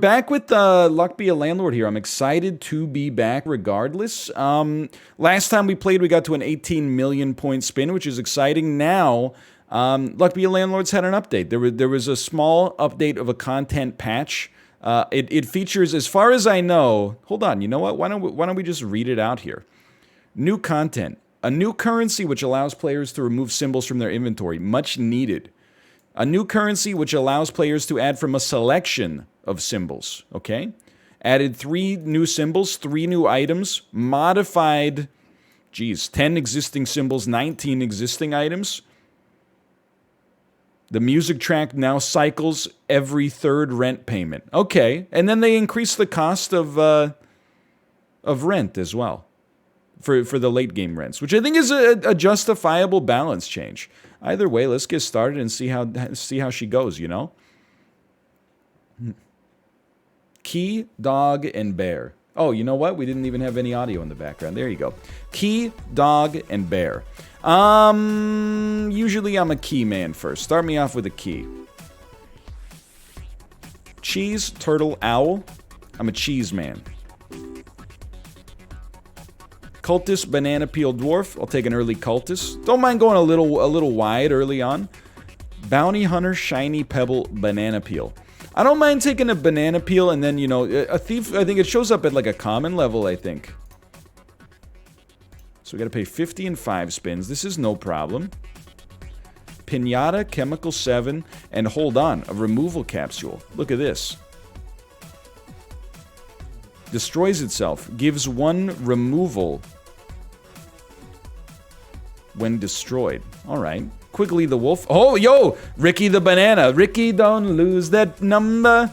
Back with Luck Be A Landlord here. I'm excited to be back regardless. Last time we played, we got to an 18 million point spin, which is exciting. Now, Luck Be A Landlord's had an update. There was a small update of a content patch. It features, as far as I know, hold on, you know what? Why don't we just read it out here? New content. A new currency which allows players to remove symbols from their inventory. Much needed. A new currency which allows players to add from a selection of symbols, okay? Added 3 new symbols, 3 new items, modified, 10 existing symbols, 19 existing items. The music track now cycles every 3rd rent payment. Okay, and then they increase the cost of rent as well for the late game rents, which I think is a justifiable balance change. Either way, let's get started and see how she goes, you know? Key, dog, and bear. Oh, you know what? We didn't even have any audio in the background. There you go. Key, dog, and bear. Usually I'm a key man first. Start me off with a key. Cheese, turtle, owl. I'm a cheese man. Cultist, banana peel, dwarf. I'll take an early cultist. Don't mind going a little wide early on. Bounty hunter, shiny pebble, banana peel. I don't mind taking a banana peel and then, you know, a thief, I think it shows up at like a common level, I think. So we gotta pay 50 and 5 spins. This is no problem. Pinata, chemical 7, and hold on, a removal capsule. Look at this. Destroys itself. Gives 1 removal when destroyed. Alright. Quickly the wolf. Oh, yo! Ricky the banana. Ricky, don't lose that number.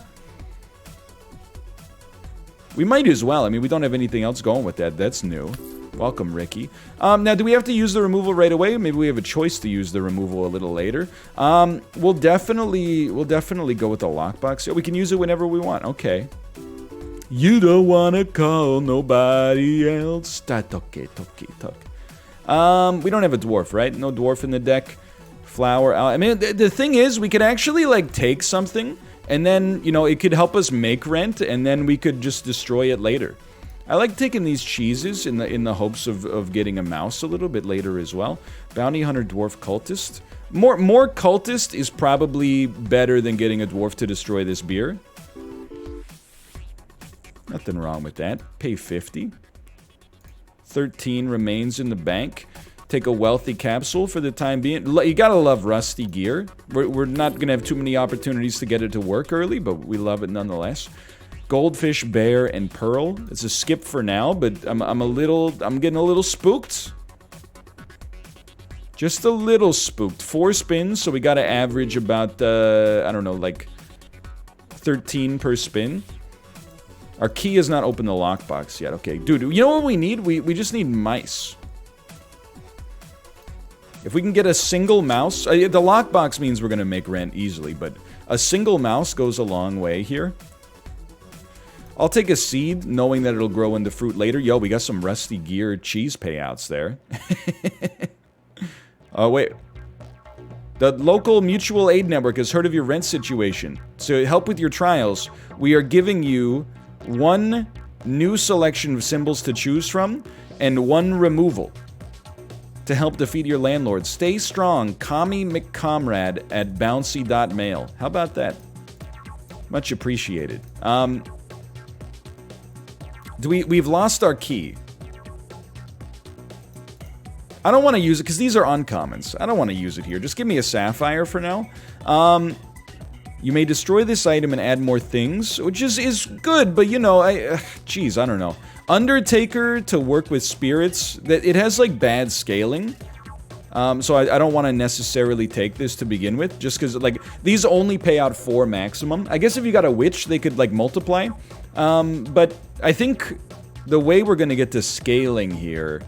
We might as well. I mean, we don't have anything else going with that. That's new. Welcome, Ricky. Now, do we have to use the removal right away? Maybe we have a choice to use the removal a little later. We'll definitely go with the lockbox. Yeah, we can use it whenever we want. Okay. You don't wanna call nobody else. Talk. We don't have a dwarf, right? No dwarf in the deck. Flower. I mean, the thing is, we could actually, like, take something, and then, you know, it could help us make rent, and then we could just destroy it later. I like taking these cheeses in the hopes of getting a mouse a little bit later as well. Bounty hunter, dwarf, cultist. More cultist is probably better than getting a dwarf to destroy this beer. Nothing wrong with that. Pay 50. 13 remains in the bank. Take a wealthy capsule for the time being. You gotta love rusty gear. We're not gonna have too many opportunities to get it to work early, but we love it nonetheless. Goldfish, bear, and pearl. It's a skip for now, but I'm getting a little spooked. Just a little spooked. 4 spins, so we gotta average about, I don't know, like 13 per spin. Our key has not opened the lockbox yet. Okay, dude, you know what we need? We just need mice. If we can get a single mouse... the lockbox means we're going to make rent easily, but a single mouse goes a long way here. I'll take a seed, knowing that it'll grow into fruit later. Yo, we got some rusty gear cheese payouts there. Oh, wait. The local mutual aid network has heard of your rent situation. To help with your trials, we are giving you 1 new selection of symbols to choose from, and 1 removal to help defeat your landlord. Stay strong, Commie McComrade at bouncy.mail. How about that? Much appreciated. We've lost our key. I don't want to use it, because these are uncommons. I don't want to use it here. Just give me a sapphire for now. You may destroy this item and add more things, which is good, but you know, geez, I don't know. Undertaker to work with spirits, that it has like bad scaling. So I don't want to necessarily take this to begin with, just because like these only pay out 4 maximum. I guess if you got a witch, they could like multiply. But I think the way we're gonna get to scaling here,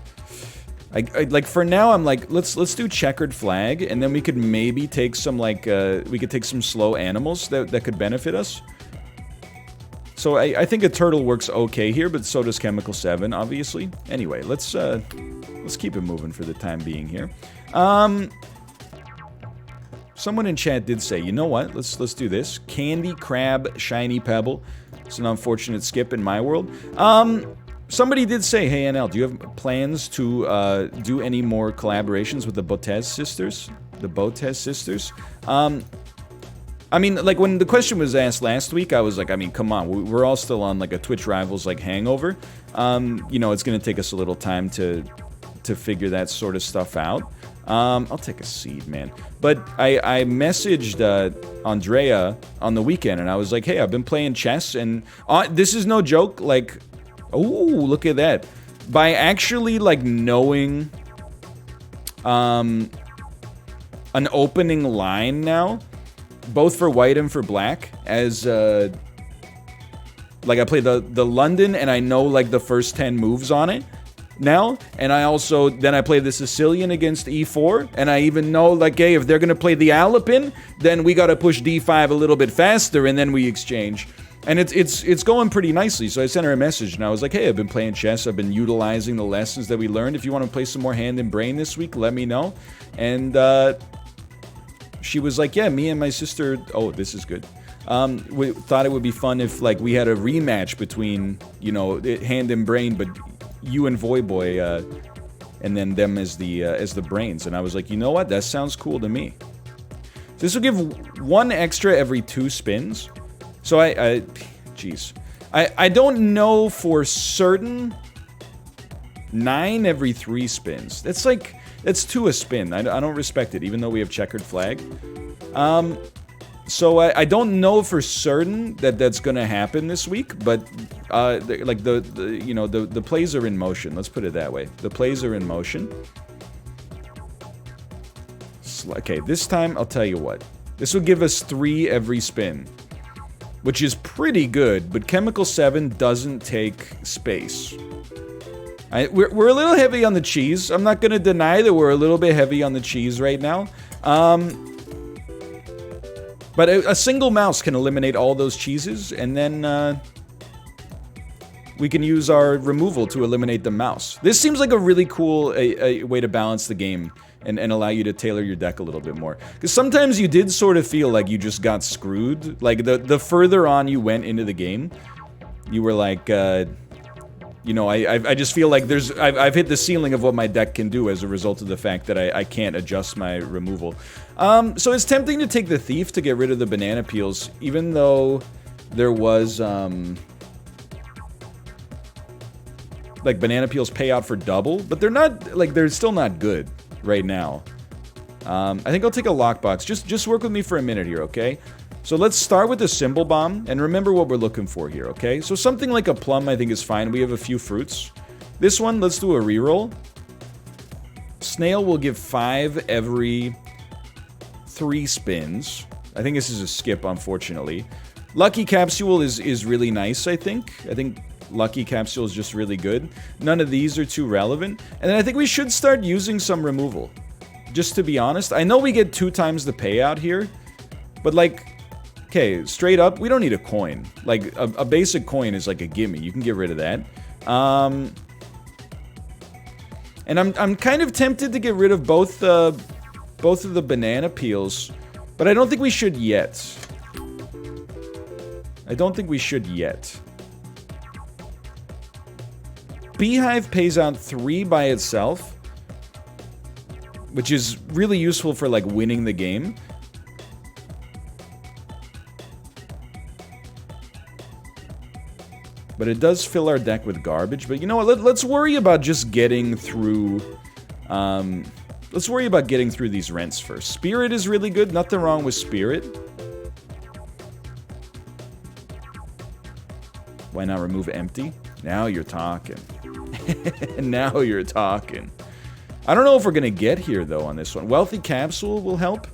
like for now I'm like let's do checkered flag, and then we could maybe take some like we could take some slow animals that could benefit us. So I think a turtle works okay here, but so does chemical 7 obviously. Anyway, let's keep it moving for the time being here. Someone in chat did say, you know what? Let's do this. Candy Crab Shiny Pebble. It's an unfortunate skip in my world. Somebody did say, hey NL, do you have plans to do any more collaborations with the Botez sisters? The Botez sisters? I mean, like, when the question was asked last week, I was like, I mean, come on, we're all still on, like, a Twitch Rivals, like, hangover. You know, it's gonna take us a little time to figure that sort of stuff out. I'll take a seed, man. But I messaged Andrea on the weekend, and I was like, hey, I've been playing chess, and this is no joke, like, oh, look at that. By actually, like, knowing an opening line now, both for white and for black, as, like, I play the London, and I know, like, the first 10 moves on it now, and I also, then I play the Sicilian against e4, and I even know, like, hey, if they're gonna play the Alpin, then we gotta push d5 a little bit faster, and then we exchange. And it's going pretty nicely, so I sent her a message, and I was like, hey, I've been playing chess, I've been utilizing the lessons that we learned. If you want to play some more Hand and Brain this week, let me know. And, she was like, yeah, me and my sister, oh, this is good. We thought it would be fun if, like, we had a rematch between, you know, Hand and Brain, but you and Voyboy, and then them as the brains. And I was like, you know what? That sounds cool to me. This will give 1 extra every 2 spins. So jeez. I don't know for certain 9 every 3 spins. That's like, that's 2 a spin. I don't respect it, even though we have checkered flag. So I don't know for certain that that's gonna happen this week, but like you know, the plays are in motion. Let's put it that way. The plays are in motion. Okay, this time I'll tell you what. This will give us 3 every spin, which is pretty good. But Chemical 7 doesn't take space. We're a little heavy on the cheese. I'm not gonna deny that we're a little bit heavy on the cheese right now. But a single mouse can eliminate all those cheeses, and then we can use our removal to eliminate the mouse. This seems like a really cool a way to balance the game and allow you to tailor your deck a little bit more. Because sometimes you did sort of feel like you just got screwed. Like, the further on you went into the game, you were like, you know, I just feel like I've hit the ceiling of what my deck can do as a result of the fact that I can't adjust my removal. So it's tempting to take the Thief to get rid of the banana peels, even though there was, like, banana peels pay out for double, but they're not, like, they're still not good right now. I think I'll take a lockbox. Just work with me for a minute here, okay? So let's start with the Symbol Bomb, and remember what we're looking for here, okay? So something like a plum I think is fine. We have a few fruits. This one, let's do a reroll. Snail will give 5 every 3 spins. I think this is a skip, unfortunately. Lucky Capsule is really nice, I think. I think Lucky Capsule is just really good. None of these are too relevant. And then I think we should start using some removal. Just to be honest. I know we get 2 times the payout here, but, like, okay, straight up, we don't need a coin. Like, a basic coin is like a gimme. You can get rid of that. And I'm kind of tempted to get rid of both of the banana peels, but I don't think we should yet. I don't think we should yet. Beehive pays out 3 by itself, which is really useful for, like, winning the game. But it does fill our deck with garbage. But you know what? Let's worry about just getting through... let's worry about getting through these rents first. Spirit is really good. Nothing wrong with Spirit. Why not remove Empty? Now you're talking. Now you're talking. I don't know if we're going to get here, though, on this one. Wealthy Capsule will help.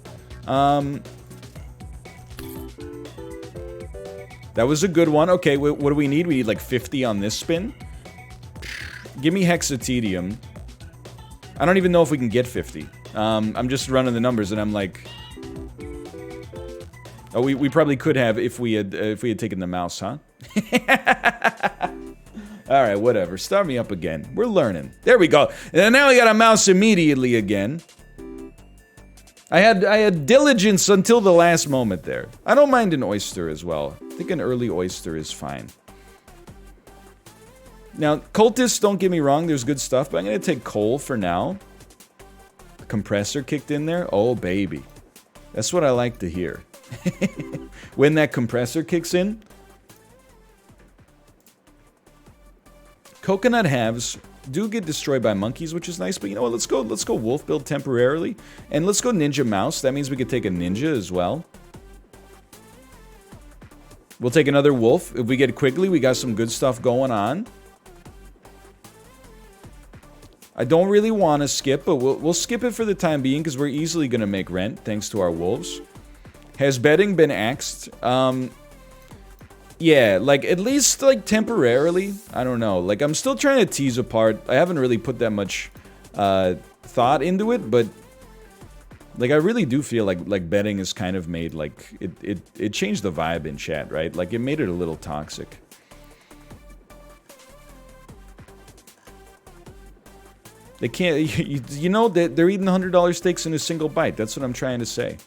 That was a good one. Okay, what do we need? We need like 50 on this spin. Give me Hexatedium. I don't even know if we can get 50. I'm just running the numbers and I'm like... Oh, we probably could have if we had taken the mouse, huh? Alright, whatever. Start me up again. We're learning. There we go. And now we got a mouse immediately again. I had diligence until the last moment there. I don't mind an oyster as well. I think an early oyster is fine. Now, cultists, don't get me wrong, there's good stuff, but I'm going to take coal for now. The compressor kicked in there. Oh, baby. That's what I like to hear. When that compressor kicks in. Coconut halves do get destroyed by monkeys, which is nice, but you know what, let's go wolf build temporarily. And let's go ninja mouse. That means we could take a ninja as well. We'll take another wolf. If we get quickly, we got some good stuff going on. I don't really want to skip, but we'll skip it for the time being because we're easily going to make rent thanks to our wolves. Has bedding been axed? Yeah, like, at least, like, temporarily. I don't know. Like, I'm still trying to tease apart. I haven't really put that much thought into it, but like, I really do feel like bedding is kind of made, like, it changed the vibe in chat, right? Like, it made it a little toxic. They can't, you know, they're eating $100 steaks in a single bite. That's what I'm trying to say.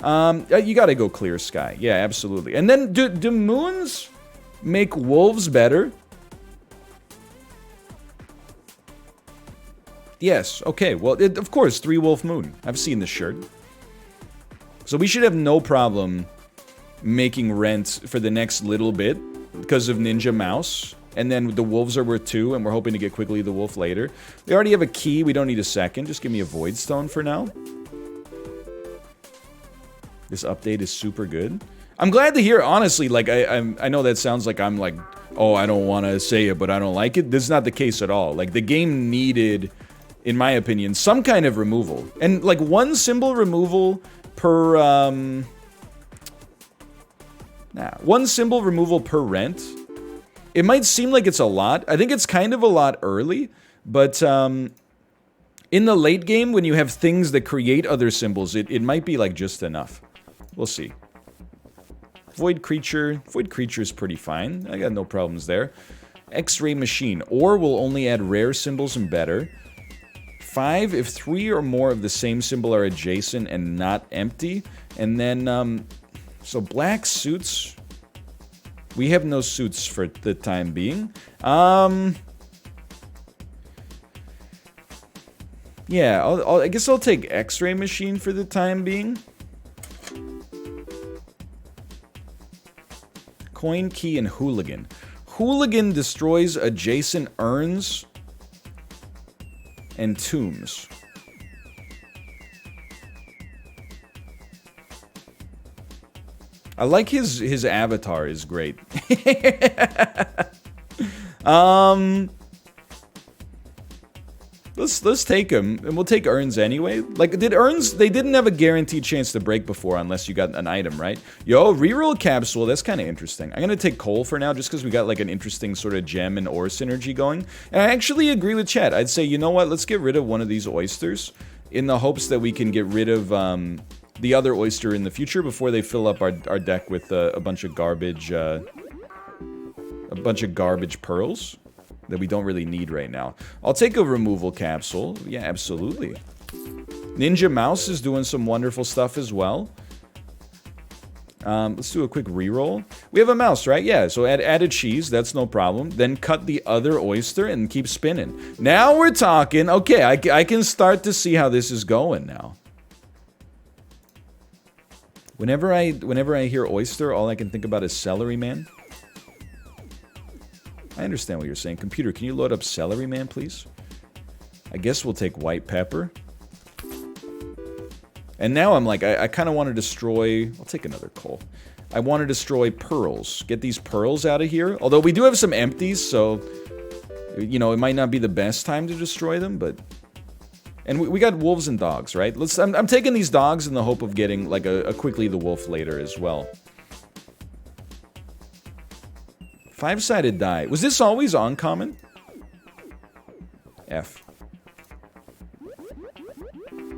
You gotta go clear sky. Yeah, absolutely. And then, do moons make wolves better? Yes, okay. Well, of course, 3-wolf moon. I've seen the shirt. So we should have no problem making rent for the next little bit because of Ninja Mouse. And then the wolves are worth 2, and we're hoping to get quickly the wolf later. We already have a key. We don't need a second. Just give me a void stone for now. This update is super good. I'm glad to hear, honestly, like, I know that sounds like I'm like, oh, I don't want to say it, but I don't like it. This is not the case at all. Like, the game needed, in my opinion, some kind of removal. And, like, 1 symbol removal per, 1 symbol removal per rent. It might seem like it's a lot. I think it's kind of a lot early, but, in the late game, when you have things that create other symbols, it might be, like, just enough. We'll see. Void creature is pretty fine. I got no problems there. X-ray machine. Or will only add rare symbols and better. 5 if 3 or more of the same symbol are adjacent and not empty. And then, so black suits. We have no suits for the time being. Yeah, I guess I'll take X-ray machine for the time being. Coin, key, and hooligan. Hooligan destroys adjacent urns and tombs. I like his avatar is great. Let's take him, and we'll take urns anyway. Like, did urns, they didn't have a guaranteed chance to break before unless you got an item, right? Yo, reroll capsule, that's kind of interesting. I'm gonna take coal for now just because we got like an interesting sort of gem and ore synergy going. And I actually agree with chat. I'd say, you know what, let's get rid of one of these oysters in the hopes that we can get rid of the other oyster in the future before they fill up our deck with a bunch of garbage pearls that we don't really need right now. I'll take a removal capsule. Yeah, absolutely. Ninja Mouse is doing some wonderful stuff as well. Let's do a quick reroll. We have a mouse, right? Yeah, so add a cheese. That's no problem. Then cut the other oyster and keep spinning. Now we're talking. Okay, I can start to see how this is going now. Whenever I hear oyster, all I can think about is celery man. I understand what you're saying. Computer, can you load up celery man, please? I guess we'll take white pepper. And now I'm like, I kind of want to destroy... I'll take another coal. I want to destroy pearls. Get these pearls out of here. Although we do have some empties, so... You know, it might not be the best time to destroy them, but... And we got wolves and dogs, right? I'm taking these dogs in the hope of getting, like, a quickly the wolf later as well. 5-sided die. Was this always uncommon? F.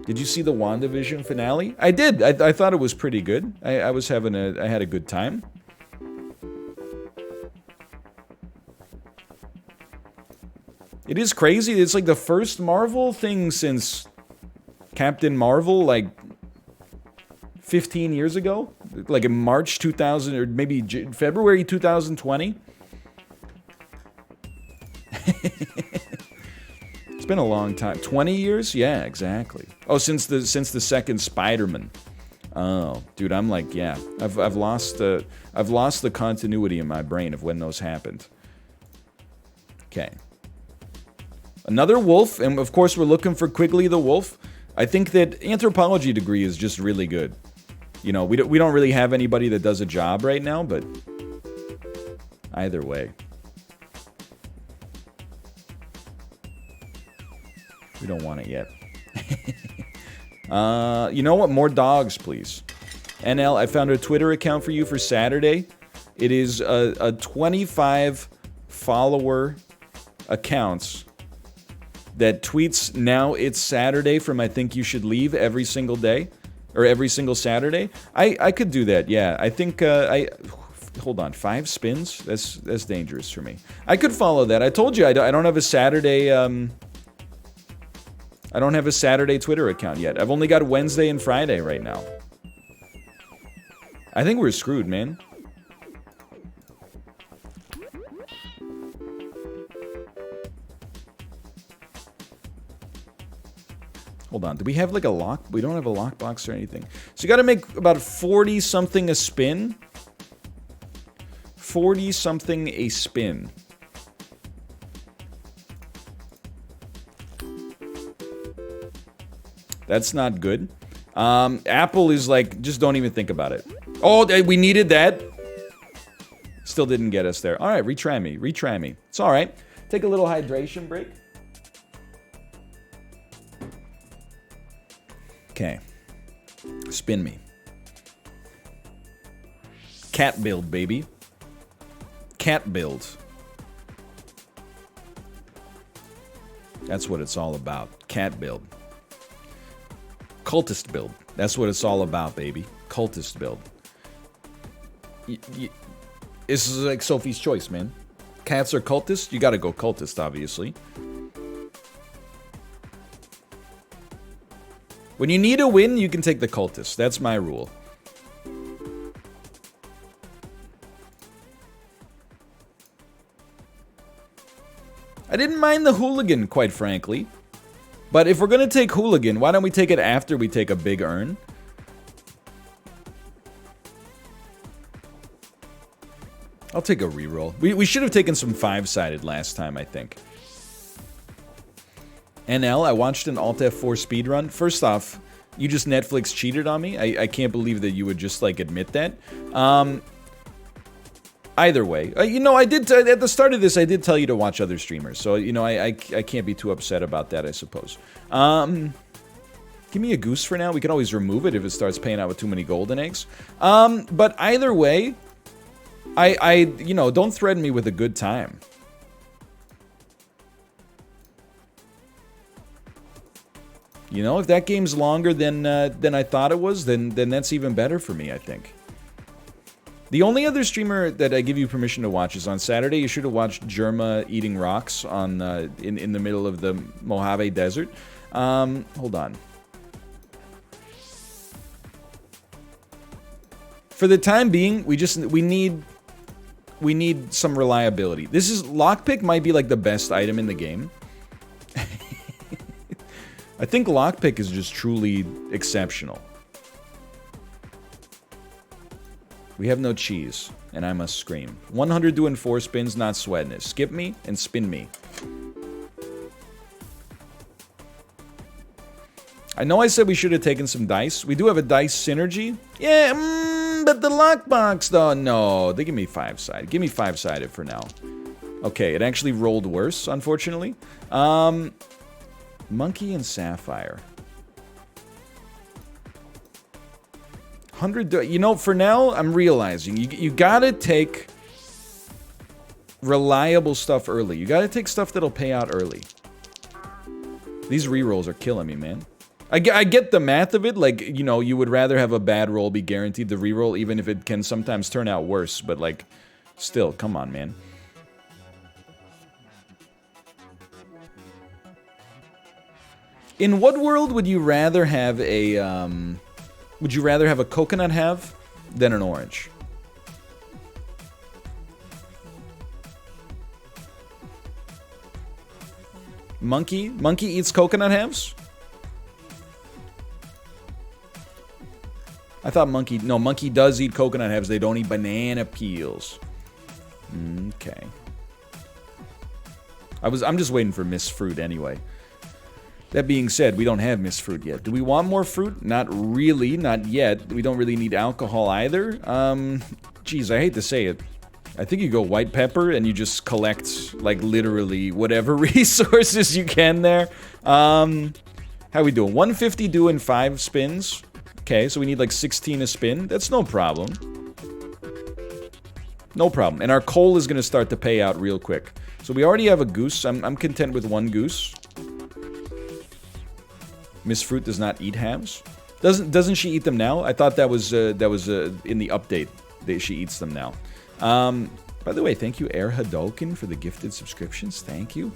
Did you see the WandaVision finale? I did. I thought it was pretty good. I had a good time. It is crazy. It's like the first Marvel thing since Captain Marvel, like, 15 years ago? Like in March 2000 or maybe February 2020? It's been a long time. 20 years? Yeah, exactly. Oh, since the second Spider-Man. Oh, dude, I'm like, yeah. I've lost the continuity in my brain of when those happened. Okay. Another wolf, and of course we're looking for Quigley the wolf. I think that anthropology degree is just really good. You know, we don't really have anybody that does a job right now, but either way. We don't want it yet. You know what? More dogs, please. NL, I found a Twitter account for you for Saturday. It is a 25 follower accounts that tweets now it's Saturday from I think you should leave every single day. Or every single Saturday. I could do that, yeah. I think hold on, 5 spins? That's dangerous for me. I could follow that. I told you I don't have a Saturday I don't have a Saturday Twitter account yet. I've only got Wednesday and Friday right now. I think we're screwed, man. Hold on, do we have like a lock? We don't have a lockbox or anything. So you gotta make about 40-something a spin. 40-something a spin. That's not good. Apple is like, just don't even think about it. Oh, we needed that. Still didn't get us there. All right, retry me, retry me. It's all right. Take a little hydration break. Okay. Spin me. Cat build, baby. Cat build. That's what it's all about. Cat build. Cultist build. That's what it's all about, baby. Cultist build. This is like Sophie's choice, man. Cats are cultists? You gotta go cultist, obviously. When you need a win, you can take the cultist. That's my rule. I didn't mind the hooligan, quite frankly. But if we're gonna take hooligan, why don't we take it after we take a big earn? I'll take a reroll. We should have taken some 5-sided last time, I think. NL, I watched an Alt F4 speedrun. First off, you just Netflix cheated on me. I can't believe that you would just, like, admit that. Either way. You know, I did, at the start of this, I did tell you to watch other streamers. So, you know, I can't be too upset about that, I suppose. Give me a goose for now. We can always remove it if it starts paying out with too many golden eggs. But either way, you know, don't threaten me with a good time. You know, if that game's longer than I thought it was, then that's even better for me, I think. The only other streamer that I give you permission to watch is on Saturday. You should have watched Jerma eating rocks on in the middle of the Mojave Desert. Hold on. For the time being, we need some reliability. This is lockpick might be like the best item in the game. I think lockpick is just truly exceptional. We have no cheese, and I must scream. 100 doing 4 spins, not sweating it. Skip me and spin me. I know I said we should have taken some dice. We do have a dice synergy. Yeah, but the lockbox, though, no. They give me 5-sided. Give me 5-sided for now. Okay, it actually rolled worse, unfortunately. Monkey and Sapphire. 100, you know, for now, I'm realizing you gotta take reliable stuff early. You gotta take stuff that'll pay out early. These rerolls are killing me, man. I get the math of it, like, you know, you would rather have a bad roll be guaranteed to reroll, even if it can sometimes turn out worse, but, like, still, come on, man. In what world would you rather have a Would you rather have a coconut have than an orange? Monkey? Monkey eats coconut halves? I thought monkey... No, monkey does eat coconut halves. They don't eat banana peels. Okay. I'm just waiting for Miss Fruit anyway. That being said, we don't have Miss Fruit yet. Do we want more fruit? Not really. Not yet. We don't really need alcohol either. Geez, I hate to say it. I think you go white pepper and you just collect, like, literally whatever resources you can there. How we doing? 150 do in 5 spins. Okay, so we need like 16 a spin. That's no problem. No problem. And our coal is going to start to pay out real quick. So we already have a goose. I'm content with 1 goose. Miss Fruit does not eat halves. Doesn't she eat them now? I thought that was in the update that she eats them now. By the way, thank you, Air Hadoken, for the gifted subscriptions. Thank you.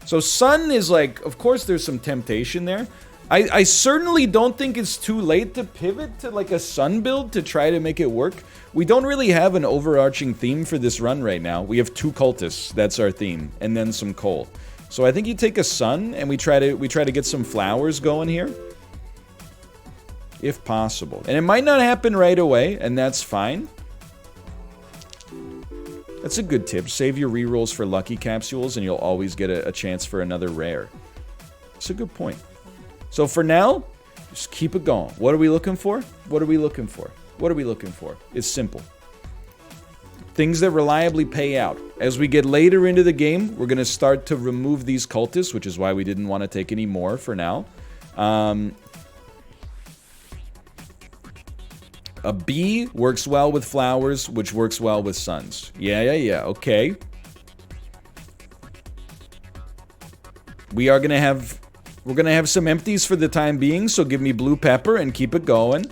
So sun is like, of course there's some temptation there. I certainly don't think it's too late to pivot to like a sun build to try to make it work. We don't really have an overarching theme for this run right now. We have 2 cultists, that's our theme, and then some coal. So I think you take a sun and we try to get some flowers going here. If possible. And it might not happen right away, and that's fine. That's a good tip. Save your rerolls for lucky capsules and you'll always get a chance for another rare. It's a good point. So for now, just keep it going. What are we looking for? What are we looking for? What are we looking for? It's simple. Things that reliably pay out. As we get later into the game, we're going to start to remove these cultists, which is why we didn't want to take any more for now. A bee works well with flowers, which works well with suns. Yeah, okay. We're gonna have some empties for the time being, so give me blue pepper and keep it going.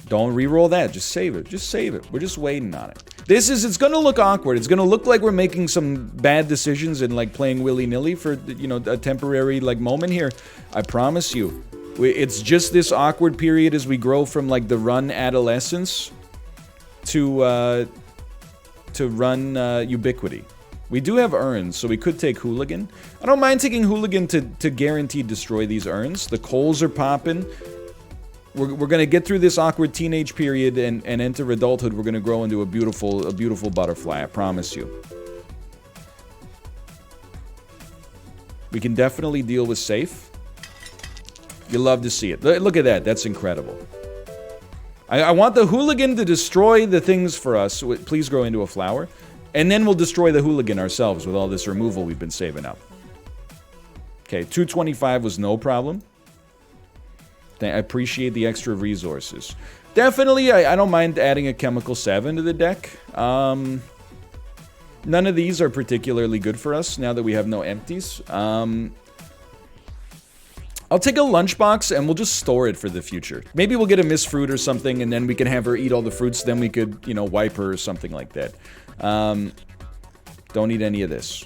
Don't re-roll that, just save it. Just save it. We're just waiting on it. It's gonna look awkward. It's gonna look like we're making some bad decisions and like playing willy-nilly for, you know, a temporary like moment here. I promise you. It's just this awkward period as we grow from like the run adolescence to run ubiquity. We do have urns, so we could take hooligan. I don't mind taking hooligan to guaranteed destroy these urns. The coals are popping. We're gonna get through this awkward teenage period and enter adulthood. We're gonna grow into a beautiful butterfly, I promise you. We can definitely deal with safe. You love to see it. Look at that, that's incredible. I want the hooligan to destroy the things for us. Please grow into a flower. And then we'll destroy the hooligan ourselves with all this removal we've been saving up. Okay, 225 was no problem. I appreciate the extra resources. Definitely, I don't mind adding a Chemical 7 to the deck. None of these are particularly good for us now that we have no empties. I'll take a lunchbox and we'll just store it for the future. Maybe we'll get a Miss Fruit or something and then we can have her eat all the fruits. Then we could, you know, wipe her or something like that. Don't need any of this.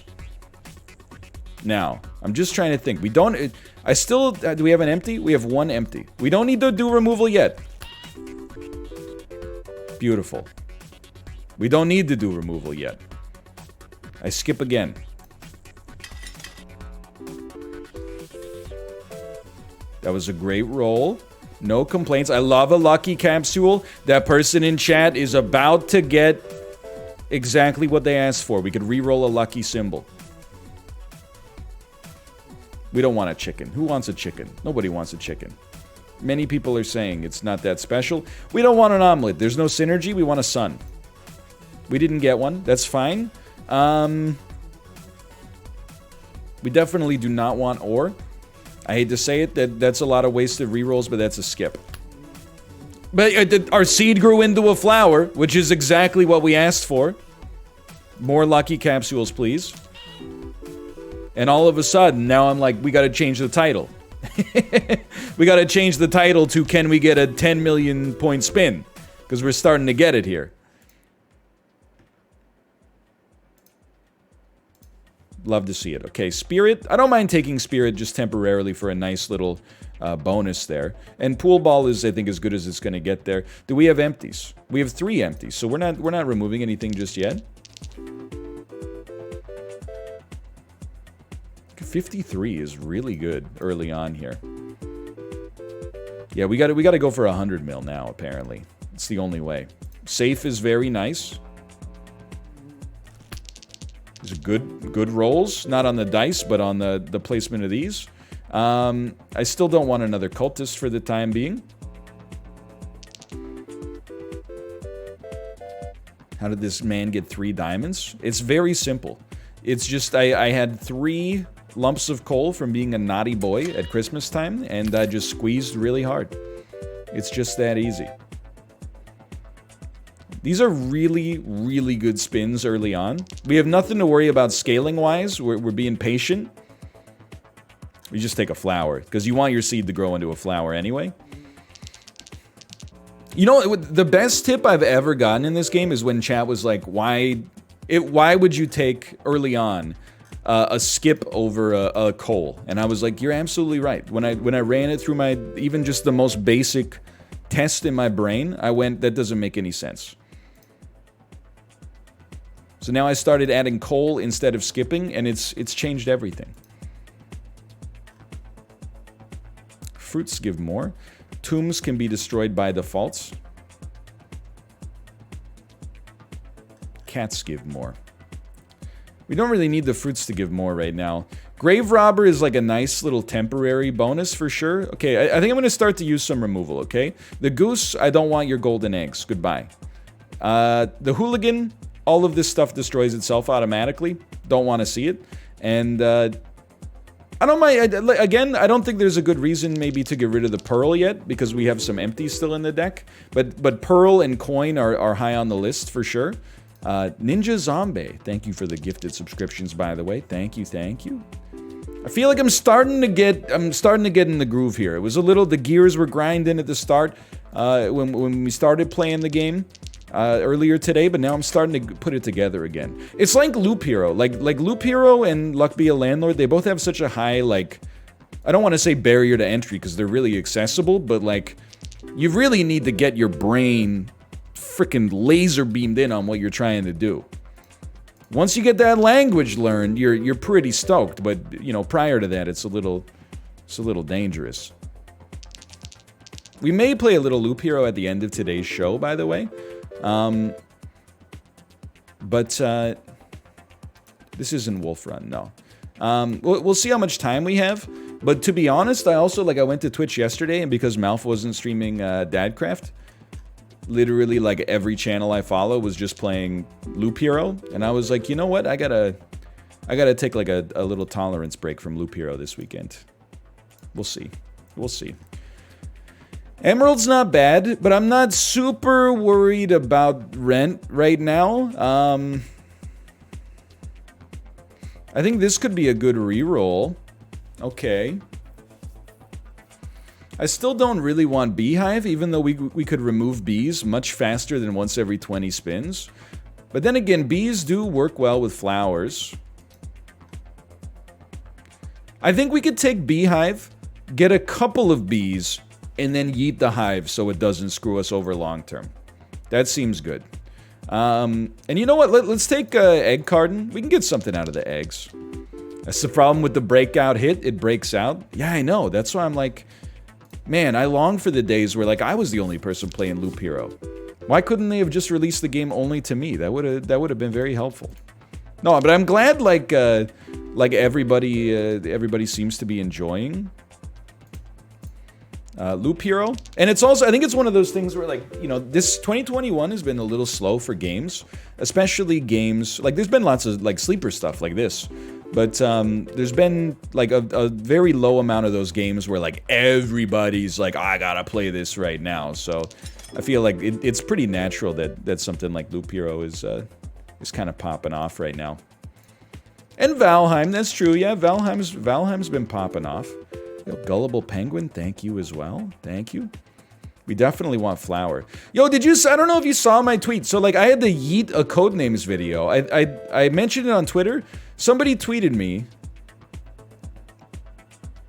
Now, I'm just trying to think. We don't... do we have an empty? We have 1 empty. We don't need to do removal yet. Beautiful. We don't need to do removal yet. I skip again. That was a great roll. No complaints. I love a lucky capsule. That person in chat is about to get exactly what they asked for. We could re-roll a lucky symbol. We don't want a chicken. Who wants a chicken? Nobody wants a chicken. Many people are saying it's not that special. We don't want an omelet. There's no synergy. We want a sun. We didn't get one. That's fine. We definitely do not want ore. I hate to say it, that's a lot of wasted rerolls, but that's a skip. But our seed grew into a flower, which is exactly what we asked for. More lucky capsules, please. And all of a sudden, now I'm like, we gotta change the title. We gotta change the title to Can We Get a 10 million point spin? Because we're starting to get it here. Love to see it. Okay, Spirit. I don't mind taking Spirit just temporarily for a nice little bonus there. And Pool Ball is, I think, as good as it's going to get there. Do we have empties? We have 3 empties, so we're not removing anything just yet. 53 is really good early on here. Yeah, we got to go for 100 mil now, apparently. It's the only way. Safe is very nice. These are good rolls. Not on the dice, but on the placement of these. I still don't want another cultist for the time being. How did this man get 3 diamonds? It's very simple. It's just I had 3 lumps of coal from being a naughty boy at Christmas time, and I just squeezed really hard. It's just that easy. These are really, really good spins early on. We have nothing to worry about scaling-wise. We're being patient. We just take a flower, because you want your seed to grow into a flower anyway. You know, the best tip I've ever gotten in this game is when chat was like, why would you take early on a skip over a coal? And I was like, you're absolutely right. When I ran it through my, even just the most basic test in my brain, I went, that doesn't make any sense. So now I started adding coal instead of skipping, and it's changed everything. Fruits give more. Tombs can be destroyed by defaults. Cats give more. We don't really need the fruits to give more right now. Grave Robber is like a nice little temporary bonus for sure. Okay, I think I'm going to start to use some removal, okay? The Goose, I don't want your golden eggs. Goodbye. The Hooligan, all of this stuff destroys itself automatically. Don't want to see it. And I don't mind. Again, I don't think there's a good reason maybe to get rid of the Pearl yet, because we have some empties still in the deck. But Pearl and Coin are high on the list for sure. Ninja Zombie, thank you for the gifted subscriptions, by the way. Thank you, thank you. I feel like I'm starting to get in the groove here. It was a little, the gears were grinding at the start when we started playing the game earlier today, but now I'm starting to put it together again. It's like Loop Hero. Like Loop Hero and Be A Landlord, they both have such a high, like, I don't want to say barrier to entry because they're really accessible, but like, you really need to get your brain freaking laser beamed in on what you're trying to do. Once you get that language learned, you're pretty stoked, but you know, prior to that, it's a little dangerous. We may play a little Loop Hero at the end of today's show, by the way. This isn't Wolf Run, no. We'll see how much time we have. But to be honest, I went to Twitch yesterday, and because Malf wasn't streaming Dadcraft, literally like every channel I follow was just playing Loop Hero, and I was like, you know what? I gotta take like a little tolerance break from Loop Hero this weekend. We'll see. We'll see. Emerald's not bad, but I'm not super worried about rent right now. I think this could be a good reroll. Okay. I still don't really want Beehive, even though we could remove bees much faster than once every 20 spins. But then again, bees do work well with flowers. I think we could take Beehive, get a couple of bees, and then yeet the hive so it doesn't screw us over long term. That seems good. And you know what? Let's take Egg Carden. We can get something out of the eggs. That's the problem with the breakout hit. It breaks out. Yeah, I know. That's why I'm like, man, I long for the days where like I was the only person playing Loop Hero. Why couldn't they have just released the game only to me? That would have been very helpful. No, but I'm glad like everybody seems to be enjoying Loop Hero. And it's also, I think it's one of those things where like, you know, this 2021 has been a little slow for games, especially games, like there's been lots of like sleeper stuff like this, but there's been like a very low amount of those games where like everybody's like, I gotta play this right now. So I feel like it's pretty natural that something like Loop Hero is kind of popping off right now. And Valheim, that's true, yeah, Valheim's been popping off. Yo, Gullible Penguin, thank you as well. Thank you. We definitely want flower. Yo, I don't know if you saw my tweet. So, like, I had the Yeet a Codenames video. I mentioned it on Twitter. Somebody tweeted me.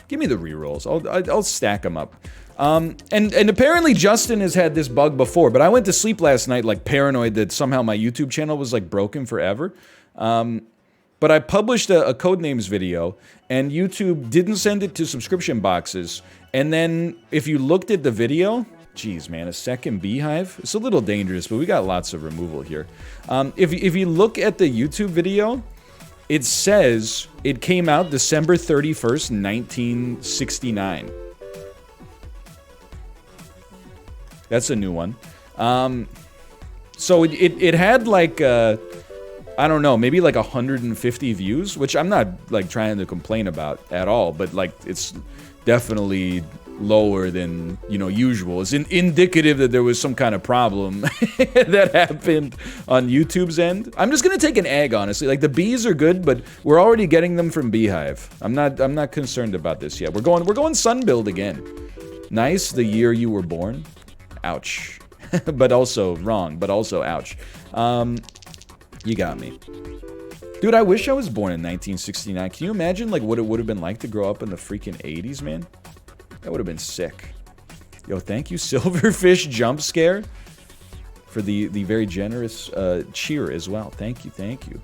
Give me the rerolls. I'll stack them up. And apparently Justin has had this bug before, but I went to sleep last night like paranoid that somehow my YouTube channel was like broken forever. But I published a Codenames video, and YouTube didn't send it to subscription boxes. And then if you looked at the video, geez, man, a second beehive? It's a little dangerous, but we got lots of removal here. If you look at the YouTube video, it says it came out December 31st, 1969. That's a new one. So it had like, I don't know, maybe like 150 views, which I'm not like trying to complain about at all, but like it's definitely lower than, you know, usual. It's indicative that there was some kind of problem that happened on YouTube's end. I'm just gonna take an egg, honestly. Like the bees are good, but we're already getting them from Beehive. I'm not concerned about this yet. We're going Sunbuild again. Nice, the year you were born. Ouch. But also wrong, but also ouch. You got me. Dude, I wish I was born in 1969. Can you imagine like what it would have been like to grow up in the freaking 80s, man? That would have been sick. Yo, thank you, Silverfish Jump Scare, for the very generous cheer as well. Thank you, thank you.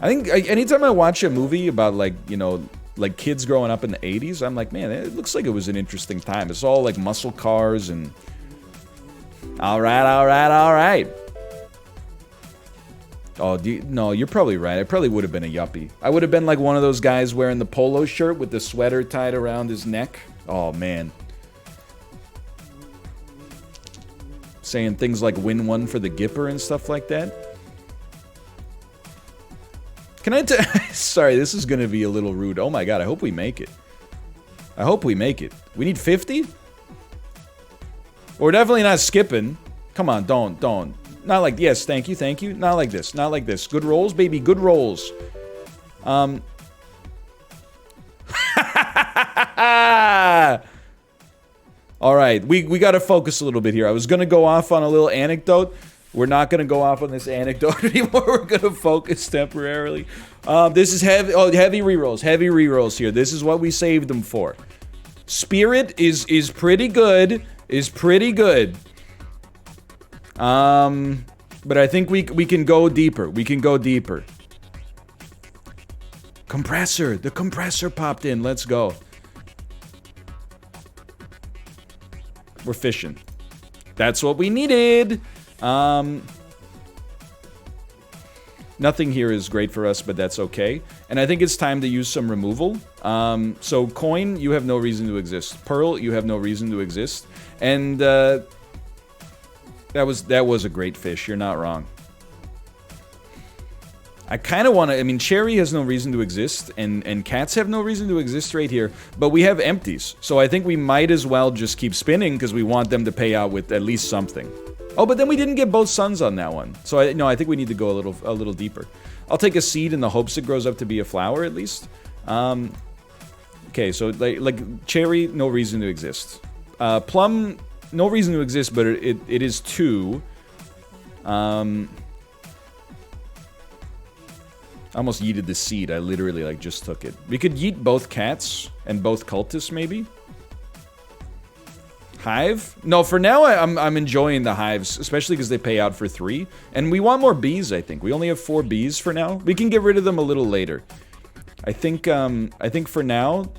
I think anytime I watch a movie about like, you know, like kids growing up in the 80s, I'm like, man, it looks like it was an interesting time. It's all like muscle cars and... Alright. Oh, no, you're probably right. I probably would have been a yuppie. I would have been like one of those guys wearing the polo shirt with the sweater tied around his neck. Oh, man. Saying things like win one for the Gipper and stuff like that. Can I sorry, this is gonna be a little rude. Oh my god, I hope we make it. I hope we make it. We need 50? We're definitely not skipping. Come on, don't. Not like, yes, thank you. Not like this, not like this. Good rolls, baby, good rolls. Alright, we gotta focus a little bit here. I was gonna go off on a little anecdote. We're not gonna go off on this anecdote anymore. We're gonna focus temporarily. This is heavy rerolls here. This is what we saved them for. Spirit is pretty good. But I think we can go deeper. Compressor. The compressor popped in. Let's go. We're fishing. That's what we needed. Nothing here is great for us, but that's okay. And I think it's time to use some removal. So Coin, you have no reason to exist. Pearl, you have no reason to exist. And that was a great fish. You're not wrong. I kind of want to... I mean, Cherry has no reason to exist, and Cats have no reason to exist right here. But we have empties, so I think we might as well just keep spinning because we want them to pay out with at least something. Oh, but then we didn't get both suns on that one. So I think we need to go a little deeper. I'll take a seed in the hopes it grows up to be a flower at least. Okay, so like Cherry, no reason to exist. Plum, no reason to exist, but it is 2. I almost yeeted the seed. I literally like just took it. We could yeet both cats and both cultists maybe. Hive? No, for now I'm enjoying the hives, especially because they pay out for 3. And we want more bees, I think. We only have 4 bees for now. We can get rid of them a little later. I think for now...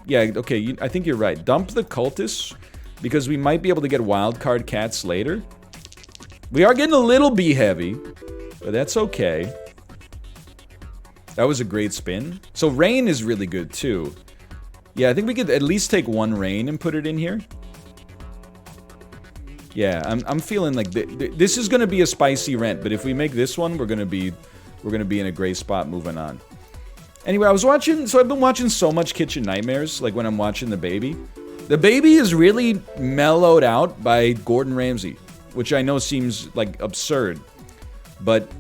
Yeah, okay, I think you're right. Dump the cultists, because we might be able to get wildcard cats later. We are getting a little bee heavy, but that's okay. That was a great spin. So rain is really good too. Yeah, I think we could at least take 1 rain and put it in here. Yeah, I'm feeling like this is gonna be a spicy rent, but if we make this one, we're gonna be in a great spot moving on. Anyway, I've been watching so much Kitchen Nightmares, like when I'm watching The Baby. The Baby is really mellowed out by Gordon Ramsay, which I know seems like absurd, but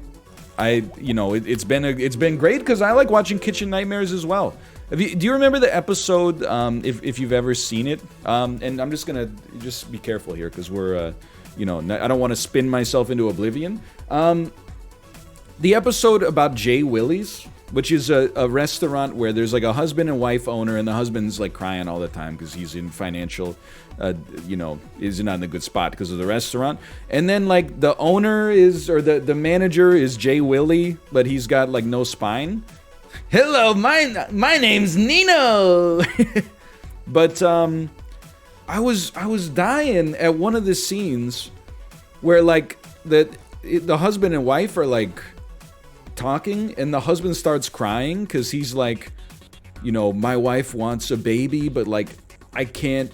it's been great because I like watching Kitchen Nightmares as well. Do you remember the episode, if you've ever seen it? And I'm just gonna be careful here because we're, I don't want to spin myself into oblivion. The episode about Jay Willie's, which is a restaurant where there's like a husband and wife owner, and the husband's like crying all the time because he's in financial, is not in a good spot because of the restaurant. And then like the owner is, or the manager is Jay Willie, but he's got like no spine. Hello, my name's Nino. But I was dying at one of the scenes where like the husband and wife are like talking, and the husband starts crying because he's like, my wife wants a baby, but like I can't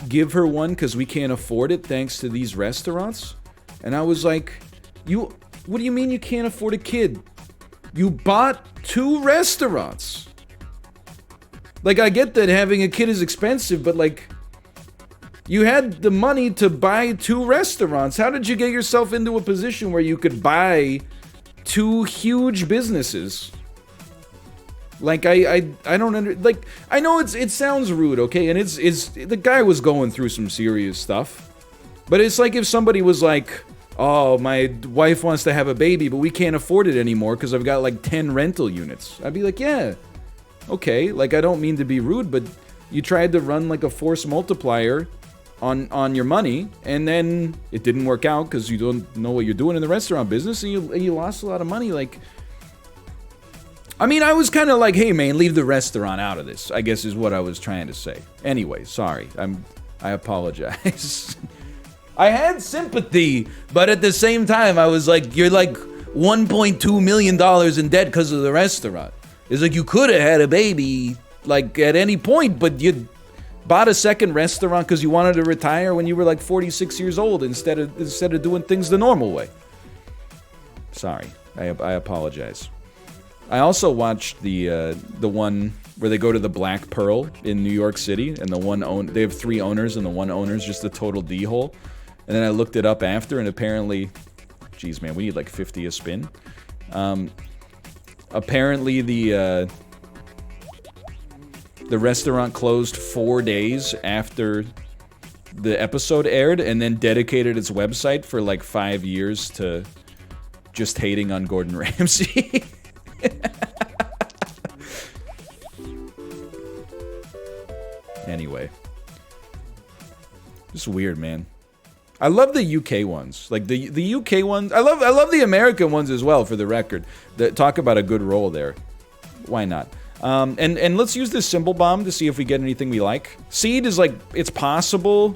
give her one because we can't afford it thanks to these restaurants. And I was like, what do you mean you can't afford a kid? You bought 2 restaurants. Like, I get that having a kid is expensive, but like, you had the money to buy 2 restaurants. How did you get yourself into a position where you could buy 2 huge businesses? Like, I don't like, I know it sounds rude, okay? And it's the guy was going through some serious stuff. But it's like if somebody was like, oh, my wife wants to have a baby, but we can't afford it anymore because I've got like 10 rental units. I'd be like, yeah, okay. Like, I don't mean to be rude, but you tried to run like a force multiplier on your money, and then it didn't work out because you don't know what you're doing in the restaurant business, and you lost a lot of money. Like, I mean, I was kind of like, hey man, leave the restaurant out of this, I guess is what I was trying to say. Anyway, sorry. I apologize. I had sympathy, but at the same time, I was like, you're like $1.2 million in debt because of the restaurant. It's like you could have had a baby like at any point, but you bought a second restaurant because you wanted to retire when you were like 46 years old instead of doing things the normal way. Sorry, I apologize. I also watched the one where they go to the Black Pearl in New York City, and they have 3 owners, and the one owner's just a total d-hole. And then I looked it up after, and apparently, geez man, we need like 50 a spin. Apparently the restaurant closed 4 days after the episode aired, and then dedicated its website for like 5 years to just hating on Gordon Ramsay. Anyway, just weird, man. I love the UK ones, like the UK ones. I love the American ones as well. For the record, talk about a good roll there. Why not? And let's use this symbol bomb to see if we get anything we like. Seed is like, it's possible.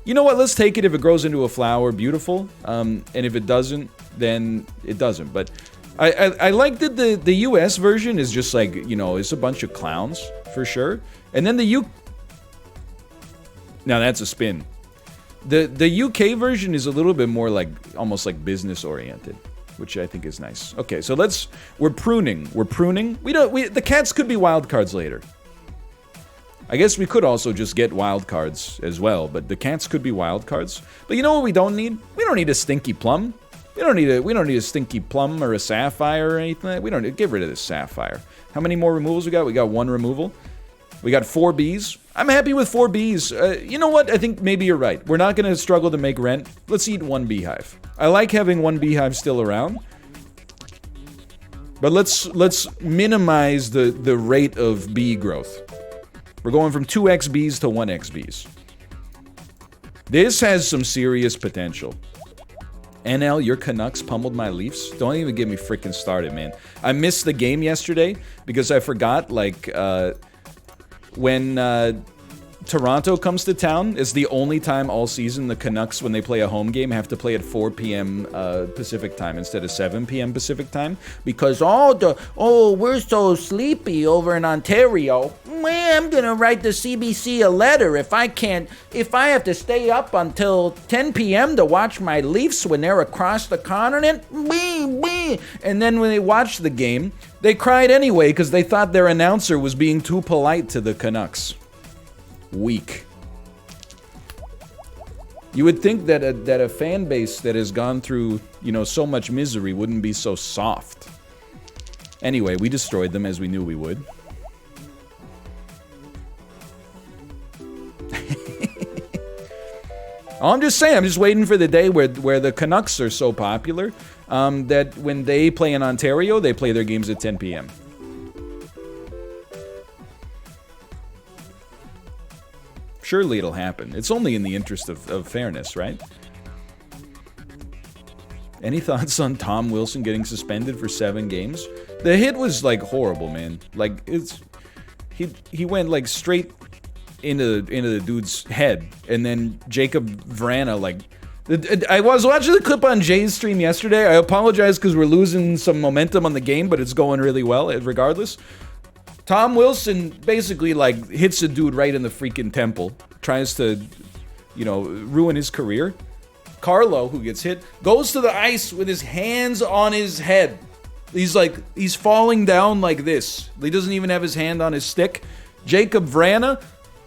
You know what? Let's take it. If it grows into a flower, beautiful. And if it doesn't, then it doesn't. But I like that the US version is just like, it's a bunch of clowns for sure. And then now that's a spin. The UK version is a little bit more like, almost like business oriented, which I think is nice. Okay, so we're pruning. The cats could be wild cards later. I guess we could also just get wild cards as well, but the cats could be wild cards. But you know what we don't need? We don't need a stinky plum. We don't need a stinky plum or a sapphire or anything. We don't need, get rid of this sapphire. How many more removals we got? We got 1 removal. We got 4 bees. I'm happy with 4 bees. You know what? I think maybe you're right. We're not going to struggle to make rent. Let's eat 1 beehive. I like having 1 beehive still around. But let's minimize the rate of bee growth. We're going from 2x bees to 1x bees. This has some serious potential. NL, your Canucks pummeled my Leafs. Don't even get me freaking started, man. I missed the game yesterday because I forgot, like, when Toronto comes to town, it's the only time all season the Canucks, when they play a home game, have to play at 4 p.m. Pacific time instead of 7 p.m. Pacific time, because we're so sleepy over in Ontario. Man, I'm gonna write the CBC a letter if I have to stay up until 10 p.m. to watch my Leafs when they're across the continent. And then when they watched the game, they cried anyway because they thought their announcer was being too polite to the Canucks. Weak. You would think that a fan base that has gone through, so much misery wouldn't be so soft. Anyway, we destroyed them as we knew we would. Oh, I'm just saying, I'm just waiting for the day where the Canucks are so popular that when they play in Ontario, they play their games at 10 p.m. Surely it'll happen. It's only in the interest of fairness, right? Any thoughts on Tom Wilson getting suspended for 7 games? The hit was, like, horrible, man. Like, it's... He went, like, straight into the dude's head, and then Jacob Vrana, like... I was watching the clip on Jay's stream yesterday. I apologize because we're losing some momentum on the game, but it's going really well, regardless. Tom Wilson basically, like, hits a dude right in the freaking temple. Tries to, you know, ruin his career. Carlo, who gets hit, goes to the ice with his hands on his head. He's falling down like this. He doesn't even have his hand on his stick. Jacob Vrana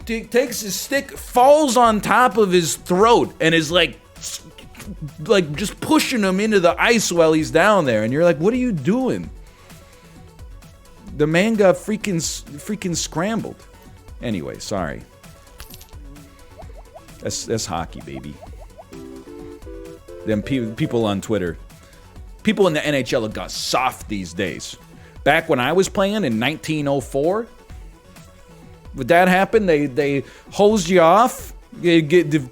takes his stick, falls on top of his throat, and is like just pushing him into the ice while he's down there. And you're like, what are you doing? The man got freaking scrambled. Anyway, sorry. That's hockey, baby. Them people on Twitter. People in the NHL have got soft these days. Back when I was playing in 1904, would that happen? They hosed you off,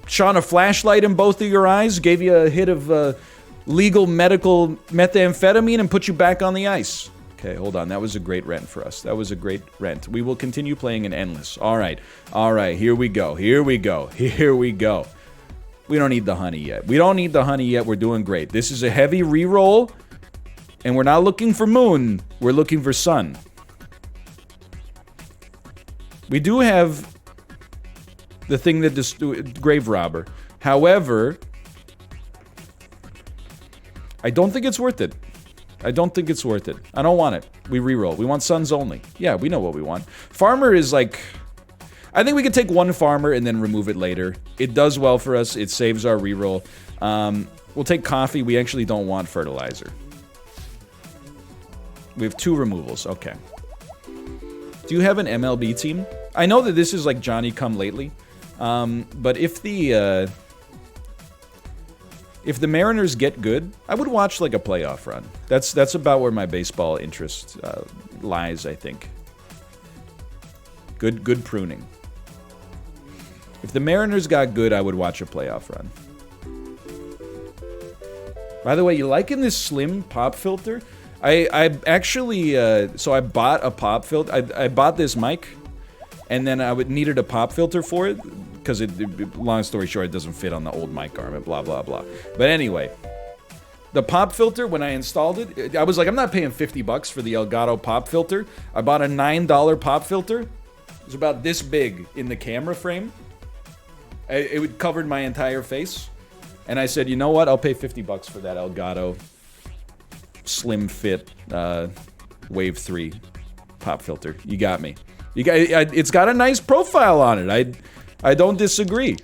shone a flashlight in both of your eyes, gave you a hit of legal medical methamphetamine, and put you back on the ice. Okay, hold on. That was a great rent for us. That was a great rent. We will continue playing in Endless. All right. Here we go. We don't need the honey yet. We're doing great. This is a heavy reroll, and we're not looking for moon. We're looking for sun. We do have the thing that grave robber. However, I don't think it's worth it. I don't want it. We reroll. We want suns only. Yeah, we know what we want. Farmer is like... I think we could take one farmer and then remove it later. It does well for us. It saves our reroll. We'll take coffee. We actually don't want fertilizer. We have 2 removals. Okay. Do you have an MLB team? I know that this is like Johnny come lately. But if the Mariners get good, I would watch like a playoff run. That's about where my baseball interest lies, I think. Good pruning. If the Mariners got good, I would watch a playoff run. By the way, you liking this slim pop filter? I actually, so I bought a pop filter. I bought this mic, and then I needed a pop filter for it, because long story short, it doesn't fit on the old mic arm, and blah, blah, blah. But anyway, the pop filter, when I installed it, I was like, I'm not paying $50 for the Elgato pop filter. I bought a $9 pop filter. It was about this big in the camera frame. It covered my entire face. And I said, you know what? I'll pay $50 for that Elgato slim fit Wave 3 pop filter. You got me. It's got a nice profile on it. I don't disagree.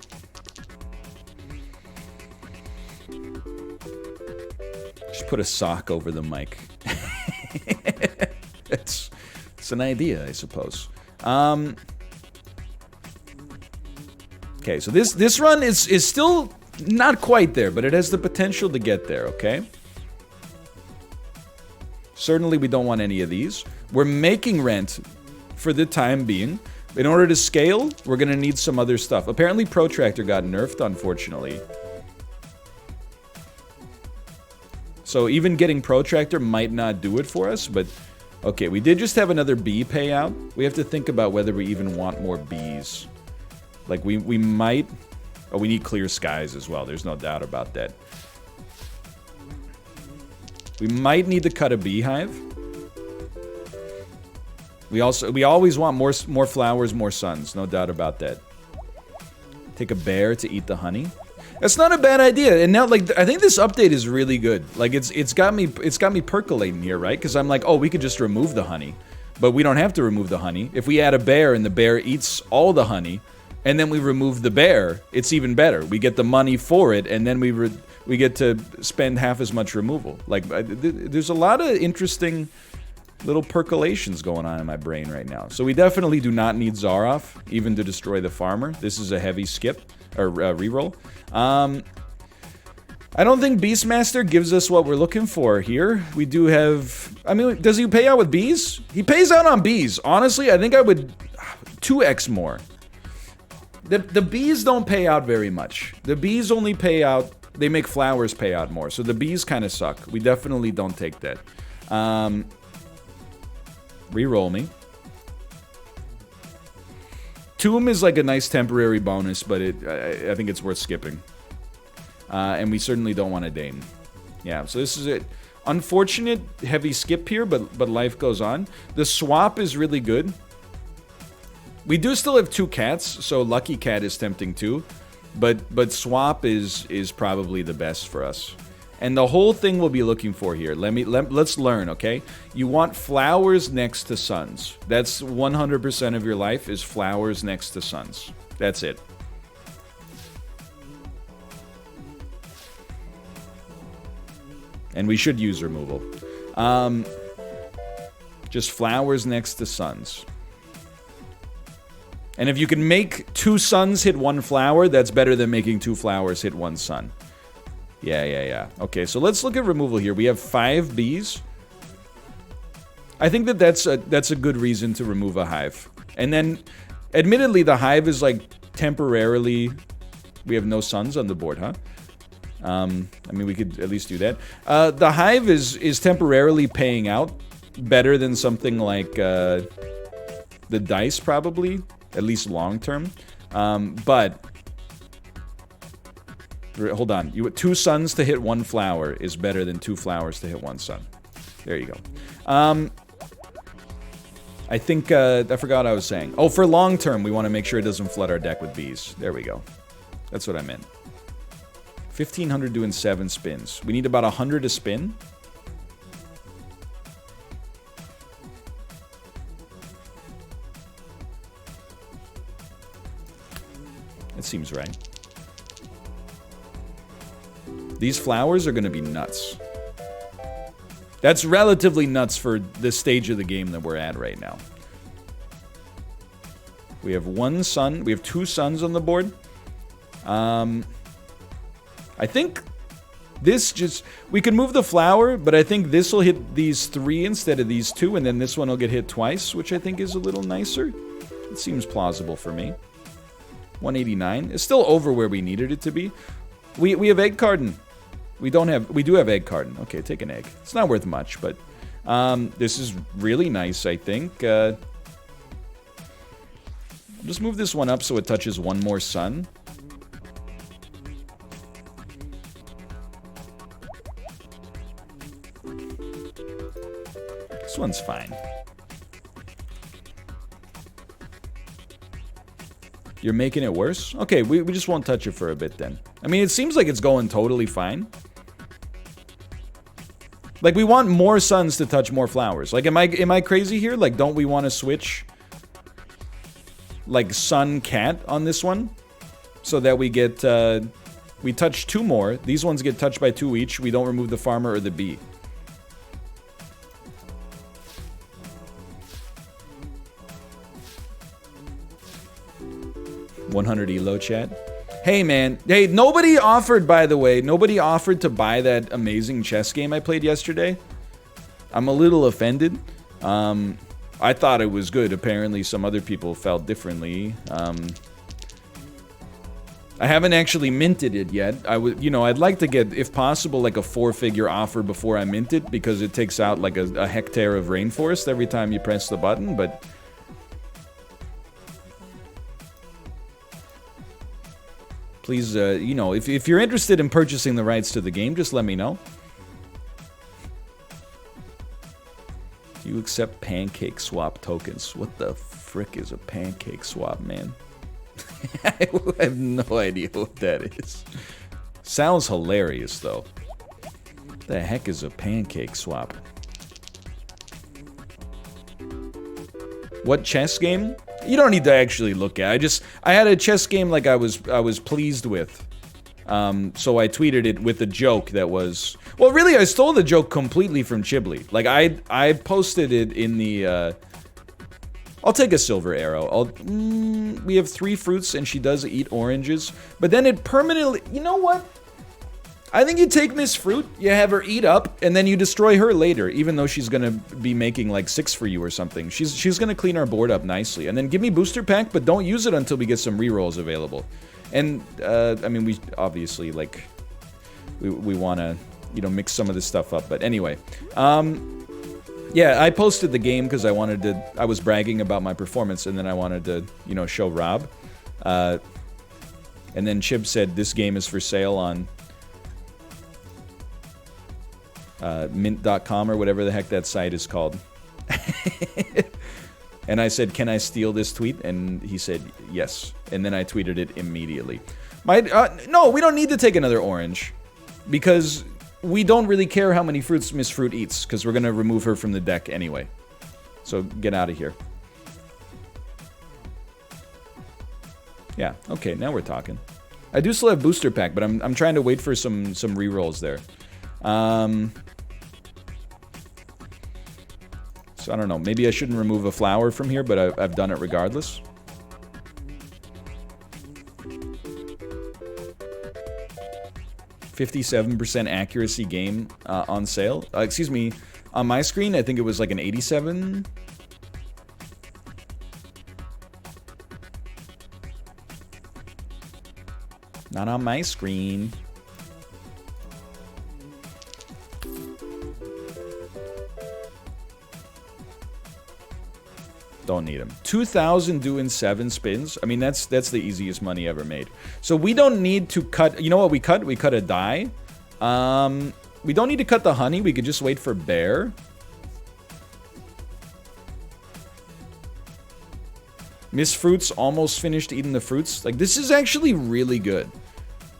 Just put a sock over the mic. It's an idea, I suppose. Okay, so this run is still not quite there, but it has the potential to get there, okay? Certainly we don't want any of these. We're making rent for the time being. In order to scale, we're going to need some other stuff. Apparently Protractor got nerfed, unfortunately. So even getting Protractor might not do it for us, but... Okay, we did just have another bee payout. We have to think about whether we even want more bees. Like, we might... Oh, we need clear skies as well. There's no doubt about that. We might need to cut a beehive. We always want more flowers, more suns. No doubt about that. Take a bear to eat the honey. That's not a bad idea. And now, like, I think this update is really good. Like, it's got me percolating here, right? Because I'm like, oh, we could just remove the honey. But we don't have to remove the honey. If we add a bear and the bear eats all the honey, and then we remove the bear, it's even better. We get the money for it, and then we get to spend half as much removal. Like, there's a lot of interesting little percolations going on in my brain right now. So we definitely do not need Zaroff, even to destroy the farmer. This is a heavy skip. or reroll. I don't think Beastmaster gives us what we're looking for here. We do have... I mean, does he pay out with bees? He pays out on bees. Honestly, I think I would 2x more. The bees don't pay out very much. The bees only pay out... They make flowers pay out more. So the bees kind of suck. We definitely don't take that. Reroll me. Tomb is like a nice temporary bonus, but I think it's worth skipping. And we certainly don't want a Dane. Yeah, so this is it. Unfortunate heavy skip here, but life goes on. The swap is really good. We do still have 2 cats, so Lucky Cat is tempting too. But swap is probably the best for us. And the whole thing we'll be looking for here. Let's learn, okay? You want flowers next to suns. That's 100% of your life is flowers next to suns. That's it. And we should use removal. Just flowers next to suns. And if you can make 2 suns hit 1 flower, that's better than making 2 flowers hit 1 sun. Yeah. Okay, so let's look at removal here. We have 5 bees. I think that's a good reason to remove a hive. And then, admittedly, the hive is like temporarily... We have no suns on the board, huh? I mean, we could at least do that. The hive is temporarily paying out better than something like the dice, probably, at least long term. But hold on, 2 suns to hit 1 flower is better than 2 flowers to hit 1 sun. There you go. I think I forgot what I was saying. Oh, for long term, we want to make sure it doesn't flood our deck with bees. There we go. That's what I meant. 1,500 doing 7 spins. We need about 100 a spin. That seems right. These flowers are going to be nuts. That's relatively nuts for the stage of the game that we're at right now. We have 1 sun. We have 2 suns on the board. I think this just... We can move the flower, but I think this will hit these 3 instead of these 2, and then this one will get hit twice, which I think is a little nicer. It seems plausible for me. 189. It's still over where we needed it to be. We have egg carton. We do have egg carton. Okay, take an egg. It's not worth much, but this is really nice, I think. Just move this one up so it touches 1 more sun. This one's fine. You're making it worse? Okay, we just won't touch it for a bit then. I mean, it seems like it's going totally fine. Like, we want more suns to touch more flowers. Like, am I crazy here? Like, don't we want to switch, like, sun cat on this one? So that we get, we touch 2 more. These ones get touched by 2 each. We don't remove the farmer or the bee. $100 elo chat. Hey man, hey, nobody offered, by the way, nobody offered to buy that amazing chess game I played yesterday. I'm a little offended. I thought it was good. Apparently some other people felt differently. I haven't actually minted it yet. I'd like to get, if possible, like a 4-figure offer before I mint it, because it takes out like a hectare of rainforest every time you press the button, but please, if you're interested in purchasing the rights to the game, just let me know. Do you accept pancake swap tokens? What the frick is a pancake swap, man? I have no idea what that is. Sounds hilarious, though. What the heck is a pancake swap? What chess game? You don't need to actually look at it. I had a chess game like I was pleased with. So I tweeted it with a joke that was... Well, really, I stole the joke completely from Chibli. Like, I posted it in the... I'll take a silver arrow. We have 3 fruits, and she does eat oranges. But then it permanently... You know what? I think you take Miss Fruit, you have her eat up, and then you destroy her later, even though she's gonna be making like 6 for you or something. She's gonna clean our board up nicely. And then give me booster pack, but don't use it until we get some rerolls available. And, I mean, we obviously, like, we wanna, you know, mix some of this stuff up. But anyway, yeah, I posted the game because I was bragging about my performance, and then I wanted to, you know, show Rob. And then Chib said, this game is for sale on... mint.com or whatever the heck that site is called. And I said, can I steal this tweet? And he said, yes. And then I tweeted it immediately. No, we don't need to take another orange. Because we don't really care how many fruits Miss Fruit eats. Because we're going to remove her from the deck anyway. So get out of here. Yeah, okay, now we're talking. I do still have booster pack, but I'm trying to wait for some rerolls there. So I don't know, maybe I shouldn't remove a flower from here, but I've done it regardless. $57% accuracy game on sale. Excuse me, on my screen I think it was like an 87. Not on my screen. Don't need them. 2,000 doing 7 spins. I mean, that's the easiest money ever made. So we don't need to cut... You know what we cut? We cut a die. We don't need to cut the honey. We could just wait for bear. Miss Fruit's almost finished eating the fruits. Like, this is actually really good.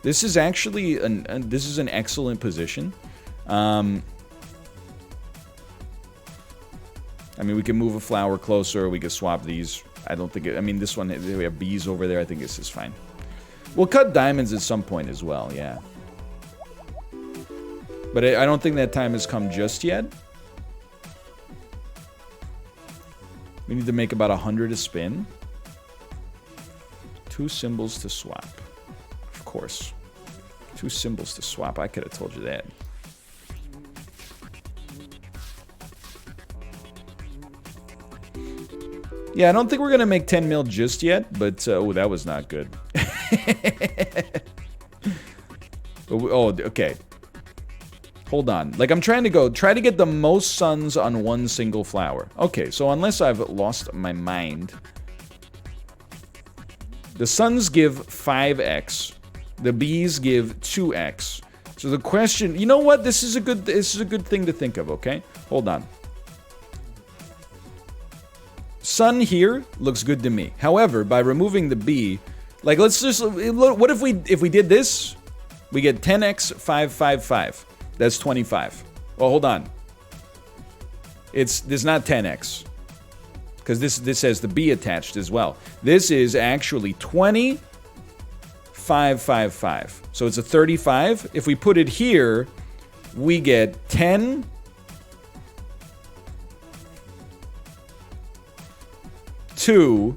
This is actually this is an excellent position. I mean, we can move a flower closer. We can swap these. I don't think it... I mean, this one, we have bees over there. I think this is fine. We'll cut diamonds at some point as well, yeah. But I don't think that time has come just yet. We need to make about 100 a spin. 2 symbols to swap. Of course. 2 symbols to swap. I could have told you that. Yeah, I don't think we're going to make 10 mil just yet, but... oh, that was not good. Oh, okay. Hold on. Like, I'm trying to try to get the most suns on one single flower. Okay, so unless I've lost my mind... The suns give 5x. The bees give 2x. So the question... You know what? This is a good thing to think of, okay? Hold on. Sun here looks good to me. However, by removing the bee, like, let's just... What if we did this? We get 10x 555. That's 25. Well, hold on. There's not 10x. Because this has the bee attached as well. This is actually 20 555. So it's a 35. If we put it here, we get 10 2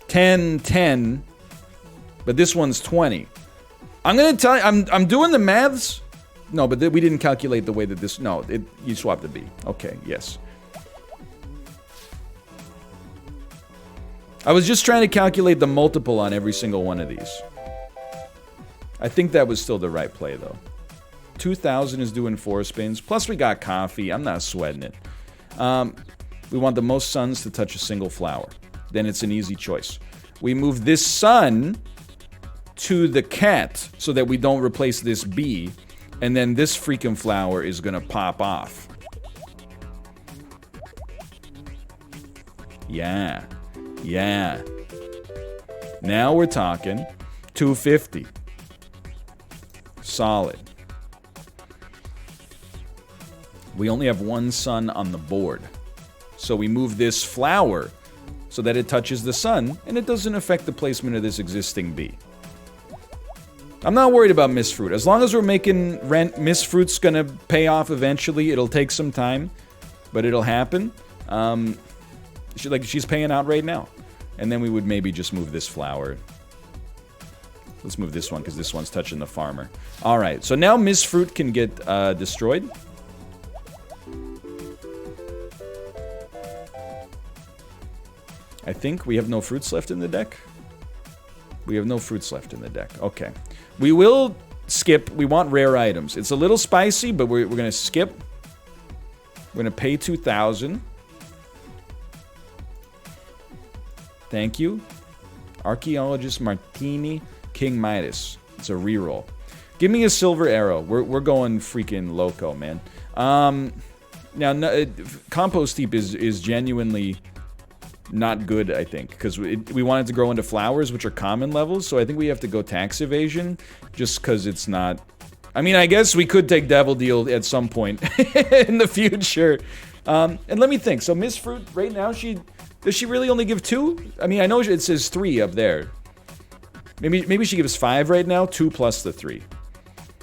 10 10, but this one's 20. I'm gonna tell you, I'm doing the maths. No, but we didn't calculate the way that this... No, you swapped the B. Okay, yes. I was just trying to calculate the multiple on every single one of these. I think that was still the right play, though. 2,000 is doing 4 spins. Plus, we got coffee. I'm not sweating it. We want the most suns to touch a single flower. Then it's an easy choice. We move this sun to the cat so that we don't replace this bee. And then this freaking flower is gonna pop off. Yeah. Yeah. Now we're talking 250. Solid. We only have 1 sun on the board. So we move this flower so that it touches the sun, and it doesn't affect the placement of this existing bee. I'm not worried about Miss Fruit. As long as we're making rent, Miss Fruit's gonna pay off eventually. It'll take some time, but it'll happen. She's paying out right now. And then we would maybe just move this flower. Let's move this one, because this one's touching the farmer. Alright, so now Miss Fruit can get destroyed. I think we have no fruits left in the deck. We have no fruits left in the deck. Okay. We will skip. We want rare items. It's a little spicy, but we're going to skip. We're going to pay 2,000. Thank you. Archaeologist Martini, King Midas. It's a reroll. Give me a silver arrow. We're going freaking loco, man. Now, compost heap is genuinely not good, I think, because we want it to grow into flowers, which are common levels, so I think we have to go tax evasion, just because it's not... I mean, I guess we could take Devil Deal at some point in the future. And let me think. So Miss Fruit, right now, does she really only give 2? I mean, I know it says 3 up there. Maybe she gives 5 right now, 2 plus the 3.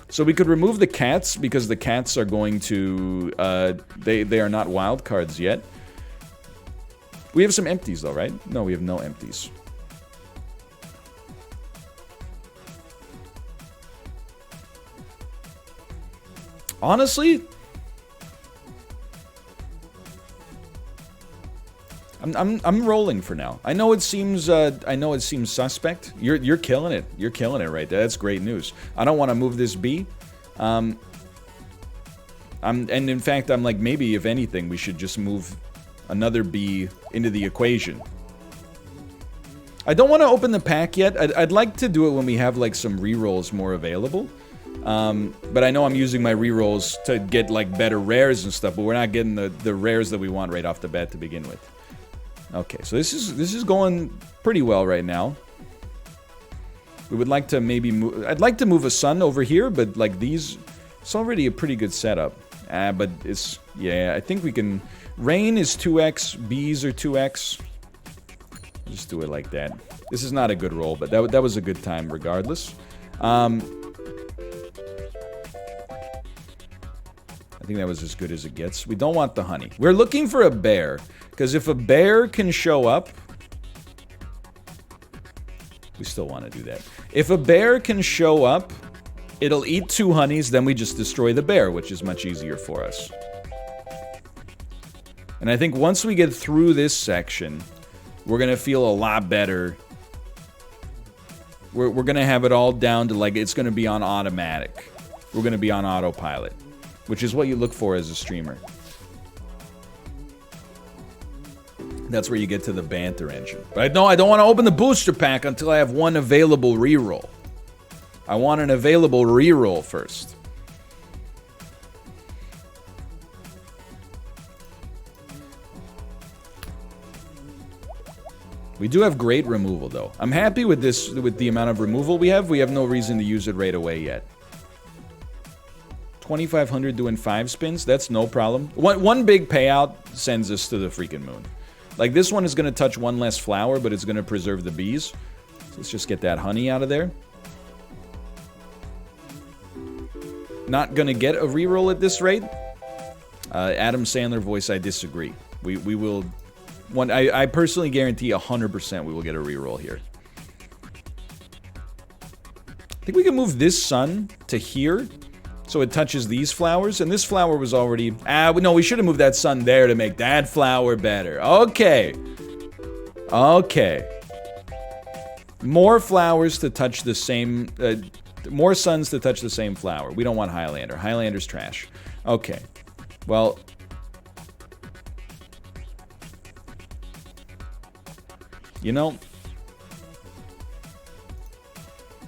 So we could remove the cats, because the cats are going to... they are not wild cards yet. We have some empties, though, right? No, we have no empties. Honestly, I'm rolling for now. I know it seems suspect. You're killing it. You're killing it right there. That's great news. I don't want to move this B. And in fact, I'm like, maybe if anything, we should just move another B into the equation. I don't want to open the pack yet. I'd like to do it when we have like some rerolls more available. But I know I'm using my rerolls to get like better rares and stuff, but we're not getting the rares that we want right off the bat to begin with. Okay, so this is going pretty well right now. We would like to maybe move... I'd like to move a sun over here, but like these... It's already a pretty good setup. But it's... Yeah, I think we can... Rain is 2x, bees are 2x. Just do it like that. This is not a good roll, but that was a good time regardless. I think that was as good as it gets. We don't want the honey. We're looking for a bear, because if a bear can show up... We still want to do that. If a bear can show up, it'll eat 2 honeys, then we just destroy the bear, which is much easier for us. And I think once we get through this section, we're going to feel a lot better. We're going to have it all down to, like, it's going to be on automatic. We're going to be on autopilot, which is what you look for as a streamer. That's where you get to the banter engine. But no, I don't want to open the booster pack until I have one available reroll. I want an available reroll first. We do have great removal, though. I'm happy with this, with the amount of removal we have. We have no reason to use it right away yet. 2,500 doing 5 spins? That's no problem. One big payout sends us to the freaking moon. Like, this one is going to touch one less flower, but it's going to preserve the bees. So let's just get that honey out of there. Not going to get a reroll at this rate. Adam Sandler voice, I disagree. We will... I personally guarantee 100% we will get a reroll here. I think we can move this sun to here, so it touches these flowers, and this flower was already... no, we should have moved that sun there to make that flower better. Okay. Okay. More flowers to touch the same... more suns to touch the same flower. We don't want Highlander. Highlander's trash. Okay. Well... You know,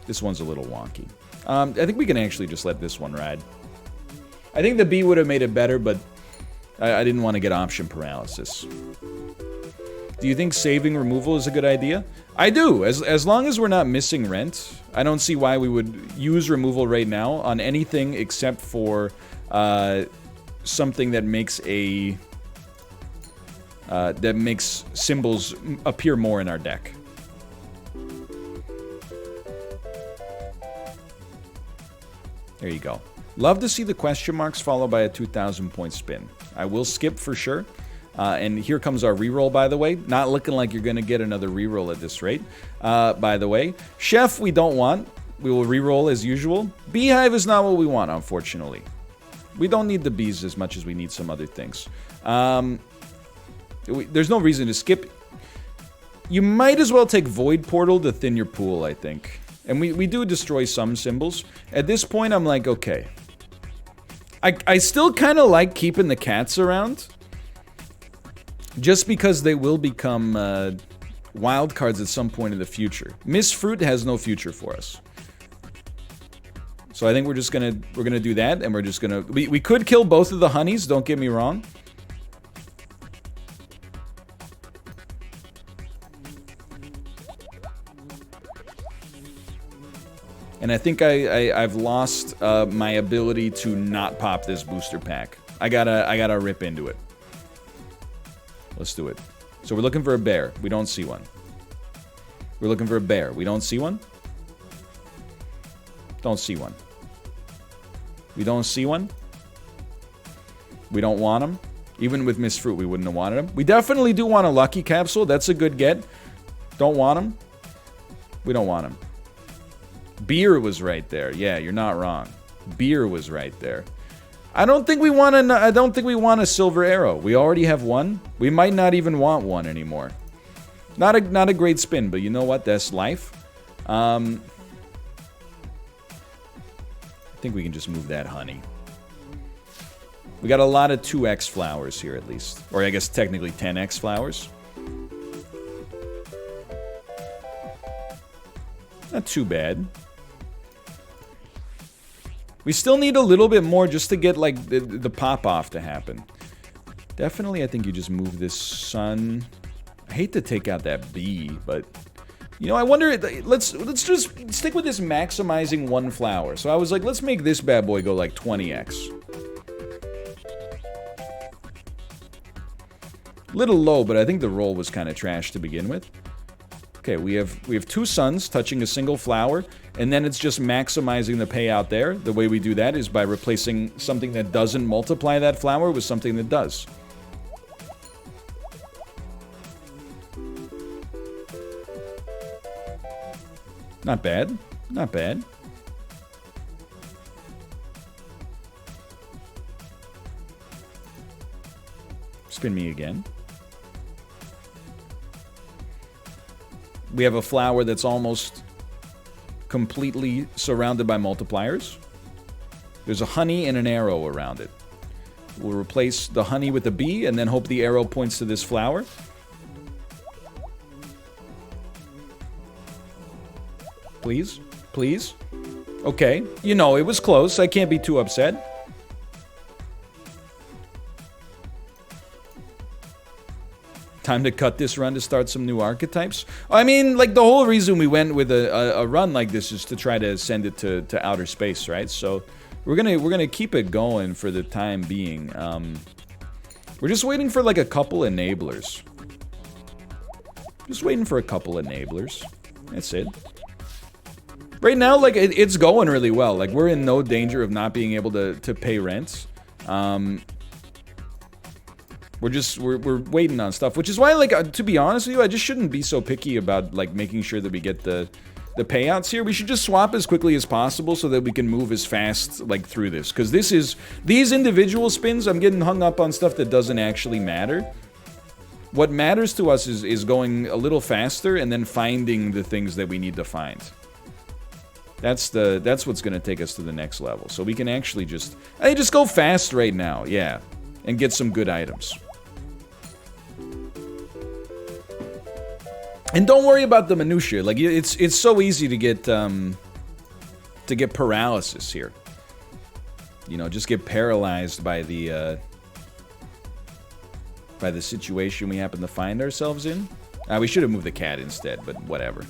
this one's a little wonky. I think we can actually just let this one ride. I think the bee would have made it better, but I didn't want to get option paralysis. Do you think saving removal is a good idea? I do. As long as we're not missing rent, I don't see why we would use removal right now on anything except for something that makes a... that makes symbols appear more in our deck. There you go. Love to see the question marks followed by a 2,000 point spin. I will skip for sure. And here comes our reroll, by the way. Not looking like you're going to get another reroll at this rate, by the way. Chef, we don't want. We will reroll as usual. Beehive is not what we want, unfortunately. We don't need the bees as much as we need some other things. There's no reason to skip. You might as well take Void Portal to thin your pool, I think. And we do destroy some symbols. At this point, I'm like, okay. I still kind of like keeping the cats around. Just because they will become wild cards at some point in the future. Miss Fruit has no future for us. So I think we're gonna do that, and we're just gonna... We could kill both of the honeys, don't get me wrong. And I think I've lost my ability to not pop this booster pack. I gotta rip into it. Let's do it. So we're looking for a bear. We don't see one. We're looking for a bear. We don't see one. Don't see one. We don't see one. We don't want him. Even with Miss Fruit, we wouldn't have wanted him. We definitely do want a lucky capsule. That's a good get. Don't want him. We don't want him. Beer was right there. Yeah, you're not wrong. Beer was right there. I don't think we want a silver arrow. We already have one. We might not even want one anymore. Not a great spin, but you know what? That's life. I think we can just move that honey. We got a lot of 2x flowers here at least. Or I guess technically 10x flowers. Not too bad. We still need a little bit more just to get, like, the pop-off to happen. Definitely, I think you just move this sun. I hate to take out that bee, but... You know, I wonder... Let's just stick with this maximizing one flower. So I was like, let's make this bad boy go, like, 20x. Little low, but I think the roll was kind of trash to begin with. Okay, we have 2 suns touching a single flower, and then it's just maximizing the payout there. The way we do that is by replacing something that doesn't multiply that flower with something that does. Not bad. Not bad. Spin me again. We have a flower that's almost completely surrounded by multipliers. There's a honey and an arrow around it. We'll replace the honey with a bee and then hope the arrow points to this flower. Please? Please? Okay. You know, it was close. I can't be too upset. Time to cut this run to start some new archetypes. I mean, like, the whole reason we went with a run like this is to try to send it to outer space, right? So we're gonna keep it going for the time being. We're just waiting for, like, a couple enablers. Just waiting for a couple enablers. That's it. Right now, like, it's going really well. Like, we're in no danger of not being able to pay rent. We're waiting on stuff, which is why, like, to be honest with you, I just shouldn't be so picky about, like, making sure that we get the payouts here. We should just swap as quickly as possible so that we can move as fast, like, through this. Because these individual spins, I'm getting hung up on stuff that doesn't actually matter. What matters to us is going a little faster and then finding the things that we need to find. That's what's going to take us to the next level. So we can actually just go fast right now, yeah, and get some good items. And don't worry about the minutia. Like, it's so easy to get paralysis here. You know, just get paralyzed by the situation we happen to find ourselves in. We should have moved the cat instead, but whatever.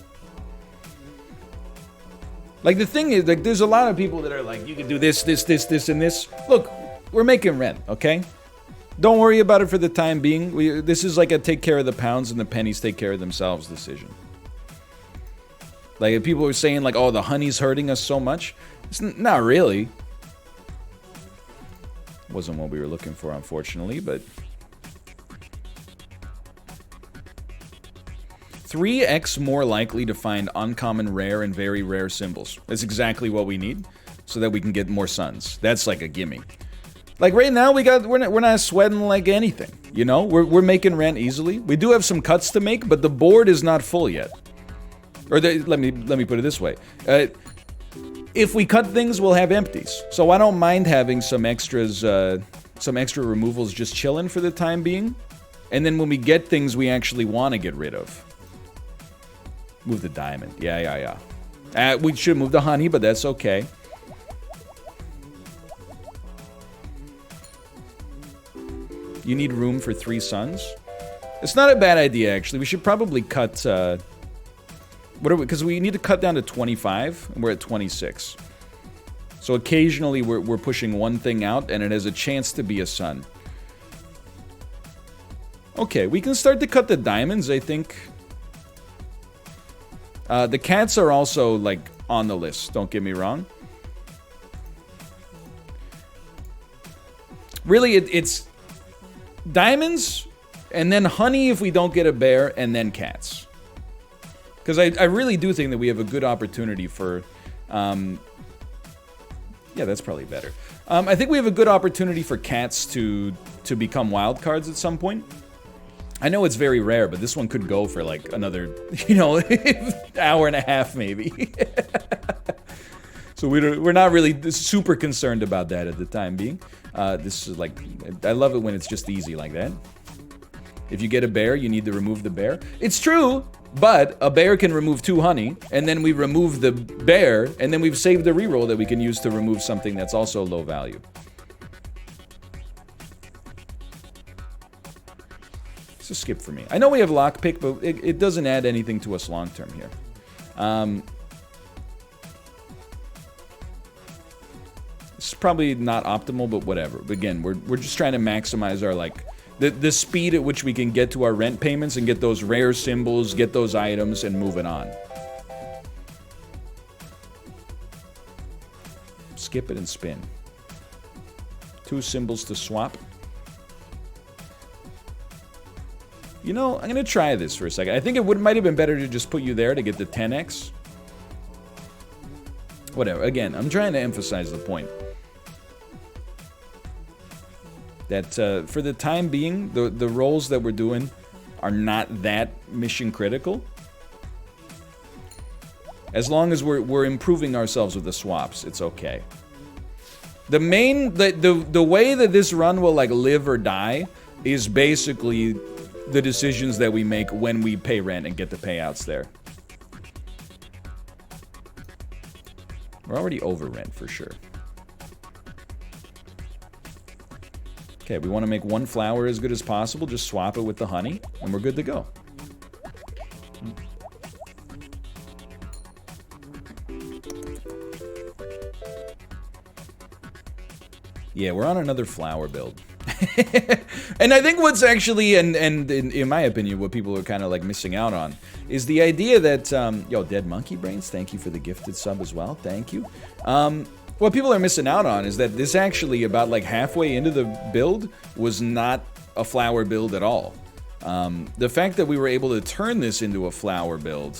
Like, the thing is, like, there's a lot of people that are like, you can do this, this, this, and this. Look, we're making rent, okay? Don't worry about it for the time being. This is like a take care of the pounds and the pennies take care of themselves decision. Like, if people are saying, like, oh, the honey's hurting us so much. It's not really. Wasn't what we were looking for, unfortunately, but 3x more likely to find uncommon, rare, and very rare symbols. That's exactly what we need, so that we can get more suns. That's like a gimme. Like right now, we're not sweating like anything. You know, we're making rent easily. We do have some cuts to make, but the board is not full yet. Or let me put it this way. If we cut things, we'll have empties. So I don't mind having some extras, some extra removals just chilling for the time being. And then when we get things we actually want to get rid of. Move the diamond. Yeah. We should move the honey, but that's okay. You need room for 3 suns? It's not a bad idea, actually. We should probably cut, what are we, because we need to cut down to 25, and we're at 26. So occasionally we're pushing one thing out, and it has a chance to be a sun. Okay, we can start to cut the diamonds, I think. The cats are also, like, on the list, don't get me wrong. Really, it's diamonds, and then honey if we don't get a bear, and then cats. Because I really do think that we have a good opportunity for... yeah, that's probably better. I think we have a good opportunity for cats to become wild cards at some point. I know it's very rare, but this one could go for like another, you know, hour and a half maybe. So we're not really super concerned about that at the time being. This is like, I love it when it's just easy like that. If you get a bear, you need to remove the bear. It's true, but a bear can remove 2 honey, and then we remove the bear, and then we've saved a reroll that we can use to remove something that's also low value. It's a skip for me. I know we have lockpick, but it doesn't add anything to us long term here. It's probably not optimal, but whatever. But again, we're just trying to maximize our like the speed at which we can get to our rent payments and get those rare symbols, get those items, and move it on. Skip it and spin. 2 symbols to swap. You know, I'm gonna try this for a second. I think it might have been better to just put you there to get the 10x. Whatever. Again, I'm trying to emphasize the point. That for the time being, the rolls that we're doing are not that mission critical. As long as we're improving ourselves with the swaps, it's okay. The way that this run will like live or die is basically the decisions that we make when we pay rent and get the payouts there. We're already over rent for sure. Okay, we want to make 1 flower as good as possible. Just swap it with the honey, and we're good to go. Yeah, we're on another flower build. And I think what's actually, and in my opinion, what people are kind of like missing out on is the idea that, yo, Dead Monkey Brains, thank you for the gifted sub as well. Thank you. What people are missing out on is that this actually, about like halfway into the build, was not a flower build at all. The fact that we were able to turn this into a flower build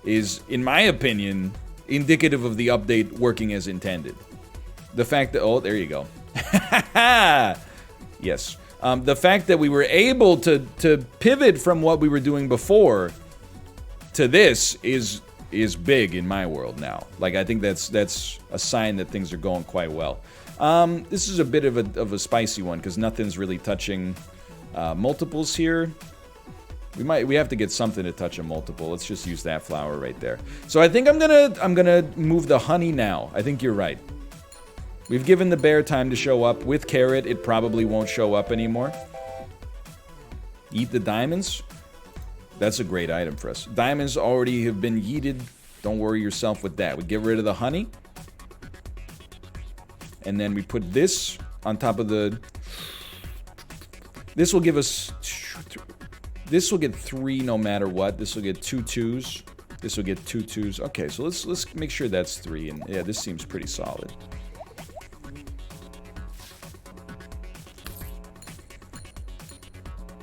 is, in my opinion, indicative of the update working as intended. The fact that, oh, there you go. Yes. The fact that we were able to pivot from what we were doing before to this is big in my world now. Like, I think that's a sign that things are going quite well. This is a bit of a spicy one because nothing's really touching multiples here. We have to get something to touch a multiple. Let's just use that flower right there. So I think I'm gonna move the honey now. I think you're right. We've given the bear time to show up. With carrot, it probably won't show up anymore. Eat the diamonds. That's a great item for us. Diamonds already have been yeeted. Don't worry yourself with that. We get rid of the honey. And then we put this on top of the... This will give us... This will get 3 no matter what. This will get 2 2s. This will get 2 2s. Okay, so let's make sure that's 3. And yeah, this seems pretty solid.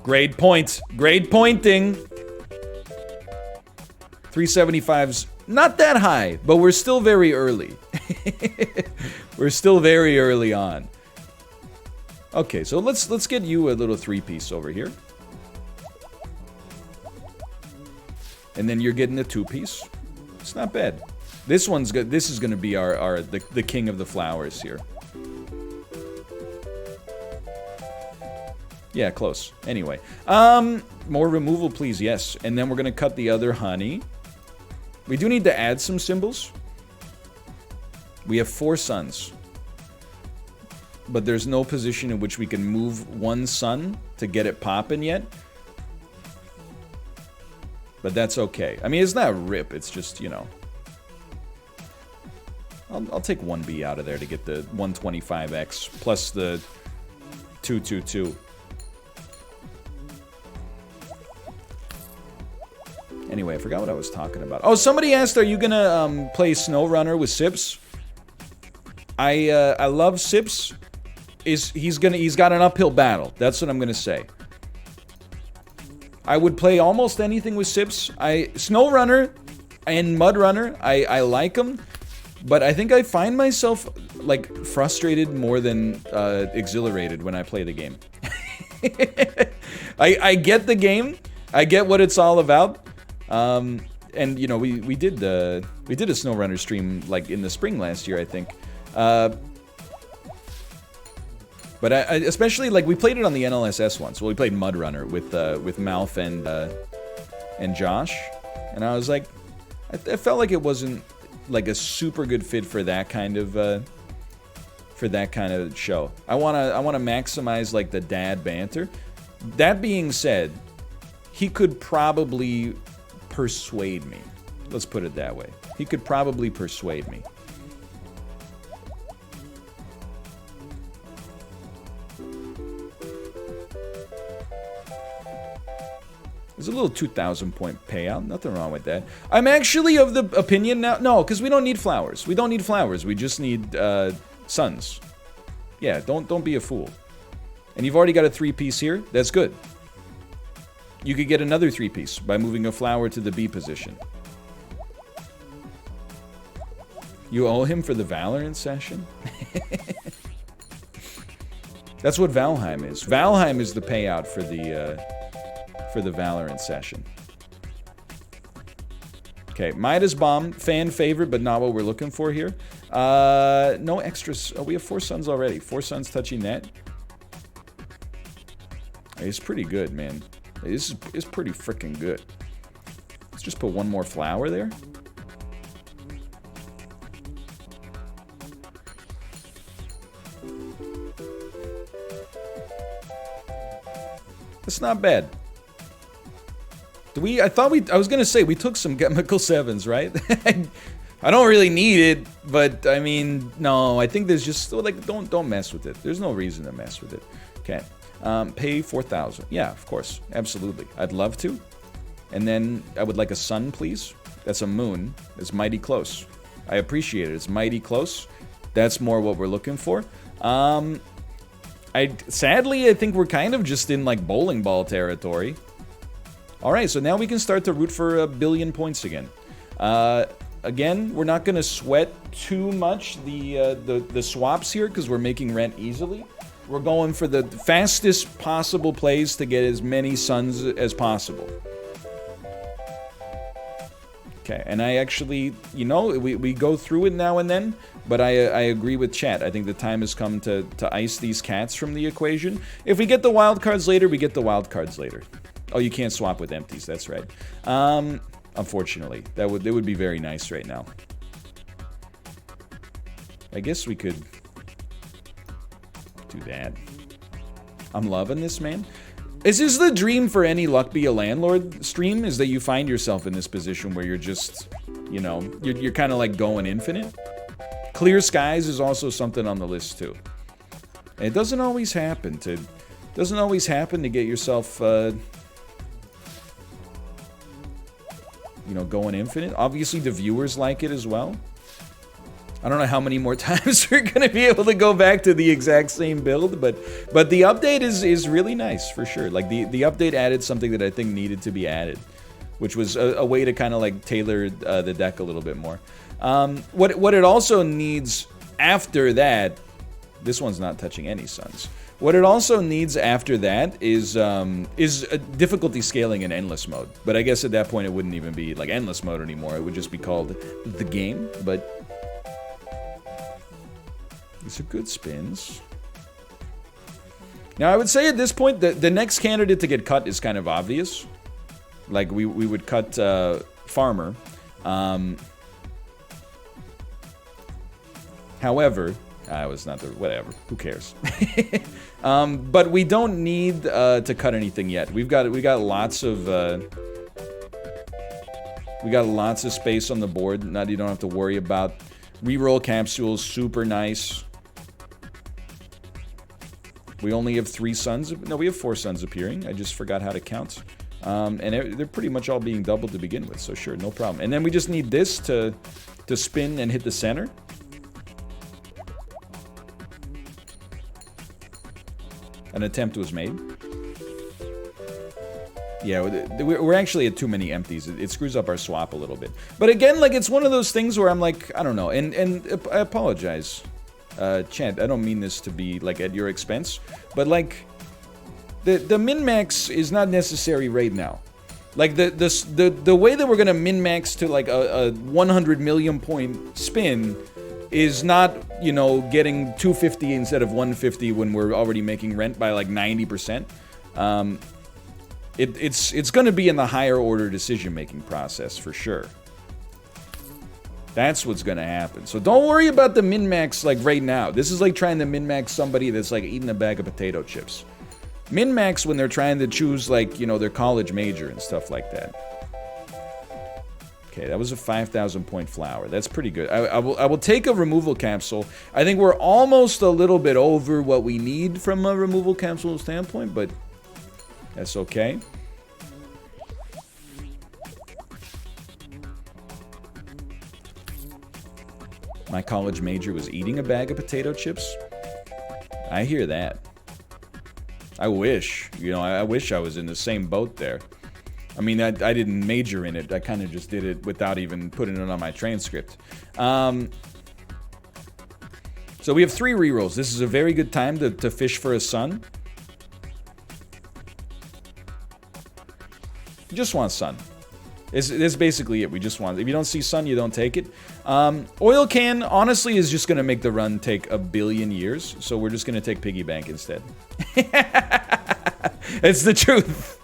Grade point. Grade pointing. 375's not that high, but we're still very early. We're still very early on. Okay, so let's get you a little 3-piece over here. And then you're getting a 2-piece. It's not bad. This one's good. This is going to be the king of the flowers here. Yeah, close. Anyway, more removal, please. Yes, and then we're going to cut the other honey. We do need to add some symbols. We have 4 suns, but there's no position in which we can move one sun to get it popping yet. But that's okay. I mean, it's not rip. It's just, you know. I'll take 1B out of there to get the 125x plus the 222. Anyway, I forgot what I was talking about. Oh, somebody asked, are you gonna play SnowRunner with Sips? I love Sips. He's got an uphill battle. That's what I'm gonna say. I would play almost anything with Sips. SnowRunner and MudRunner, I like them, but I think I find myself like frustrated more than exhilarated when I play the game. I get the game. I get what it's all about. And you know, we did a SnowRunner stream like in the spring last year, I think. But I especially, like, we played it on the NLSS once. Well, we played MudRunner with Malf and Josh, and I was like, I felt like it wasn't like a super good fit for that kind of show. I wanna maximize like the dad banter. That being said, he could probably persuade me. Let's put it that way. He could probably persuade me. There's a little 2,000 point payout. Nothing wrong with that. I'm actually of the opinion now. No, because we don't need flowers. We don't need flowers. We just need suns. Yeah, don't be a fool. And you've already got a 3-piece here. That's good. You could get another 3-piece by moving a flower to the B position. You owe him for the Valorant session? That's what Valheim is. Valheim is the payout for the Valorant session. Okay, Midas Bomb, fan favorite, but not what we're looking for here. No extras. Oh, we have 4 suns already. 4 suns touching that. It's pretty good, man. This is pretty freaking good. Let's just put one more flower there. It's not bad. I was gonna say we took some chemical 7s, right? I don't really need it, but I mean, no, I think there's just like don't mess with it. There's no reason to mess with it. Okay. Pay 4,000. Yeah, of course. Absolutely. I'd love to. And then I would like a sun, please. That's a moon. It's mighty close. I appreciate it. It's mighty close. That's more what we're looking for. Sadly, I think we're kind of just in like bowling ball territory. Alright, so now we can start to root for a billion points again. Again, we're not going to sweat too much the swaps here because we're making rent easily. We're going for the fastest possible plays to get as many suns as possible. Okay, and I actually, you know, we go through it now and then, but I agree with chat. I think the time has come to ice these cats from the equation. If we get the wild cards later, we get the wild cards later. Oh, you can't swap with empties, that's right. Unfortunately, it would be very nice right now. I guess we could do that. I'm loving this, man. Is this the dream for any Luck Be A Landlord stream? Is that you find yourself in this position where you're just, you know, you're kind of like going infinite? Clear skies is also something on the list too. And it doesn't always happen to get yourself, you know, going infinite. Obviously, the viewers like it as well. I don't know how many more times we're going to be able to go back to the exact same build, but the update is really nice, for sure. Like, the update added something that I think needed to be added. which was a way to kind of like tailor the deck a little bit more. What it also needs after that, this one's not touching any suns. What it also needs after that is a difficulty scaling in endless mode. But I guess at that point it wouldn't even be like endless mode anymore. It would just be called the game. But these are good spins. Now I would say at this point the next candidate to get cut is kind of obvious. Like we would cut Farmer. However, I was not the whatever. Who cares? But we don't need to cut anything yet. We got lots of space on the board. Now you don't have to worry about reroll capsules. Super nice. We only have 3 suns. No, we have 4 suns appearing. I just forgot how to count. And they're pretty much all being doubled to begin with. So sure, no problem. And then we just need this to spin and hit the center. An attempt was made. Yeah, we're actually at too many empties. It screws up our swap a little bit. But again, like, it's one of those things where I'm like, I don't know. And I apologize, Chant. I don't mean this to be, like, at your expense. But, like, the min-max is not necessary right now. Like, the way that we're going to min-max to, like, a 100 million point spin is not, you know, getting 250 instead of 150 when we're already making rent by like 90%. It's going to be in the higher order decision-making process for sure. That's what's going to happen. So don't worry about the min-max like right now. This is like trying to min-max somebody that's like eating a bag of potato chips. Min-max when they're trying to choose like, you know, their college major and stuff like that. Okay, that was a 5,000 point flower. That's pretty good. I will take a removal capsule. I think we're almost a little bit over what we need from a removal capsule standpoint, but that's okay. My college major was eating a bag of potato chips. I hear that. I wish, you know, I wish I was in the same boat there. I mean, I didn't major in it. I kind of just did it without even putting it on my transcript. So we have 3 rerolls. This is a very good time to fish for a sun. You just want sun. It's basically it. We just want... If you don't see sun, you don't take it. Oil can, honestly, is just going to make the run take a billion years. So we're just going to take piggy bank instead. It's the truth.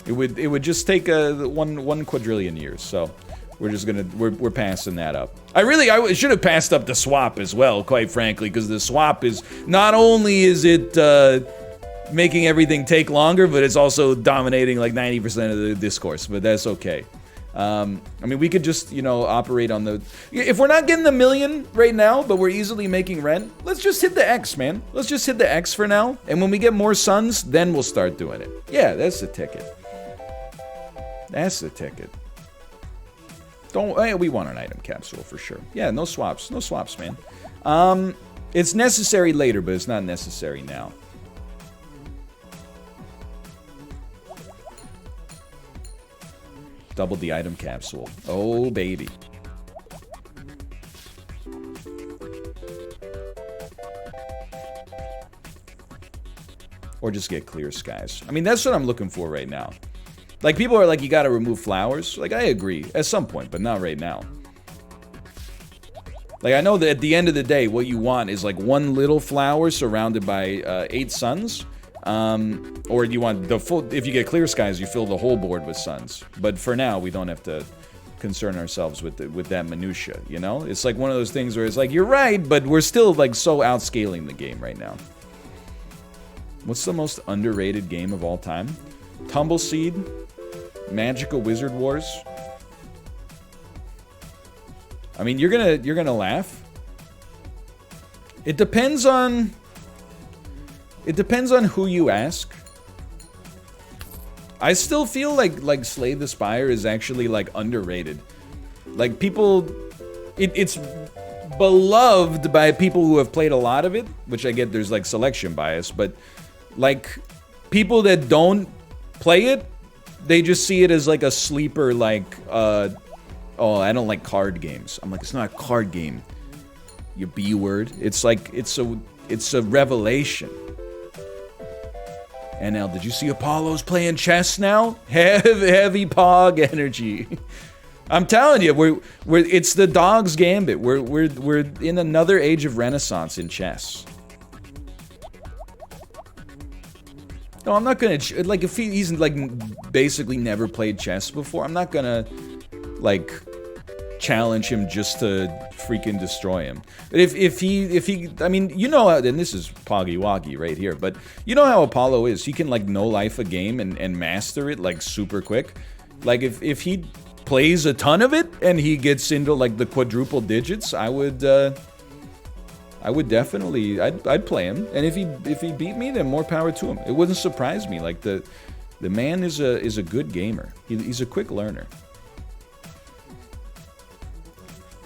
It would just take one quadrillion years, so we're just gonna we're passing that up. I should have passed up the swap as well, quite frankly, because the swap is not only is it making everything take longer, but it's also dominating like 90% of the discourse. But that's okay. I mean, we could just, you know, operate on the... If we're not getting the million right now, but we're easily making rent, let's just hit the X, man. Let's just hit the X for now, and when we get more suns, then we'll start doing it. Yeah, that's the ticket. That's the ticket. We want an item capsule for sure. Yeah, no swaps. No swaps, man. It's necessary later, but it's not necessary now. Doubled the item capsule. Oh, baby. Or just get clear skies. I mean, that's what I'm looking for right now. Like, people are like, you gotta remove flowers. Like, I agree. At some point, but not right now. Like, I know that at the end of the day, what you want is, like, one little flower surrounded by 8 suns. Or you want the full... If you get clear skies, you fill the whole board with suns. But for now, we don't have to concern ourselves with that minutia, you know? It's like one of those things where it's like, you're right, but we're still, like, so outscaling the game right now. What's the most underrated game of all time? Tumbleseed? Magical Wizard Wars? I mean, you're gonna laugh. It depends on who you ask. I still feel like Slay the Spire is actually like underrated. Like, people, it's beloved by people who have played a lot of it, which I get there's like selection bias, but like people that don't play it They just see it as like a sleeper, like, oh, I don't like card games. I'm like, it's not a card game, you B-word. It's like, it's a revelation. NL, did you see Apollo's playing chess now? Heavy pog energy. I'm telling you, it's the dog's gambit. We're in another age of renaissance in chess. No, I'm not gonna, like, if he's, like, basically never played chess before, I'm not gonna, like, challenge him just to freaking destroy him. But if he, I mean, you know how, and this is Poggy Woggy right here, but you know how Apollo is. He can, like, no-life a game and master it, like, super quick. Like, if he plays a ton of it and he gets into, like, the quadruple digits, I would definitely, I'd play him. And if he beat me, then more power to him. It wouldn't surprise me. Like, the man is a good gamer. He's a quick learner.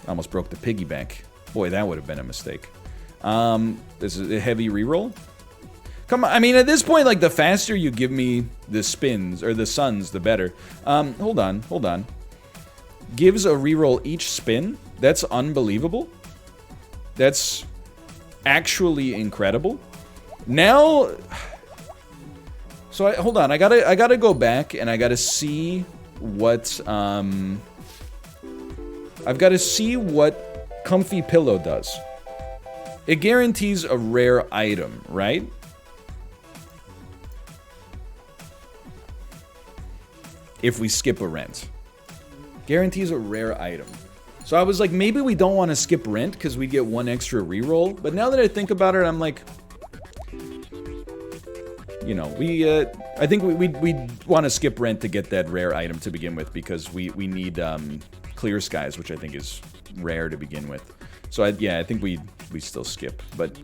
Almost broke the piggy bank. Boy, that would have been a mistake. This is a heavy reroll. Come on, I mean, at this point, like, the faster you give me the spins, or the suns, the better. Hold on. Gives a reroll each spin? That's unbelievable. That's actually incredible. Now, so hold on, I gotta go back and I gotta see what I've got to see what Comfy Pillow does. It guarantees a rare item, right? If we skip a rent. Guarantees a rare item. So I was like, maybe we don't want to skip rent because we get one extra reroll. But now that I think about it, I'm like, you know, I think we want to skip rent to get that rare item to begin with because we need Clear Skies, which I think is rare to begin with. So I think we still skip. But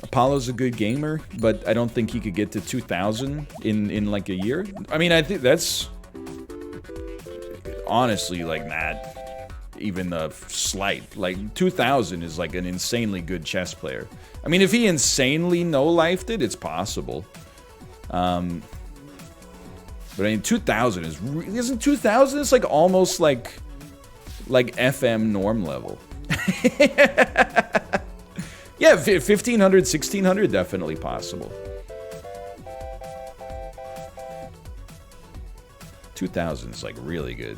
Apollo's a good gamer, but I don't think he could get to 2,000 in like a year. I mean, I think that's honestly like not even a slight. Like 2,000 is like an insanely good chess player. I mean, if he insanely no-lifed it, it's possible. But I mean, 2,000 isn't 2,000? It's like almost like FM norm level. Yeah, 1,500, 1,600, definitely possible. 2,000 is like really good.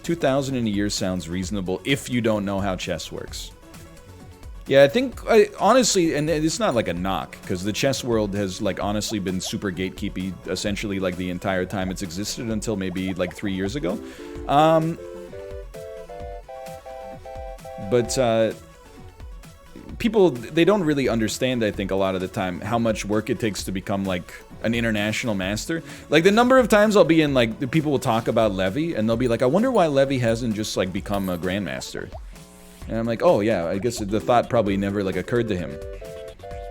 2,000 in a year sounds reasonable if you don't know how chess works. Yeah, I think, honestly, and it's not like a knock, because the chess world has, like, honestly been super gatekeepy, essentially, like, the entire time it's existed until maybe, like, 3 years ago. But people, they don't really understand, I think, a lot of the time, how much work it takes to become, like, an international master. Like, the number of times I'll be in, like, people will talk about Levy, and they'll be like, I wonder why Levy hasn't just, like, become a grandmaster. And I'm like, oh yeah, I guess the thought probably never like occurred to him.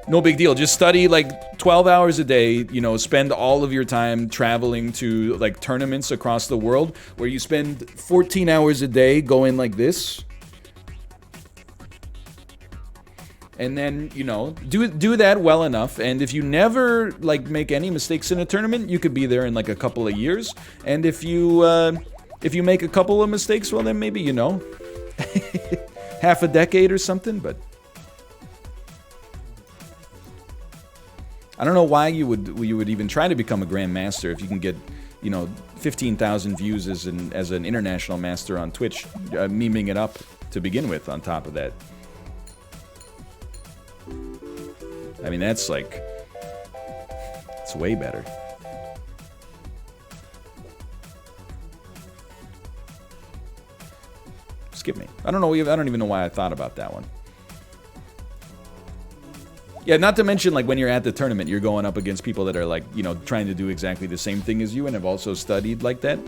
No big deal. Just study like 12 hours a day, you know, spend all of your time traveling to like tournaments across the world where you spend 14 hours a day going like this. And then, you know, do that well enough, and if you never like make any mistakes in a tournament, you could be there in like a couple of years. And if you make a couple of mistakes, well then maybe, you know, half a decade or something. But I don't know why you would even try to become a grandmaster if you can get, you know, 15,000 views as an international master on Twitch, memeing it up to begin with. On top of that, I mean, that's like, it's way better. Skip me. I don't even know why I thought about that one. Yeah, not to mention, like, when you're at the tournament, you're going up against people that are, like, you know, trying to do exactly the same thing as you and have also studied like that.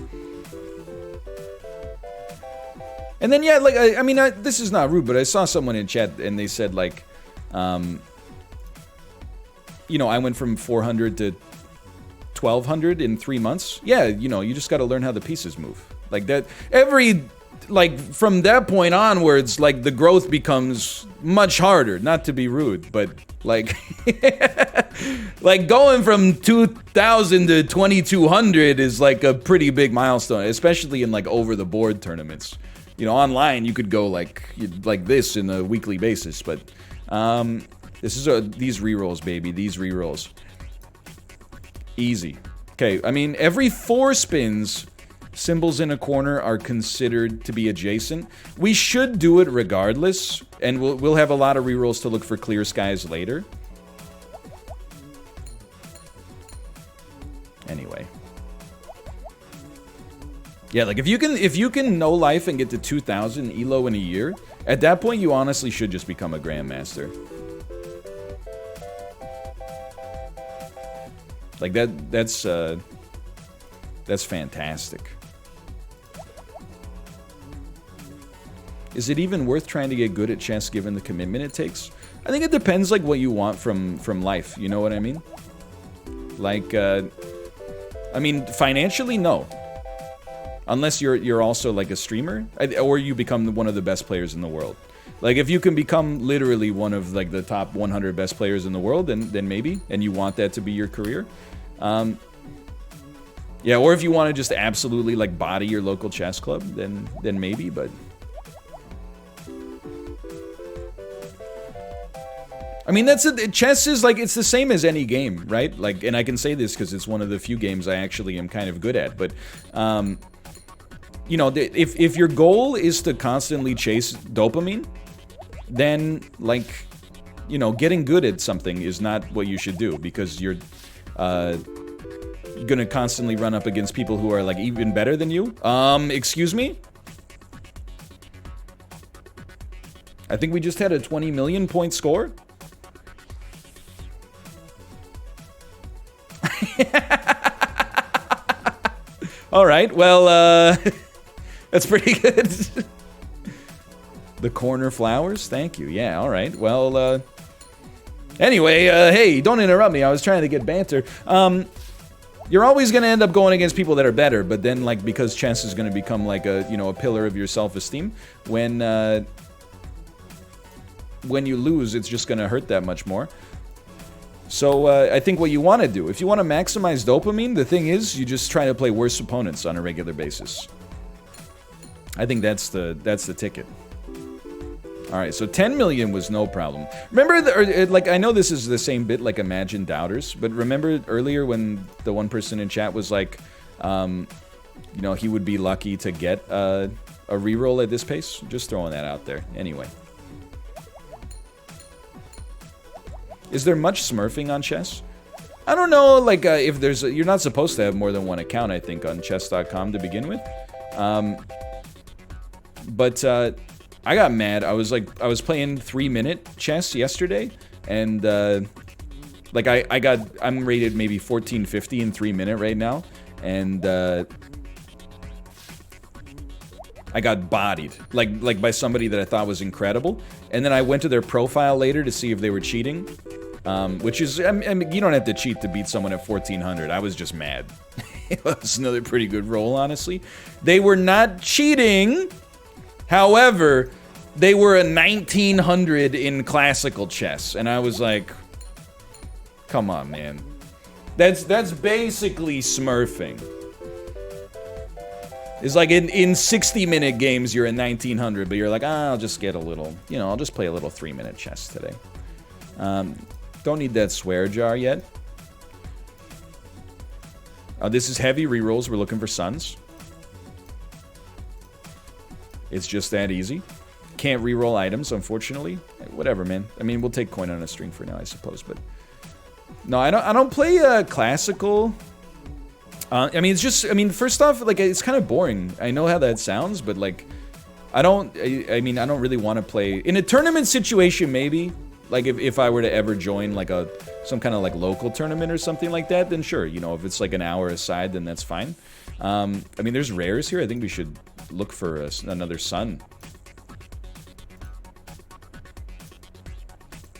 And then, yeah, like, I mean, this is not rude, but I saw someone in chat and they said, like, you know, I went from 400 to 1,200 in 3 months. Yeah, you know, you just got to learn how the pieces move. Like that, like, from that point onwards, like, the growth becomes much harder. Not to be rude, but, like, like, going from 2,000 to 2,200 is, like, a pretty big milestone, especially in, like, over-the-board tournaments. You know, online, you could go, like this in a weekly basis, but, this is these rerolls, baby, these rerolls. Easy. Okay, I mean, every 4 spins... symbols in a corner are considered to be adjacent. We should do it regardless, and we'll have a lot of rerolls to look for clear skies later. Anyway. Yeah, like if you can no life and get to 2,000 elo in a year, at that point you honestly should just become a grandmaster. Like that's fantastic. Is it even worth trying to get good at chess given the commitment it takes? I think it depends, like, what you want from life, you know what I mean? Like, I mean, financially, no. Unless you're also, like, a streamer, or you become one of the best players in the world. Like, if you can become literally one of, like, the top 100 best players in the world, then maybe, and you want that to be your career. Yeah, or if you want to just absolutely, like, body your local chess club, then maybe, but... I mean, chess is, like, it's the same as any game, right? Like, and I can say this because it's one of the few games I actually am kind of good at, but, you know, if your goal is to constantly chase dopamine, then, like, you know, getting good at something is not what you should do, because you're, gonna constantly run up against people who are, like, even better than you. Excuse me? I think we just had a 20 million point score. All right, well, that's pretty good. The corner flowers, thank you. Yeah, all right. Well, anyway, hey, don't interrupt me. I was trying to get banter. You're always going to end up going against people that are better, but then, like, because chess is going to become, like, a, you know, a pillar of your self-esteem, when you lose, it's just going to hurt that much more. So, I think what you want to do, if you want to maximize dopamine, the thing is, you just try to play worse opponents on a regular basis. I think that's the ticket. Alright, so 10 million was no problem. Remember, like, I know this is the same bit like Imagine Doubters, but remember earlier when the one person in chat was like, you know, he would be lucky to get a reroll at this pace? Just throwing that out there. Anyway. Is there much smurfing on chess? I don't know, like, if there's... you're not supposed to have more than one account, I think, on chess.com to begin with. But, I got mad. I was playing 3-minute chess yesterday, and, like, I'm rated maybe 1450 in 3-minute right now, and, I got bodied, like by somebody that I thought was incredible, and then I went to their profile later to see if they were cheating, which is, I mean, you don't have to cheat to beat someone at 1400. I was just mad. It was another pretty good roll, honestly. They were not cheating. However, they were a 1900 in classical chess, and I was like, come on, man. That's basically smurfing. It's like in 60-minute games, you're in 1900, but you're like, I'll just get a little, you know, I'll just play a little 3-minute chess today. Don't need that swear jar yet. This is heavy rerolls. We're looking for suns. It's just that easy. Can't reroll items, unfortunately. Whatever, man. I mean, we'll take coin on a string for now, I suppose, but... No, I don't play classical... I mean, it's just... I mean, first off, like, it's kind of boring. I know how that sounds, but, like... I mean, I don't really want to play... In a tournament situation, maybe. Like, if I were to ever join, like, some kind of, like, local tournament or something like that, then sure. You know, if it's, like, an hour aside, then that's fine. I mean, there's rares here. I think we should look for another sun.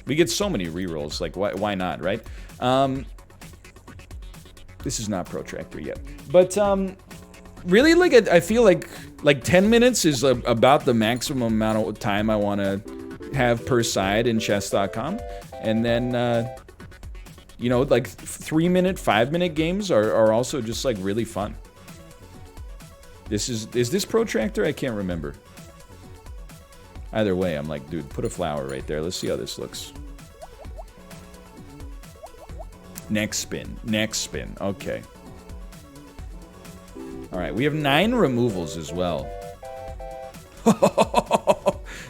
We get so many rerolls, like, why not, right? This is not Protractor yet. But, really, like, I feel like 10 minutes is about the maximum amount of time I want to have per side in chess.com. And then, you know, like 3-minute, 5-minute games are also just like really fun. Is this protractor? I can't remember. Either way, I'm like, dude, put a flower right there. Let's see how this looks. Next spin. Next spin. Okay. All right, we have 9 removals as well.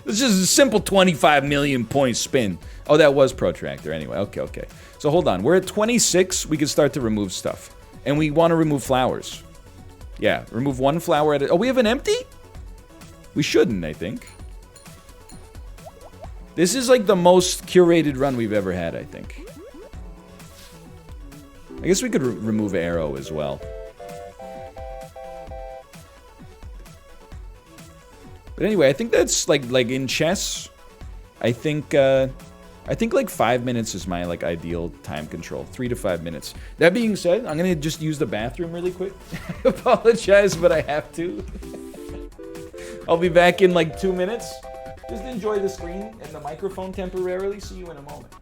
This is a simple 25 million point spin. Oh, that was protractor anyway. Okay, okay. So hold on. We're at 26. We can start to remove stuff. And we want to remove flowers. Yeah, remove 1 flower at a... Oh, we have an empty? We shouldn't, I think. This is like the most curated run we've ever had, I think. I guess we could remove arrow as well. But anyway, I think that's like in chess, I think like 5 minutes is my like ideal time control. 3 to 5 minutes. That being said, I'm gonna just use the bathroom really quick. I apologize, but I have to. I'll be back in like 2 minutes. Just enjoy the screen and the microphone temporarily. See you in a moment.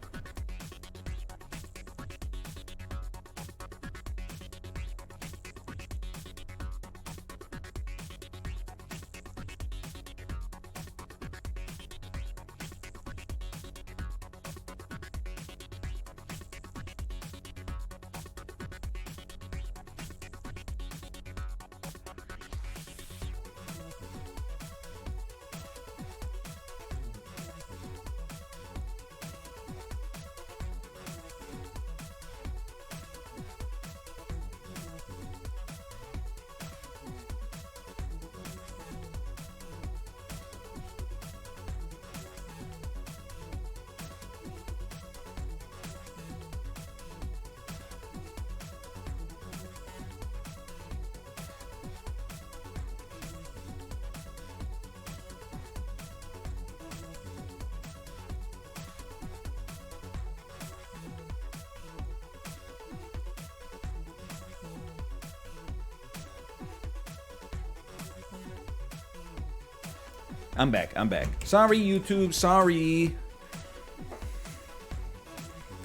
I'm back. I'm back. Sorry, YouTube. Sorry.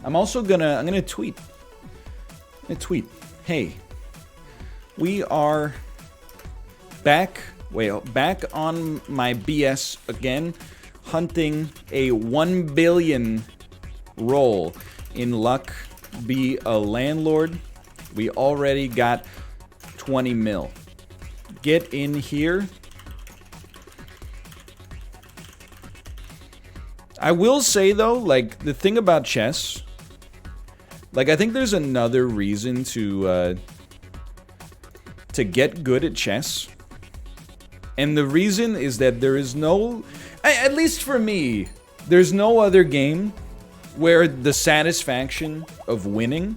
I'm also gonna tweet. Hey, we are back. Back on my BS again, hunting a 1 billion roll in luck. Be a landlord. We already got 20 mil. Get in here. I will say, though, like, the thing about chess, like, I think there's another reason to get good at chess. And the reason is that there is no, at least for me, there's no other game where the satisfaction of winning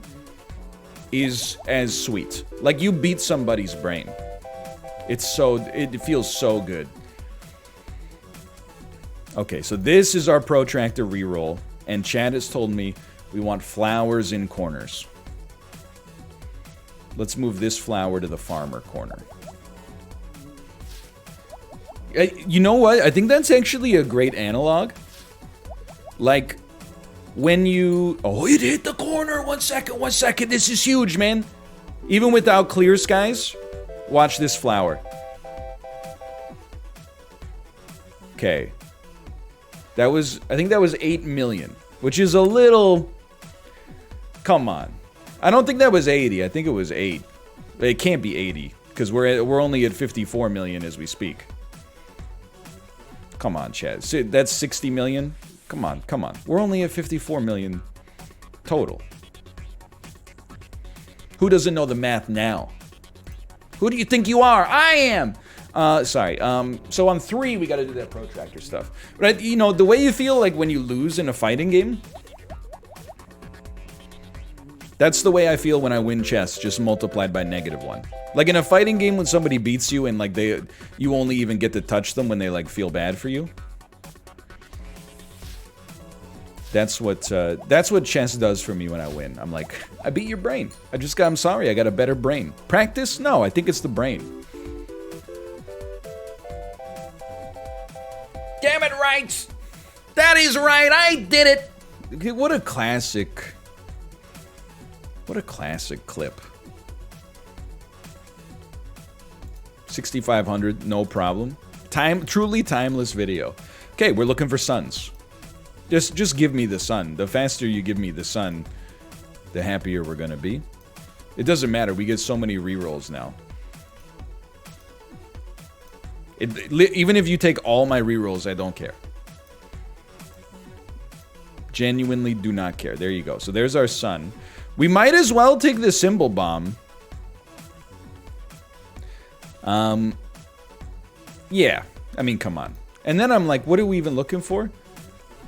is as sweet. Like, you beat somebody's brain. It feels so good. Okay, so this is our protractor reroll, and Chad has told me we want flowers in corners. Let's move this flower to the farmer corner. You know what? I think that's actually a great analog. Like, when you... Oh, it hit the corner! 1 second, 1 second. This is huge, man. Even without clear skies, watch this flower. Okay. I think that was 8 million, which is a little... Come on. I don't think that was 80. I think it was 8. It can't be 80, because we're only at 54 million as we speak. Come on, Chad. That's 60 million? Come on, come on. We're only at 54 million total. Who doesn't know the math now? Who do you think you are? I am! Sorry. So on 3, we gotta do that protractor stuff. But, you know, the way you feel like when you lose in a fighting game, that's the way I feel when I win chess, just multiplied by -1. Like in a fighting game when somebody beats you and like you only even get to touch them when they like feel bad for you. That's what chess does for me when I win. I'm like, I beat your brain. I'm sorry, I got a better brain. Practice? No, I think it's the brain. Damn it, right! That is right, I did it! Okay, what a classic... What a classic clip. 6,500, no problem. Truly timeless video. Okay, we're looking for suns. Just give me the sun. The faster you give me the sun, the happier we're gonna be. It doesn't matter, we get so many rerolls now. Even if you take all my rerolls, I don't care. Genuinely do not care. There you go. So there's our sun. We might as well take the symbol bomb. Yeah. I mean, come on. And then I'm like, what are we even looking for?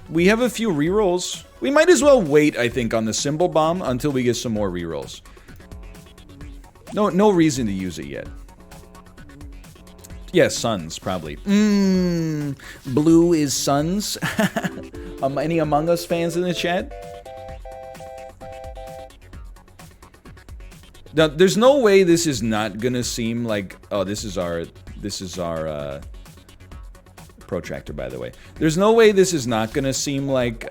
We have a few rerolls. We might as well wait, I think, on the symbol bomb until we get some more rerolls. No reason to use it yet. Yeah, suns, probably. Blue is suns. Any Among Us fans in the chat? Now, there's no way this is not gonna seem like... Oh, this is our protractor, by the way. There's no way this is not gonna seem like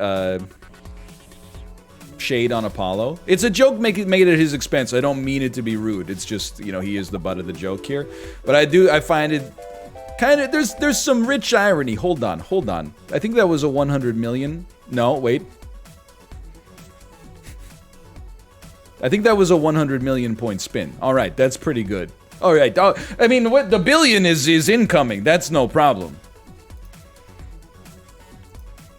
shade on Apollo. It's a joke, make it at his expense. I don't mean it to be rude. It's just, you know, he is the butt of the joke here. But I find it kind of... There's some rich irony. Hold on. I think that was a 100 million. No, wait. I think that was a 100 million point spin. All right, that's pretty good. All right, I mean, what the billion is incoming. That's no problem.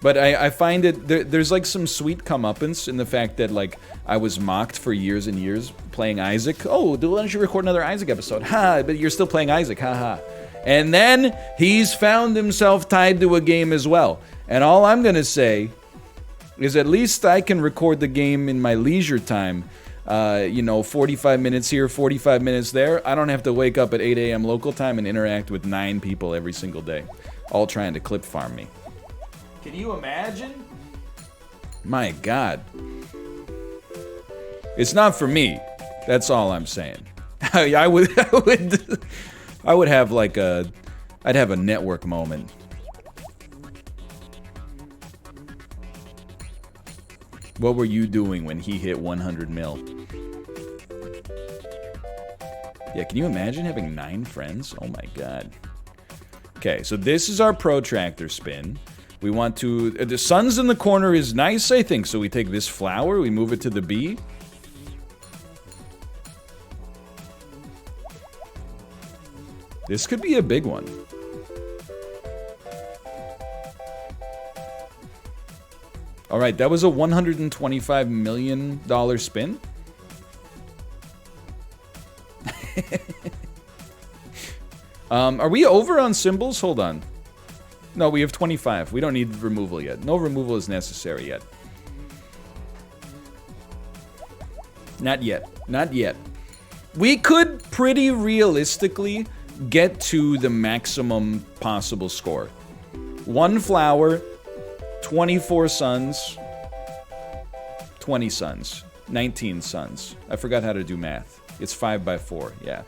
But I find it there's like some sweet comeuppance in the fact that like I was mocked for years and years playing Isaac. Oh, why don't you record another Isaac episode? Ha! But you're still playing Isaac. Ha ha. And then he's found himself tied to a game as well. And all I'm gonna say is at least I can record the game in my leisure time. You know, 45 minutes here, 45 minutes there. I don't have to wake up at 8 a.m. local time and interact with 9 people every single day, all trying to clip farm me. Can you imagine? My God. It's not for me. That's all I'm saying. I would have like I'd have a network moment. What were you doing when he hit 100 mil? Yeah, can you imagine having 9 friends? Oh my God. Okay, so this is our protractor spin. We want to... the sun's in the corner is nice, I think. So we take this flower, we move it to the B. This could be a big one. Alright, that was a $125 million spin. Are we over on symbols? Hold on. No, we have 25. We don't need removal yet. No removal is necessary yet. Not yet. Not yet. We could pretty realistically get to the maximum possible score. 1 flower, 24 suns, 20 suns, 19 suns. I forgot how to do math. It's 5 by 4, yeah.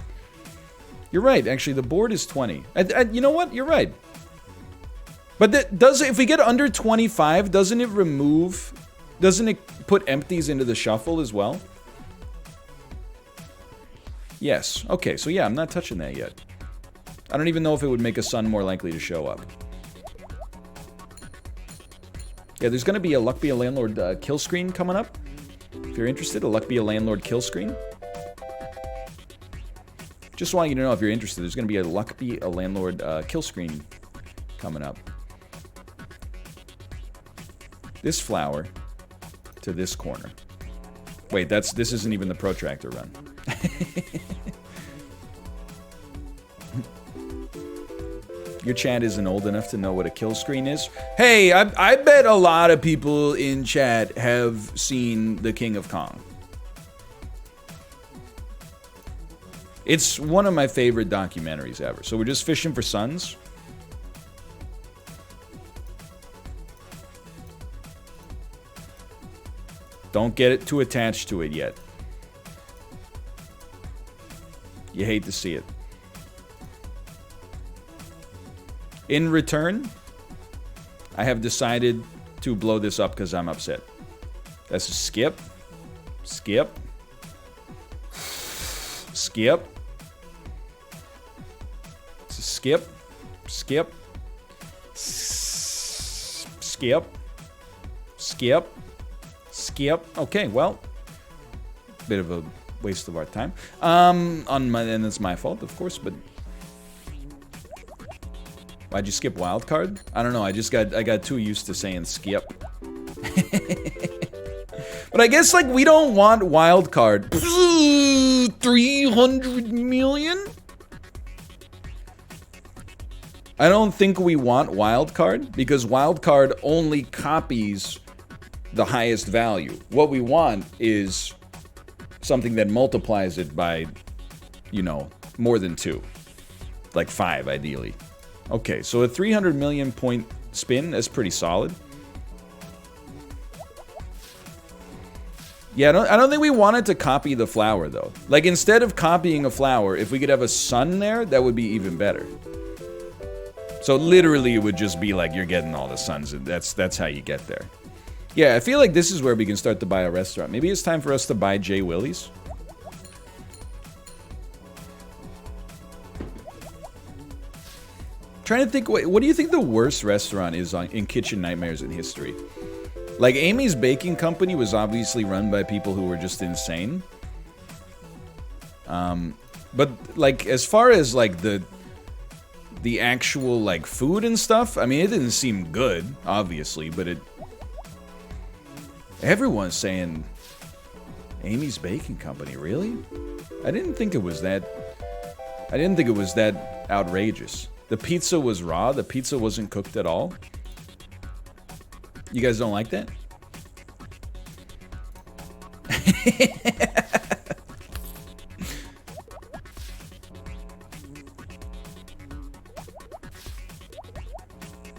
You're right, actually, the board is 20. You know what? You're right. But if we get under 25, doesn't it put empties into the shuffle as well? Yes. Okay, so yeah, I'm not touching that yet. I don't even know if it would make a sun more likely to show up. Yeah, there's gonna be a Luck Be A Landlord kill screen coming up. If you're interested, a Luck Be A Landlord kill screen. Just want you to know if you're interested, there's gonna be a Luck Be A Landlord kill screen coming up. This flower to this corner. Wait, this isn't even the protractor run. Your chat isn't old enough to know what a kill screen is. Hey, I bet a lot of people in chat have seen The King of Kong. It's one of my favorite documentaries ever. So we're just fishing for suns. Don't get it too attached to it yet. You hate to see it. In return, I have decided to blow this up because I'm upset. That's a skip. Skip. Skip. It's a skip. Skip. Skip. Skip. Skip. Okay, well. Bit of a waste of our time. And it's my fault, of course, but why'd you skip wild card? I don't know, I got too used to saying skip. But I guess like we don't want wild card. 300 million? I don't think we want wild card because wild card only copies the highest value. What we want is something that multiplies it by, you know, more than 2. Like 5, ideally. Okay, so a 300 million point spin is pretty solid. Yeah, I don't think we wanted to copy the flower, though. Like, instead of copying a flower, if we could have a sun there, that would be even better. So literally, it would just be like you're getting all the suns, and that's how you get there. Yeah, I feel like this is where we can start to buy a restaurant. Maybe it's time for us to buy J. Willie's. Trying to think, what do you think the worst restaurant is in Kitchen Nightmares in history? Like, Amy's Baking Company was obviously run by people who were just insane. But, like, as far as, like, the actual, like, food and stuff, I mean, it didn't seem good, obviously, but it... Everyone's saying Amy's Baking Company, really? I didn't think it was that outrageous. The pizza was raw, the pizza wasn't cooked at all. You guys don't like that?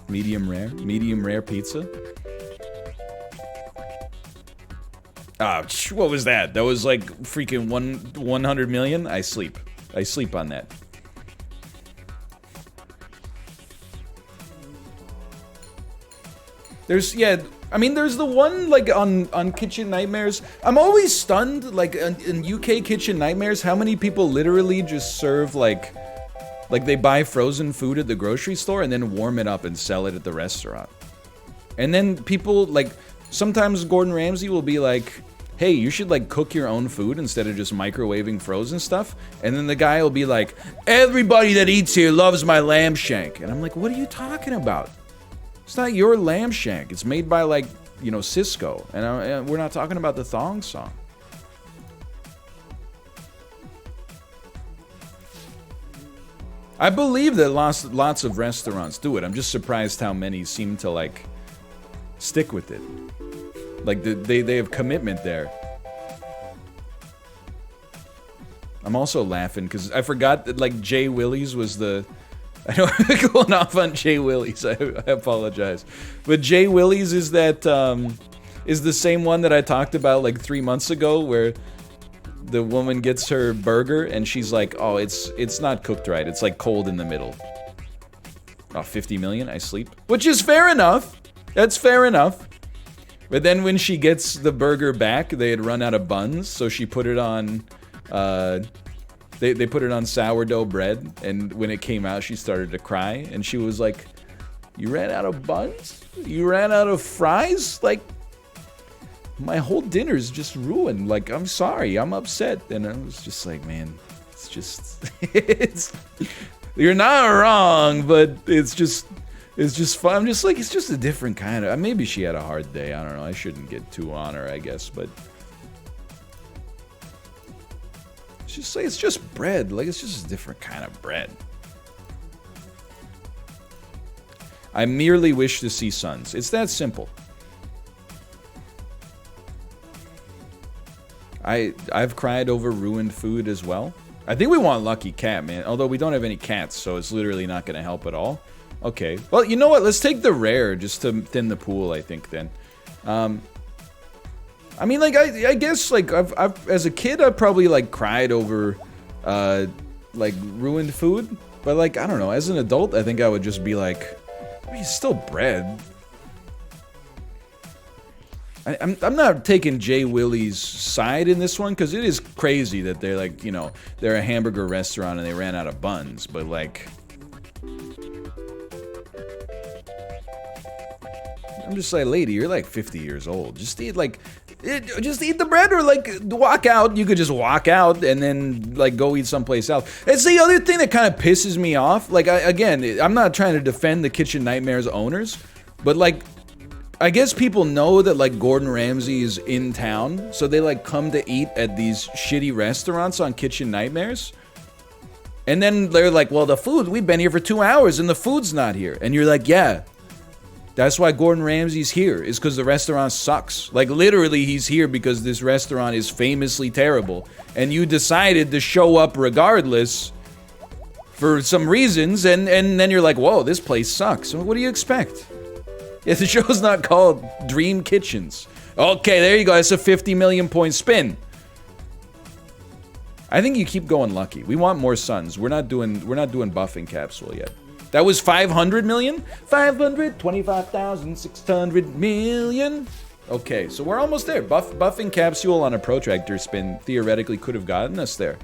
Medium rare pizza. Ah, what was that? That was like freaking 100 million? I sleep on that. There's the one like on Kitchen Nightmares. I'm always stunned, like in UK Kitchen Nightmares, how many people literally just serve like they buy frozen food at the grocery store and then warm it up and sell it at the restaurant. And then people like sometimes Gordon Ramsay will be like, hey, you should like cook your own food instead of just microwaving frozen stuff. And then the guy will be like, everybody that eats here loves my lamb shank. And I'm like, what are you talking about? It's not your lamb shank. It's made by, like, you know, Cisco. And we're not talking about the thong song. I believe that lots of restaurants do it. I'm just surprised how many seem to, like, stick with it. Like, they have commitment there. I'm also laughing because I forgot that, like, J. Willie's was the... I know I'm going off on J. Willie's. I apologize, but J. Willie's is that is the same one that I talked about like 3 months ago, where the woman gets her burger and she's like, "Oh, it's not cooked right. It's like cold in the middle." Oh, 50 million. I sleep, which is fair enough. That's fair enough. But then when she gets the burger back, they had run out of buns, so she put it on. They put it on sourdough bread, and when it came out, she started to cry, and she was like, "You ran out of buns? You ran out of fries? Like, my whole dinner's just ruined. Like, I'm sorry, I'm upset." And I was just like, man, it's just, you're not wrong, but it's just fun. I'm just like, it's just a different kind of, maybe she had a hard day, I don't know, I shouldn't get too on her, I guess, but... Just say it's just bread. Like, it's just a different kind of bread. I merely wish to see suns. It's that simple. I've cried over ruined food as well. I think we want Lucky Cat, man. Although we don't have any cats, so it's literally not going to help at all. Okay. Well, you know what? Let's take the rare just to thin the pool, I think, then. I mean, like, I guess, like, I've as a kid, I probably, like, cried over, like, ruined food. But, like, I don't know. As an adult, I think I would just be like, I mean, it's still bread. I'm not taking Jay Willie's side in this one, because it is crazy that they're like, you know, they're a hamburger restaurant and they ran out of buns, but like, I'm just like, lady, you're like 50 years old. Just eat just eat the bread, or like walk out. You could just walk out and then like go eat someplace else. It's the other thing that kind of pisses me off. Like, again, I'm not trying to defend the Kitchen Nightmares owners, but like, I guess people know that like Gordon Ramsay is in town, so they like come to eat at these shitty restaurants on Kitchen Nightmares. And then they're like, well, the food, we've been here for 2 hours and the food's not here. And you're like, yeah, that's why Gordon Ramsay's here, is because the restaurant sucks. Like, literally, he's here because this restaurant is famously terrible. And you decided to show up regardless for some reasons, and then you're like, whoa, this place sucks. What do you expect? If the show's not called Dream Kitchens. Okay, there you go. That's a 50 million point spin. I think you keep going lucky. We want more suns. We're not doing buffing capsule yet. That was 500 million? 525,600 million? Okay, so we're almost there. Buffing capsule on a protractor spin theoretically could have gotten us there.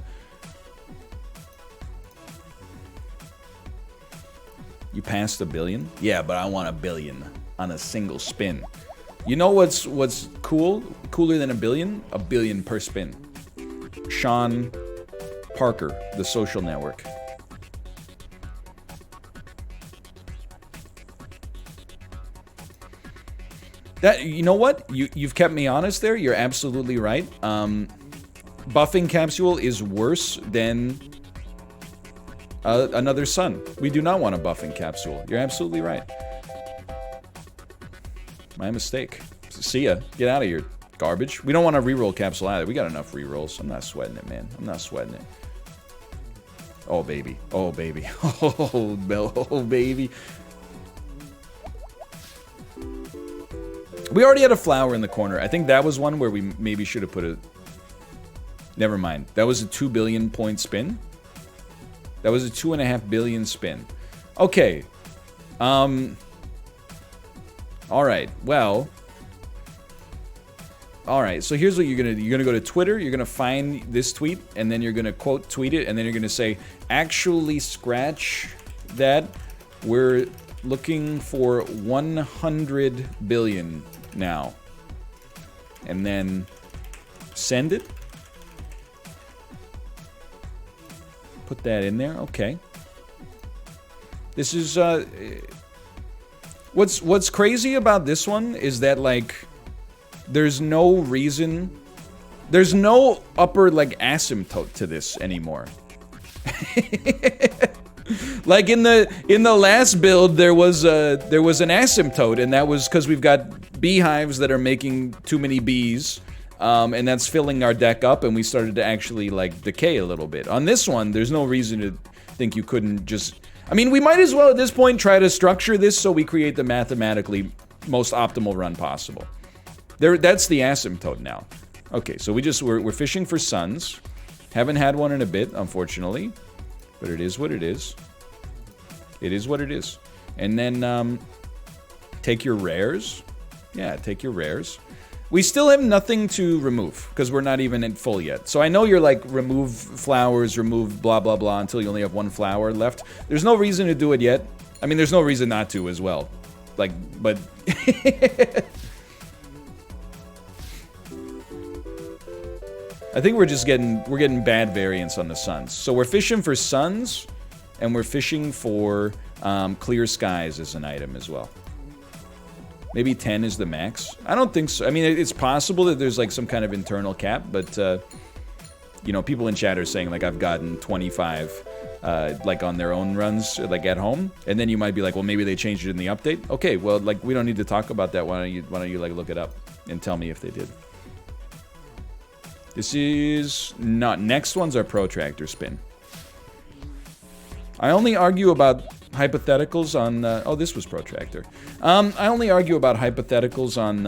You passed $1 billion? Yeah, but I want $1 billion on a single spin. You know what's cool? Cooler than $1 billion? $1 billion per spin. Sean Parker, The Social Network. That, you know what? You've kept me honest there. You're absolutely right. Buffing capsule is worse than another sun. We do not want a buffing capsule. You're absolutely right. My mistake. See ya. Get out of here, garbage. We don't want a reroll capsule either. We got enough rerolls. I'm not sweating it, man. I'm not sweating it. Oh, baby. Oh, baby. Oh, baby. We already had a flower in the corner. I think that was one where we maybe should have put a... Never mind. That was a 2 billion point spin. That was a 2.5 billion spin. Okay. All right. Well. All right. So here's what you're gonna go to Twitter. You're gonna find this tweet, and then you're gonna quote tweet it, and then you're gonna say, "Actually, scratch that. We're looking for 100 billion now." And then send it. Put that in there. Okay. This is what's crazy about this one is that like there's no reason, there's no upper like asymptote to this anymore. Like in the last build there was an asymptote, and that was because we've got beehives that are making too many bees. And that's filling our deck up, and we started to actually, like, decay a little bit. On this one, there's no reason to think you couldn't just... I mean, we might as well, at this point, try to structure this so we create the mathematically most optimal run possible. That's the asymptote now. Okay, so we're fishing for suns. Haven't had one in a bit, unfortunately. But it is what it is. It is what it is. And then, take your rares. Yeah, take your rares. We still have nothing to remove, because we're not even in full yet. So I know you're like, remove flowers, remove blah, blah, blah, until you only have one flower left. There's no reason to do it yet. I mean, there's no reason not to as well. Like, but... I think we're getting bad variance on the suns. So we're fishing for suns, and we're fishing for clear skies as an item as well. Maybe 10 is the max. I don't think so. I mean, it's possible that there's like some kind of internal cap, but you know, people in chat are saying like I've gotten 25 like on their own runs, like at home, and then you might be like, well, maybe they changed it in the update. Okay, well, like we don't need to talk about that. Why don't you like look it up and tell me if they did? This is not. Next one's our protractor spin. I only argue about hypotheticals on... oh, this was protractor. I only argue about hypotheticals on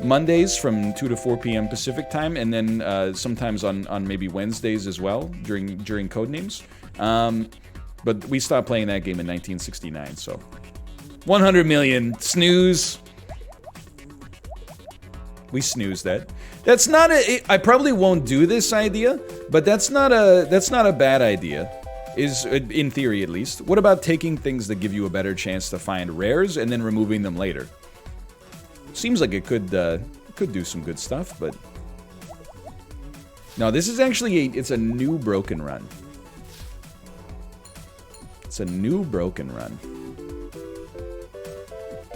Mondays from 2 to 4 p.m. Pacific time, and then sometimes on maybe Wednesdays as well, during Codenames. But we stopped playing that game in 1969, so... 100 million. Snooze. We snooze that. That's not a... I probably won't do this idea, but that's not a bad idea. Is, in theory at least. What about taking things that give you a better chance to find rares and then removing them later? Seems like it could do some good stuff, but... No, this is actually it's a new broken run. It's a new broken run.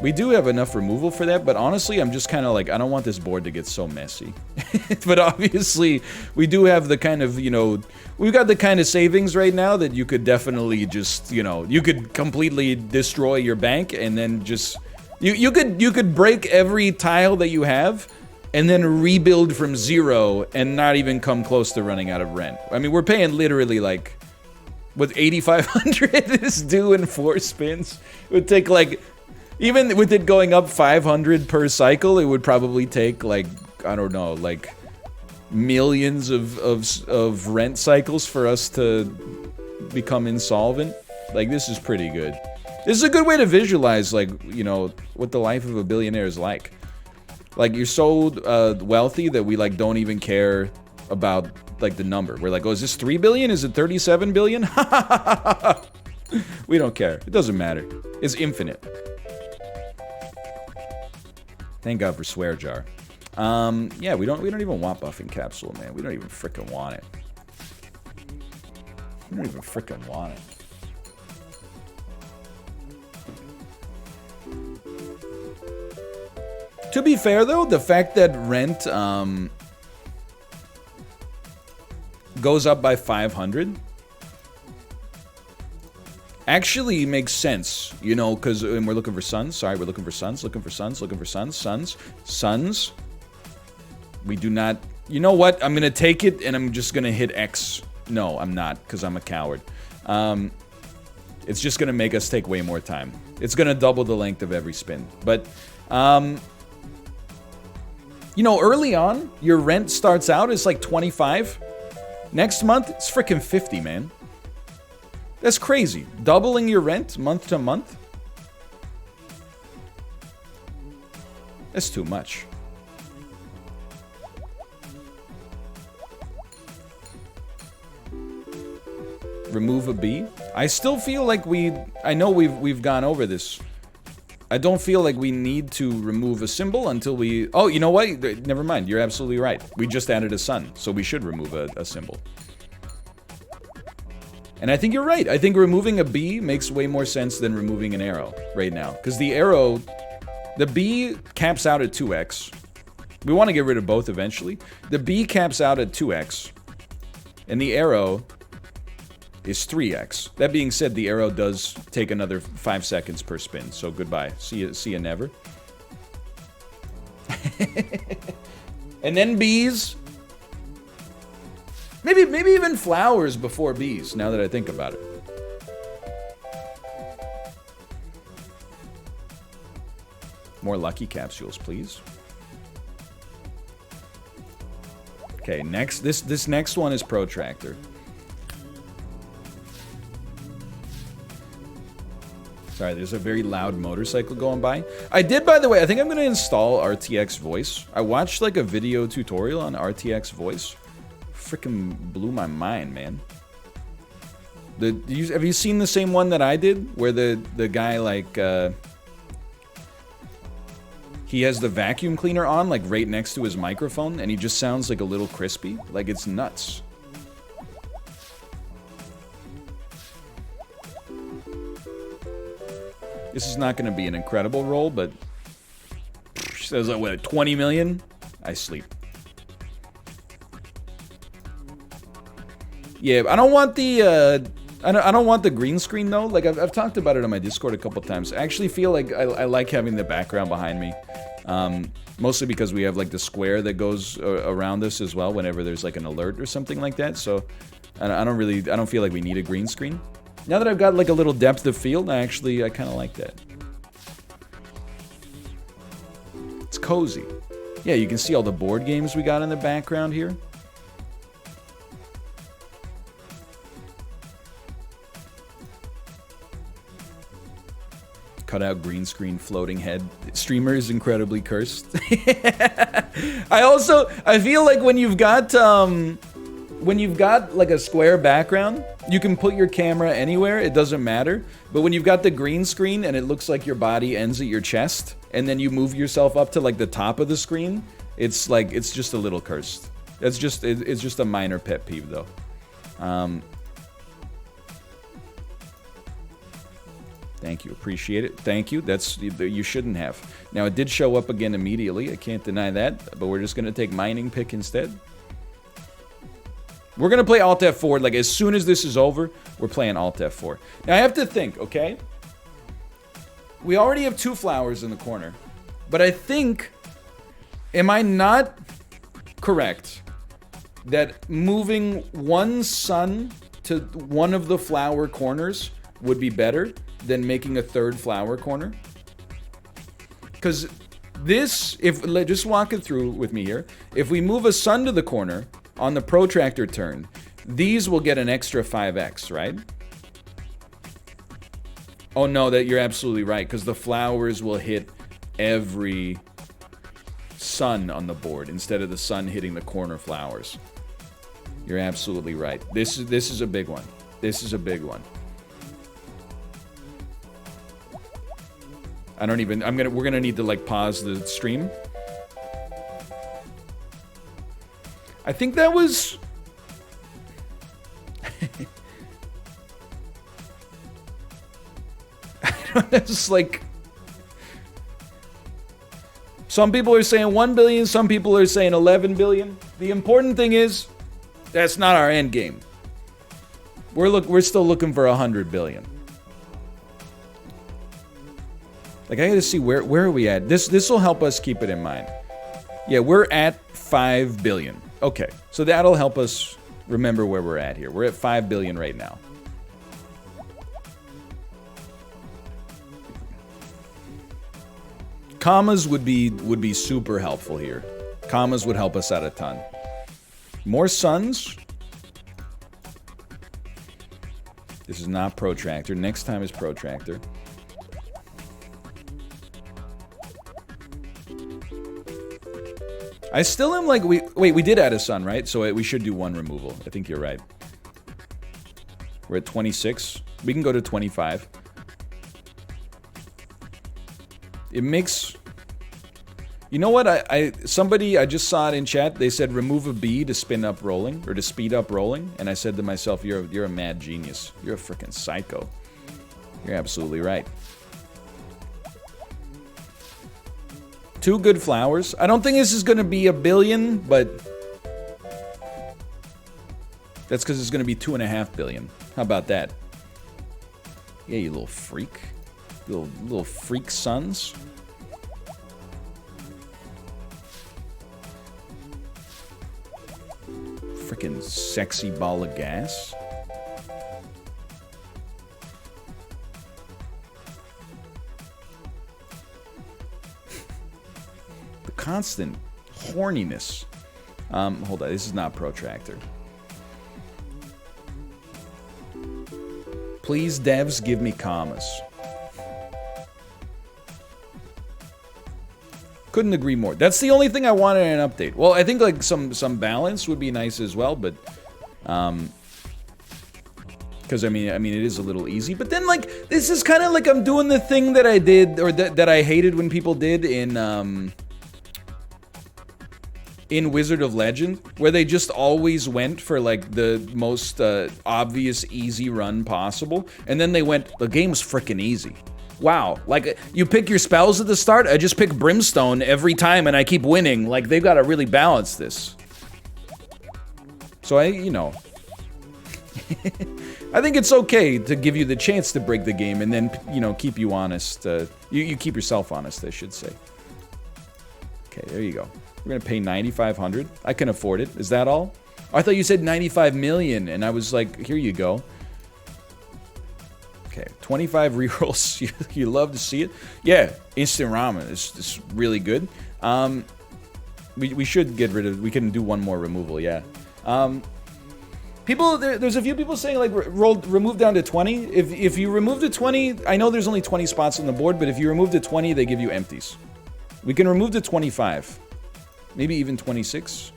We do have enough removal for that, but honestly, I'm just kind of like, I don't want this board to get so messy. But obviously, we do have the kind of, you know, we've got the kind of savings right now that you could definitely just, you know, you could completely destroy your bank and then just, you could break every tile that you have and then rebuild from zero and not even come close to running out of rent. I mean, we're paying literally like, with 8,500 is due in 4 spins. It would take like, even with it going up 500 per cycle, it would probably take like, I don't know, like millions of rent cycles for us to become insolvent. Like, this is pretty good. This is a good way to visualize, like, you know, what the life of a billionaire is like. Like, you're so wealthy that we like don't even care about like the number. We're like, oh, is this 3 billion? Is it 37 billion? We don't care. It doesn't matter. It's infinite. Thank God for Swear Jar. Yeah, we don't even want Buffing Capsule, man. We don't even frickin' want it. We don't even frickin' want it. To be fair, though, the fact that rent goes up by 500 actually makes sense, you know, because we're looking for suns. Sorry, we're looking for suns, looking for suns, looking for suns, suns. We do not... You know what? I'm going to take it, and I'm just going to hit X. No, I'm not, because I'm a coward. It's just going to make us take way more time. It's going to double the length of every spin. But, you know, early on, your rent starts out as like 25. Next month, it's freaking 50, man. That's crazy. Doubling your rent month to month? That's too much. Remove a B? I still feel like I know we've gone over this. I don't feel like we need to remove a symbol until we... Oh, you know what? Never mind. You're absolutely right. We just added a sun, so we should remove a symbol. And I think you're right. I think removing a B makes way more sense than removing an arrow right now. Because the arrow... The B caps out at 2x. We want to get rid of both eventually. The B caps out at 2x. And the arrow is 3x. That being said, the arrow does take another 5 seconds per spin. So goodbye. See you never. And then bees. Maybe even flowers before bees, now that I think about it. More lucky capsules, please. Okay, next, this next one is Protractor. Sorry, there's a very loud motorcycle going by. I did, by the way, I think I'm going to install RTX Voice. I watched like a video tutorial on RTX Voice. Freaking blew my mind, man. Have you seen the same one that I did? Where the guy, like, he has the vacuum cleaner on, like, right next to his microphone, and he just sounds, like, a little crispy. Like, it's nuts. This is not going to be an incredible roll, but... Says, like, what, 20 million? I sleep. Yeah, I don't want the, I don't want the green screen, though. Like, I've talked about it on my Discord a couple times. I actually feel like I like having the background behind me. Mostly because we have, like, the square that goes around us as well whenever there's, like, an alert or something like that. So, I don't feel like we need a green screen. Now that I've got, like, a little depth of field, I kind of like that. It's cozy. Yeah, you can see all the board games we got in the background here. Cut out green screen floating head. Streamer is incredibly cursed. I feel like when you've got like a square background, you can put your camera anywhere, it doesn't matter. But when you've got the green screen and it looks like your body ends at your chest, and then you move yourself up to like the top of the screen, it's just a little cursed. It's just a minor pet peeve though. Thank you, appreciate it. Thank you. You shouldn't have. Now it did show up again immediately. I can't deny that, but we're just gonna take mining pick instead. We're gonna play Alt F4. Like as soon as this is over, we're playing Alt F4. Now I have to think. Okay, we already have 2 flowers in the corner, but I think, am I not correct that moving one sun to one of the flower corners would be better than making a 3rd flower corner? Because this, just walk it through with me here. If we move a sun to the corner on the protractor turn, these will get an extra 5x, right? Oh no, you're absolutely right, because the flowers will hit every sun on the board instead of the sun hitting the corner flowers. You're absolutely right. This is a big one. This is a big one. We're gonna need to like pause the stream. I think that was it's like some people are saying 1 billion, some people are saying 11 billion. The important thing is that's not our end game. We're still looking for 100 billion. Like, I gotta see where are we at. This will help us keep it in mind. Yeah, we're at 5 billion. Okay, so that'll help us remember where we're at here. We're at 5 billion right now. Commas would be super helpful here. Commas would help us out a ton. More suns. This is not protractor. Next time is protractor. I still am like, we did add a sun, right? So we should do 1 removal. I think you're right. We're at 26. We can go to 25. It makes... You know what? I just saw it in chat. They said remove a B to spin up rolling, or to speed up rolling. And I said to myself, you're a mad genius. You're a freaking psycho. You're absolutely right. 2 good flowers. I don't think this is going to be 1 billion, but that's because it's going to be 2.5 billion. How about that? Yeah, you little freak. Little freak sons. Freaking sexy ball of gas. Constant horniness. Hold on, this is not protractor. Please, devs, give me commas. Couldn't agree more. That's the only thing I wanted in an update. Well, I think like some balance would be nice as well, but because I mean it is a little easy. But then like this is kind of like I'm doing the thing that I did, or that I hated when people did in Wizard of Legend, where they just always went for like the most obvious easy run possible, and then they went, the game's freaking easy. Wow, like you pick your spells at the start, I just pick Brimstone every time and I keep winning. Like they've got to really balance this. So you know, I think it's okay to give you the chance to break the game and then, you know, keep you honest. You keep yourself honest, I should say. Okay, there you go. We're gonna pay 9,500. I can afford it. Is that all? Oh, I thought you said 95 million, and I was like, here you go. Okay, 25 rerolls. You love to see it. Yeah, instant ramen is really good. We should get rid of. We can do 1 more removal. Yeah. There's a few people saying like remove down to 20. If you remove to 20, I know there's only 20 spots on the board, but if you remove to 20, they give you empties. We can remove to 25, maybe even 26,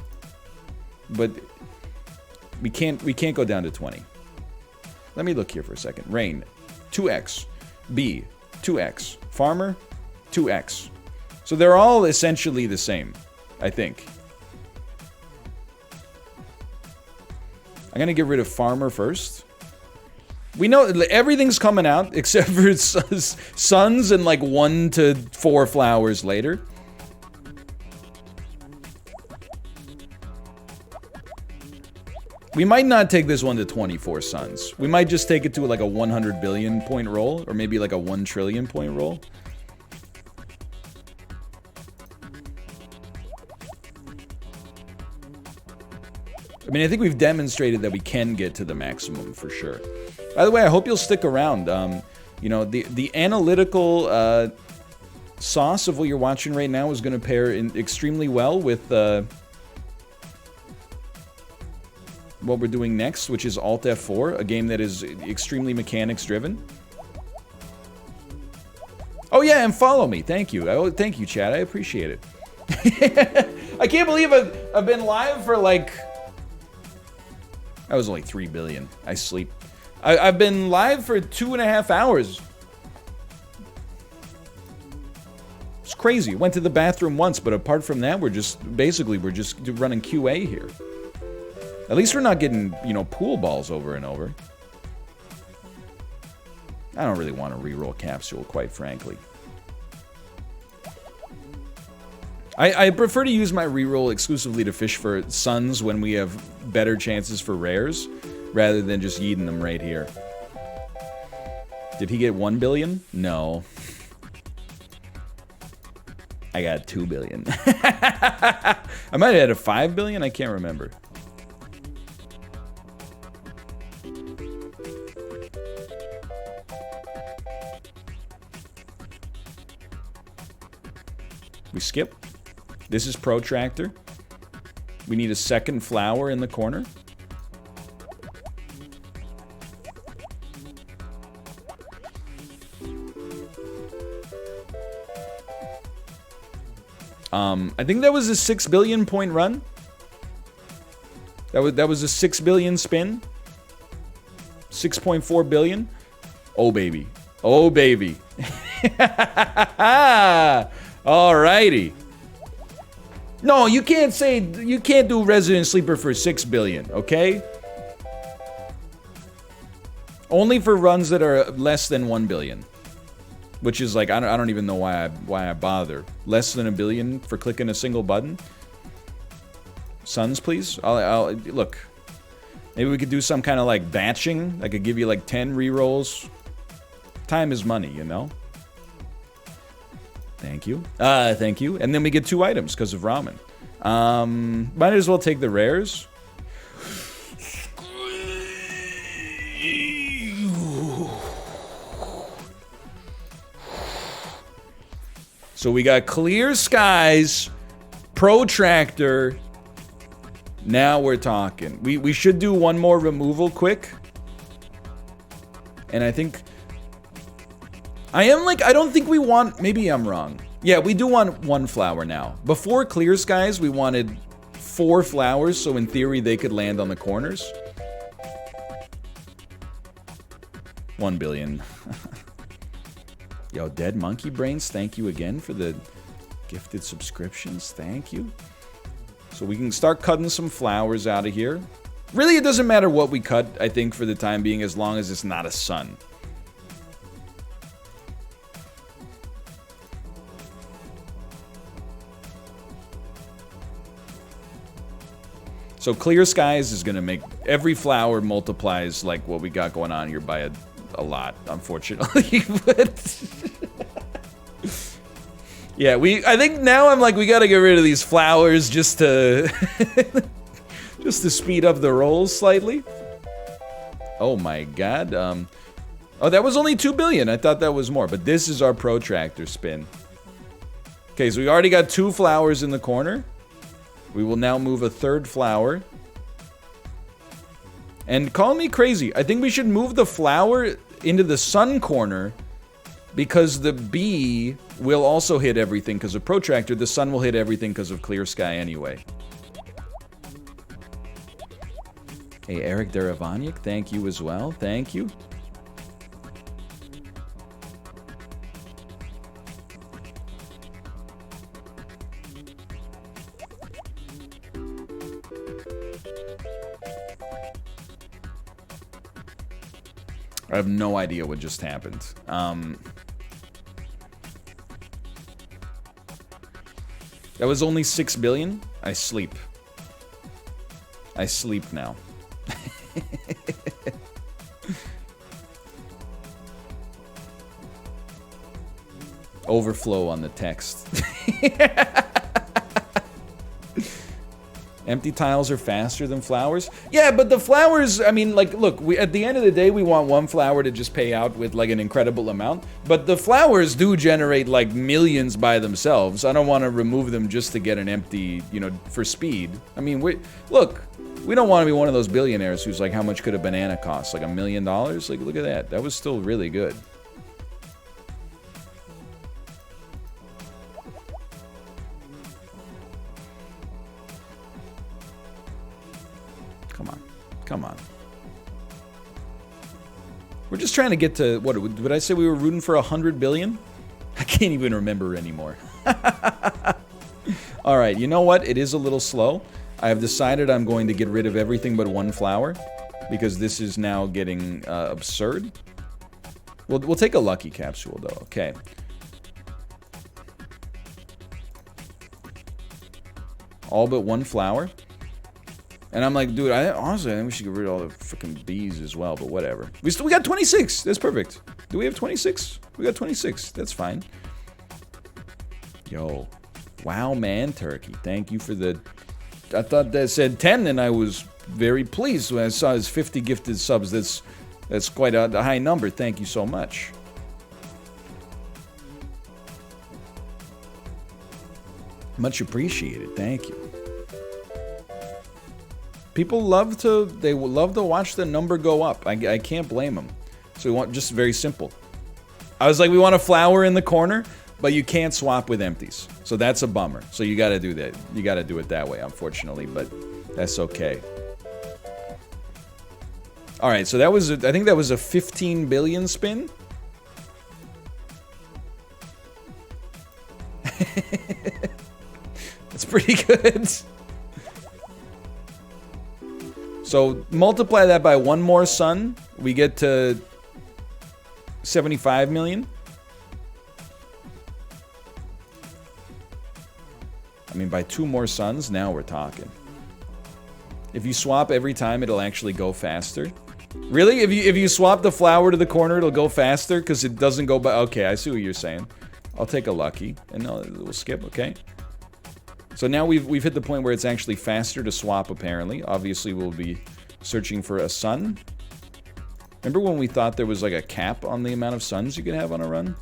but we can't go down to 20. Let me look here for a second. Rain, 2x, bee, 2x, farmer, 2x. So they're all essentially the same, I think. I'm gonna get rid of farmer first. We know everything's coming out except for suns and like 1 to 4 flowers later. We might not take this one to 24 suns. We might just take it to like a 100 billion point roll, or maybe like a 1 trillion point roll. I mean, I think we've demonstrated that we can get to the maximum for sure. By the way, I hope you'll stick around. You know, the analytical sauce of what you're watching right now is going to pair in extremely well with what we're doing next, which is Alt F4, a game that is extremely mechanics driven. Oh yeah, and follow me. Thank you. Thank you, chat. I appreciate it. I can't believe I've been live for like... That was only 3 billion. I sleep. I've been live for 2.5 hours. It's crazy. Went to the bathroom once, but apart from that, we're just running QA here. At least we're not getting, you know, pool balls over and over. I don't really want to reroll capsule, quite frankly. I prefer to use my reroll exclusively to fish for suns when we have better chances for rares, rather than just yeeting them right here. Did he get 1 billion? No. I got 2 billion. I might have had a 5 billion, I can't remember. We skip. This is Protractor. We need a second flower in the corner. I think that was a 6 billion point run. That was a 6 billion spin. 6.4 billion. Oh baby. Oh baby. Alrighty. No, you can't do Resident Sleeper for 6 billion, okay? Only for runs that are less than 1 billion. Which is like, I don't even know why I bother. Less than 1 billion for clicking a single button? Suns, please? I'll look. Maybe we could do some kind of like batching. I could give you like 10 rerolls. Time is money, you know? Thank you. Thank you. And then we get 2 items because of ramen. Might as well take the rares. So we got Clear Skies, Protractor. Now we're talking. We should do one more removal quick. And I think... I don't think we want... Maybe I'm wrong. Yeah, we do want 1 flower now. Before Clear Skies, we wanted 4 flowers, so in theory they could land on the corners. 1 billion. Yo, Dead Monkey Brains, thank you again for the gifted subscriptions. Thank you. So we can start cutting some flowers out of here. Really, it doesn't matter what we cut, I think, for the time being, as long as it's not a sun. So Clear Skies is going to make every flower multiplies like what we got going on here by a lot, unfortunately. But yeah, I think now I'm like, we got to get rid of these flowers just to just to speed up the rolls slightly. Oh my god. Oh, that was only 2 billion. I thought that was more, but this is our Protractor spin. Okay, so we already got 2 flowers in the corner. We will now move a 3rd flower. And call me crazy. I think we should move the flower into the sun corner because the bee will also hit everything because of protractor. The sun will hit everything because of clear sky anyway. Hey, Eric Deravanyik, thank you as well. Thank you. I have no idea what just happened. That was only 6 billion? I sleep. I sleep now. Overflow on the text. Empty tiles are faster than flowers? Yeah, but the flowers, I mean, like, look, at the end of the day, we want one flower to just pay out with, like, an incredible amount. But the flowers do generate, like, millions by themselves. I don't want to remove them just to get an empty, you know, for speed. I mean, look, we don't want to be one of those billionaires who's like, how much could a banana cost? Like $1 million? Like, look at that. That was still really good. Come on. We're just trying to get to, what, would I say we were rooting for 100 billion? I can't even remember anymore. Alright, you know what? It is a little slow. I have decided I'm going to get rid of everything but one flower, because this is now getting absurd. We'll take a lucky capsule, though. Okay. All but one flower. And I'm like, dude, honestly, I think we should get rid of all the freaking bees as well, but whatever. We got 26. That's perfect. Do we have 26? We got 26. That's fine. Yo. Wow, man, Turkey. Thank you for the... I thought that said 10, and I was very pleased when I saw his 50 gifted subs. That's quite a high number. Thank you so much. Much appreciated. Thank you. People love to, they love to watch the number go up. I can't blame them. So we want, just very simple. I was like, we want a flower in the corner, but you can't swap with empties. So that's a bummer. So you gotta do that. You gotta do it that way, unfortunately, but that's okay. Alright, so that was, I think that was a 15 billion spin. That's pretty good. So multiply that by one more sun, we get to 75 million. I mean, by two more suns, now we're talking. If you swap every time, it'll actually go faster. Really? If you swap the flower to the corner, it'll go faster because it doesn't go by. Okay, I see what you're saying. I'll take a lucky, and we'll skip. Okay. So now we've hit the point where it's actually faster to swap, apparently. Obviously, we'll be searching for a sun. Remember when we thought there was like a cap on the amount of suns you could have on a run?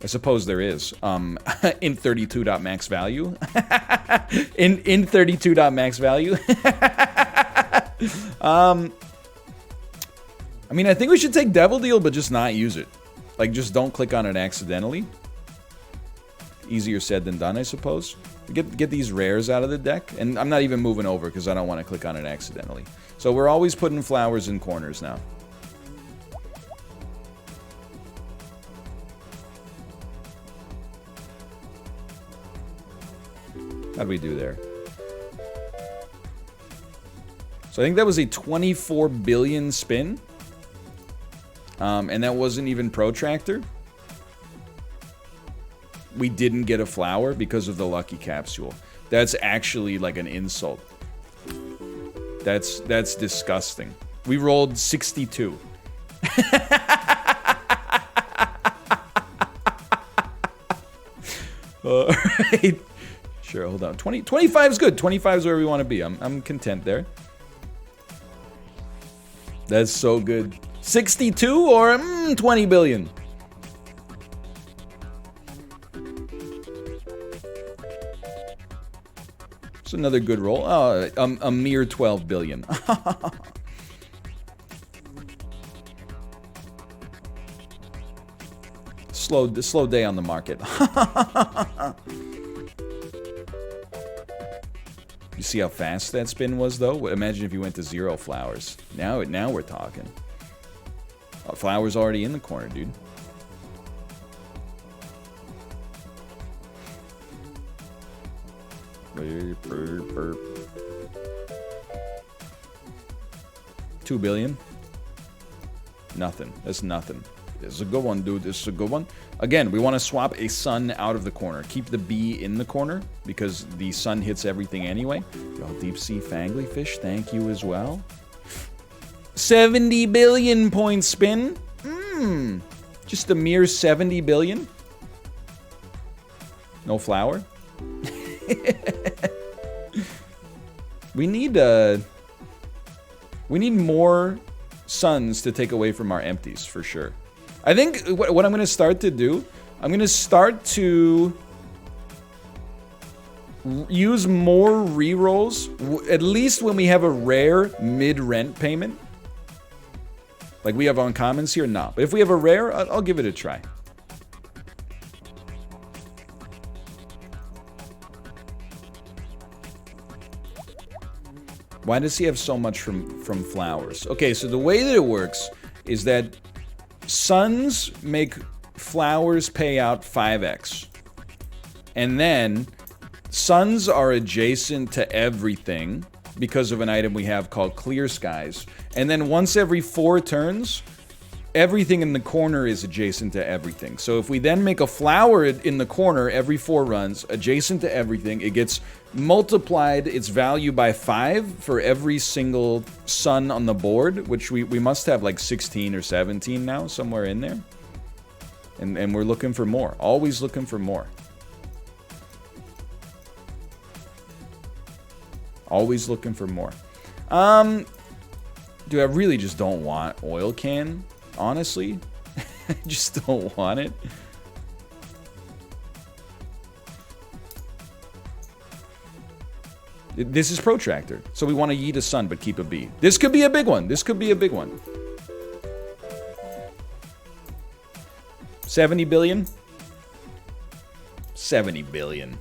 I suppose there is. In 32.max value. in 32.max value. I mean, I think we should take Devil Deal, but just not use it. Like, just don't click on it accidentally. Easier said than done, I suppose. Get these rares out of the deck. And I'm not even moving over because I don't want to click on it accidentally. So we're always putting flowers in corners now. How'd we do there? So I think that was a 24 billion spin. And that wasn't even protractor. We didn't get a flower because of the lucky capsule. That's actually like an insult. That's disgusting. We rolled 62. Alright. Sure, hold on. 25 is good. 25 is where we want to be. I'm content there. That's so good. 62 or 20 billion? It's another good roll. A mere 12 billion. Slow day on the market. You see how fast that spin was, though? Imagine if you went to 0 flowers. Now we're talking. Oh, flowers already in the corner, dude. Burp. 2 billion? Nothing. That's nothing. This is a good one, dude. This is a good one. Again, we want to swap a sun out of the corner. Keep the bee in the corner because the sun hits everything anyway. Yo, deep sea fangly fish, thank you as well. 70 billion point spin. Just a mere 70 billion. No flower. We need more suns to take away from our empties for sure. I think what I'm going to start to do, I'm going to start to use more rerolls, at least when we have a rare mid-rent payment. Like we have uncommons here, nah. But if we have a rare, I'll give it a try. Why does he have so much from flowers? Okay, so the way that it works is that suns make flowers pay out 5x. And then suns are adjacent to everything because of an item we have called Clear Skies. And then once every 4 turns, everything in the corner is adjacent to everything. So if we then make a flower in the corner every 4 runs, adjacent to everything, it gets multiplied its value by 5 for every single sun on the board, which we must have like 16 or 17 now, somewhere in there. And we're looking for more. Always looking for more. Always looking for more. Dude, I really just don't want oil can. Honestly, I just don't want it. This is protractor, so we want to yeet a sun but keep a bee. This could be a big one. This could be a big one. 70 billion? 70 billion.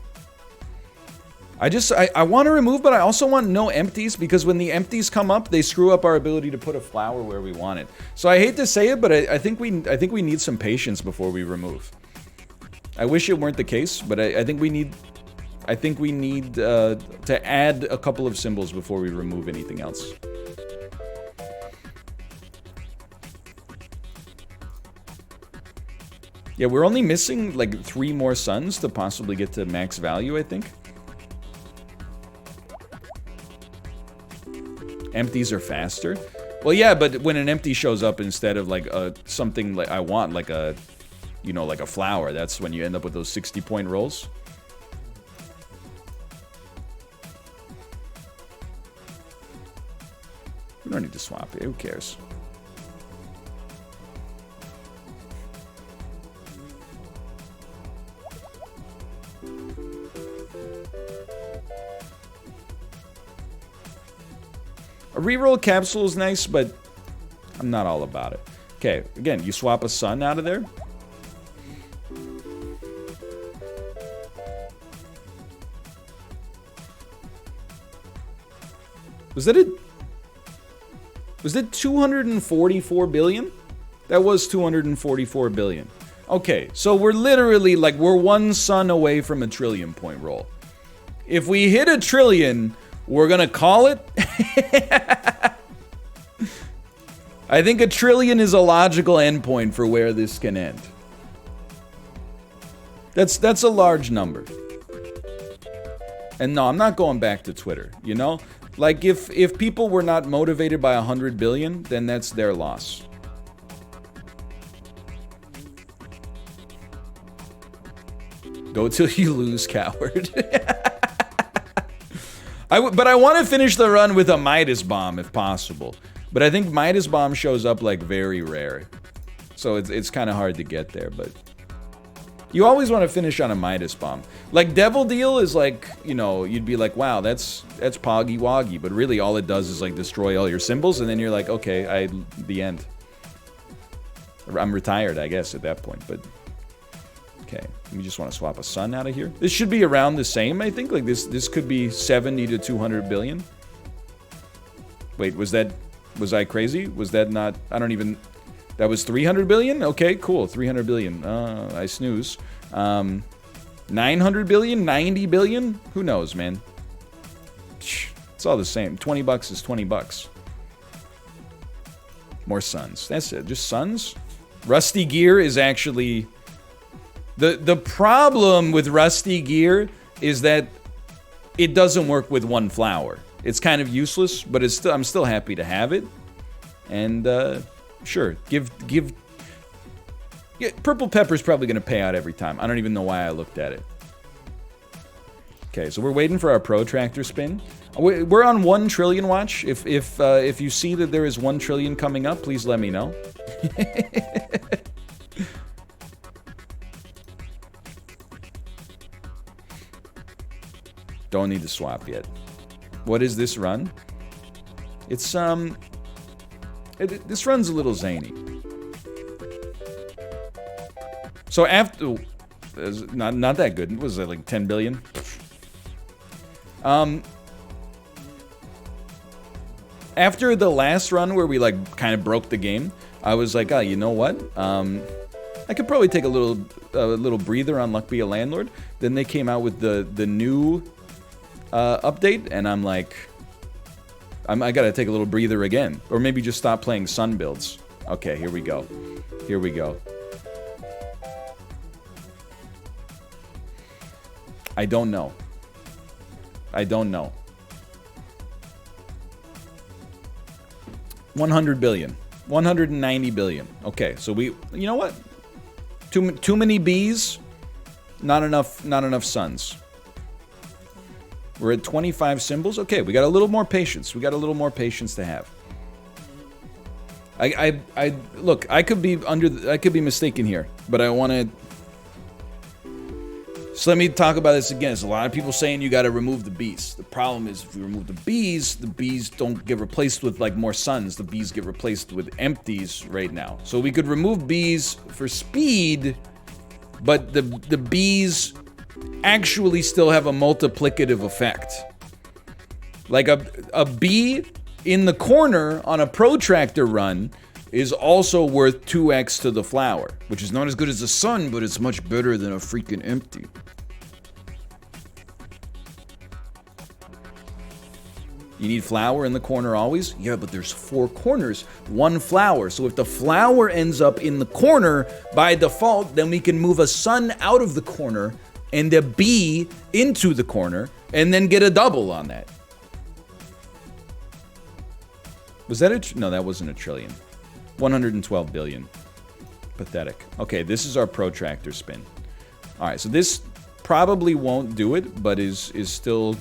I want to remove, but I also want no empties, because when the empties come up, they screw up our ability to put a flower where we want it. So I hate to say it, but I think we need some patience before we remove. I wish it weren't the case, but I think we need to add a couple of symbols before we remove anything else. Yeah, we're only missing like 3 more suns to possibly get to max value, I think. Empties are faster. Well, yeah, but when an empty shows up instead of like something like I want, like a, you know, like a flower, that's when you end up with those 60-point rolls. We don't need to swap it. Who cares? A reroll capsule is nice, but I'm not all about it. Okay, again, you swap a sun out of there. Was that it? Was that 244 billion? That was 244 billion. Okay, so we're literally like, we're 1 sun away from a trillion point roll. If we hit a trillion, we're gonna call it. I think a trillion is a logical endpoint for where this can end. That's a large number. And no, I'm not going back to Twitter, you know? Like, if people were not motivated by 100 billion, then that's their loss. Go till you lose, coward. But I want to finish the run with a Midas Bomb, if possible. But I think Midas Bomb shows up, like, very rare. So it's kind of hard to get there, but... You always want to finish on a Midas bomb. Like Devil Deal is like, you know, you'd be like, wow, that's poggy woggy, but really all it does is like destroy all your symbols, and then you're like, okay, the end. I'm retired, I guess, at that point, but okay. We just want to swap a sun out of here. This should be around the same, I think. Like this could be 70 to 200 billion. Wait, was I crazy? Was that not, I don't even, that was 300 billion? Okay, cool, 300 billion. I snooze. 900 billion? 90 billion? Who knows, man? It's all the same. 20 bucks is 20 bucks. More suns. That's it. Just suns? Rusty gear is actually... The problem with rusty gear is that it doesn't work with one flower. It's kind of useless, but it's still, I'm still happy to have it. And, sure, yeah, Purple Pepper's probably going to pay out every time. I don't even know why I looked at it. Okay, so we're waiting for our protractor spin. We're on 1 trillion watch. If you see that there is 1 trillion coming up, please let me know. Don't need to swap yet. What is this run? It's this run's a little zany. So after, not that good. Was it like 10 billion? After the last run where we like kind of broke the game, I was like, oh, you know what? I could probably take a little breather on Be A Landlord. Then they came out with the new update, and I'm like, I gotta take a little breather again, or maybe just stop playing sun builds. Okay, here we go. Here we go. I don't know. I don't know. 100 billion. 190 billion. Okay, so we, you know what? Too many bees, not enough suns. We're at 25 symbols. Okay, we got a little more patience. We got a little more patience to have. Look, I could be mistaken here, but I want to. So let me talk about this again. There's a lot of people saying you got to remove the bees. The problem is if we remove the bees don't get replaced with like more suns. The bees get replaced with empties right now. So we could remove bees for speed, but the bees actually still have a multiplicative effect. Like a bee in the corner on a protractor run is also worth 2x to the flower, which is not as good as the sun, but it's much better than a freaking empty. You need flower in the corner always? Yeah, but there's 4 corners, 1 flower. So if the flower ends up in the corner by default, then we can move a sun out of the corner and a bee into the corner and then get a double on that. Was that no, that wasn't a trillion. 112 billion. Pathetic. Okay, this is our protractor spin. All right, so this probably won't do it, but is still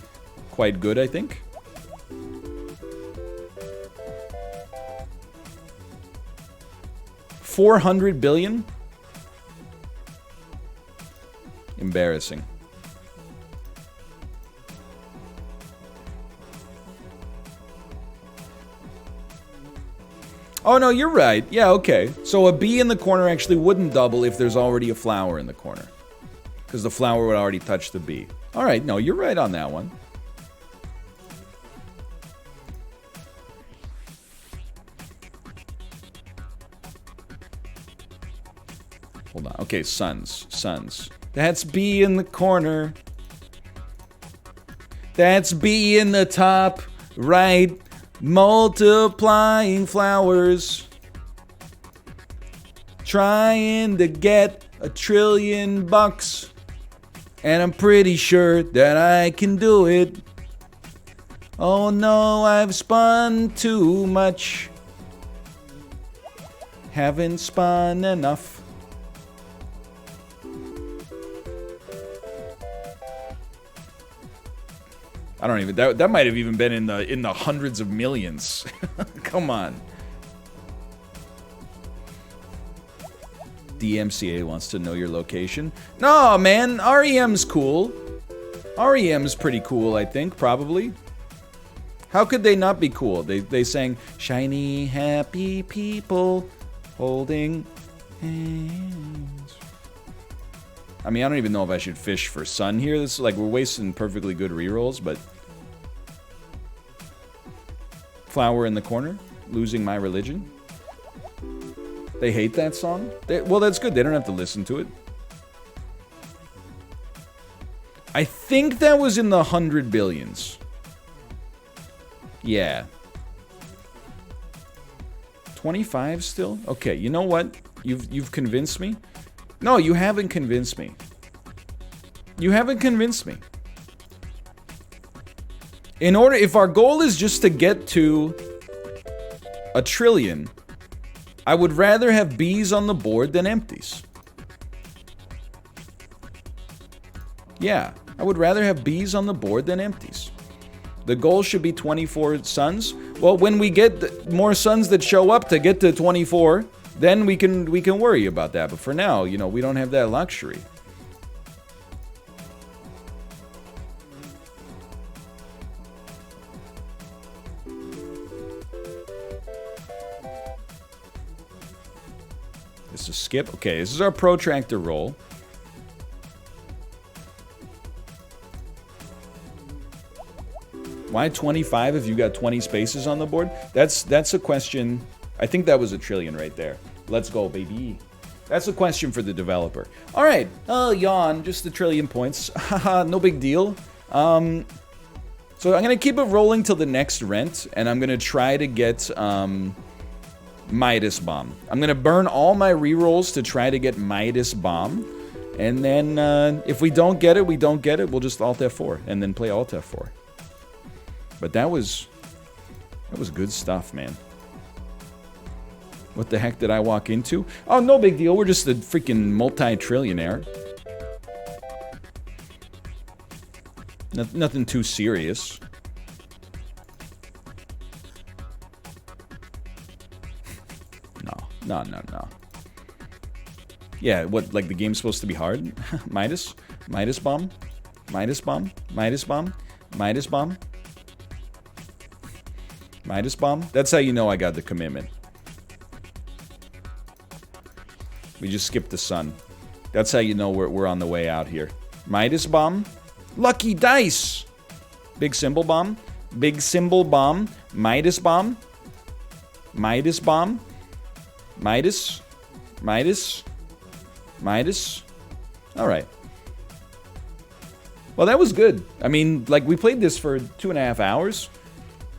quite good, I think. $400 billion? Embarrassing. Oh, no, you're right. Yeah, okay. So a bee in the corner actually wouldn't double if there's already a flower in the corner. Because the flower would already touch the bee. All right, no, you're right on that one. Hold on. Okay, suns. That's bee in the corner. That's bee in the top right. Multiplying flowers. Trying to get $1 trillion. And I'm pretty sure that I can do it. Oh no, I've spun too much. Haven't spun enough. I don't even, that might have even been in the hundreds of millions. Come on. DMCA wants to know your location. No, man, REM's cool. REM's pretty cool, I think, probably. How could they not be cool? They sang, shiny, happy people holding hands. I mean, I don't even know if I should fish for sun here. This is like, we're wasting perfectly good rerolls, but... Flower in the corner, losing my religion. They hate that song? Well, that's good. They don't have to listen to it. I think that was in the 100 billions. Yeah. 25 still? Okay, you know what? You've convinced me. No, you haven't convinced me. You haven't convinced me. If our goal is just to get to 1 trillion, I would rather have Bs on the board than empties. Yeah, I would rather have Bs on the board than empties. The goal should be 24 suns. Well, when we get more suns that show up to get to 24, then we can worry about that. But for now, you know, we don't have that luxury. This is skip. Okay, this is our protractor roll. Why 25 if you got 20 spaces on the board? That's a question. I think that was 1 trillion right there. Let's go, baby. That's a question for the developer. All right. Oh, yawn. Just 1 trillion points. Haha, no big deal. So I'm going to keep it rolling till the next rent, and I'm going to try to get Midas Bomb. I'm going to burn all my rerolls to try to get Midas Bomb. And then if we don't get it, we don't get it. We'll just Alt F4 and then play Alt F4. But that was good stuff, man. What the heck did I walk into? Oh, no big deal. We're just a freaking multi-trillionaire. Nothing too serious. No. Yeah, what, like the game's supposed to be hard? Midas Bomb? Midas Bomb? Midas Bomb? Midas Bomb? Midas Bomb? That's how you know I got the commitment. We just skipped the sun. That's how you know we're on the way out here. Midas Bomb? Lucky dice! Big symbol bomb? Big symbol bomb? Midas Bomb? Midas Bomb? Midas? Midas? Midas? Alright. Well, that was good. I mean, like, we played this for 2.5 hours.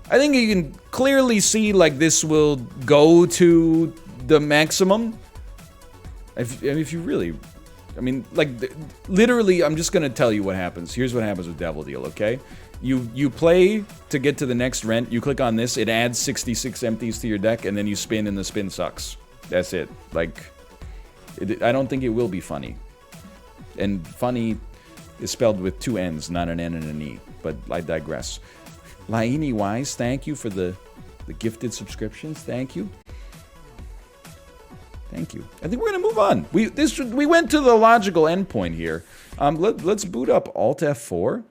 I think you can clearly see, like, this will go to the maximum. If you really... I mean, like, literally, I'm just gonna tell you what happens. Here's what happens with Devil Deal, okay? You play to get to the next rent, you click on this, it adds 66 empties to your deck, and then you spin, and the spin sucks. That's it. Like, I don't think it will be funny. And funny is spelled with 2 N's, not an N and an E. But I digress. Laini Wise, thank you for the gifted subscriptions. Thank you. Thank you. I think we're gonna move on. We went to the logical endpoint here. Let's boot up Alt F4.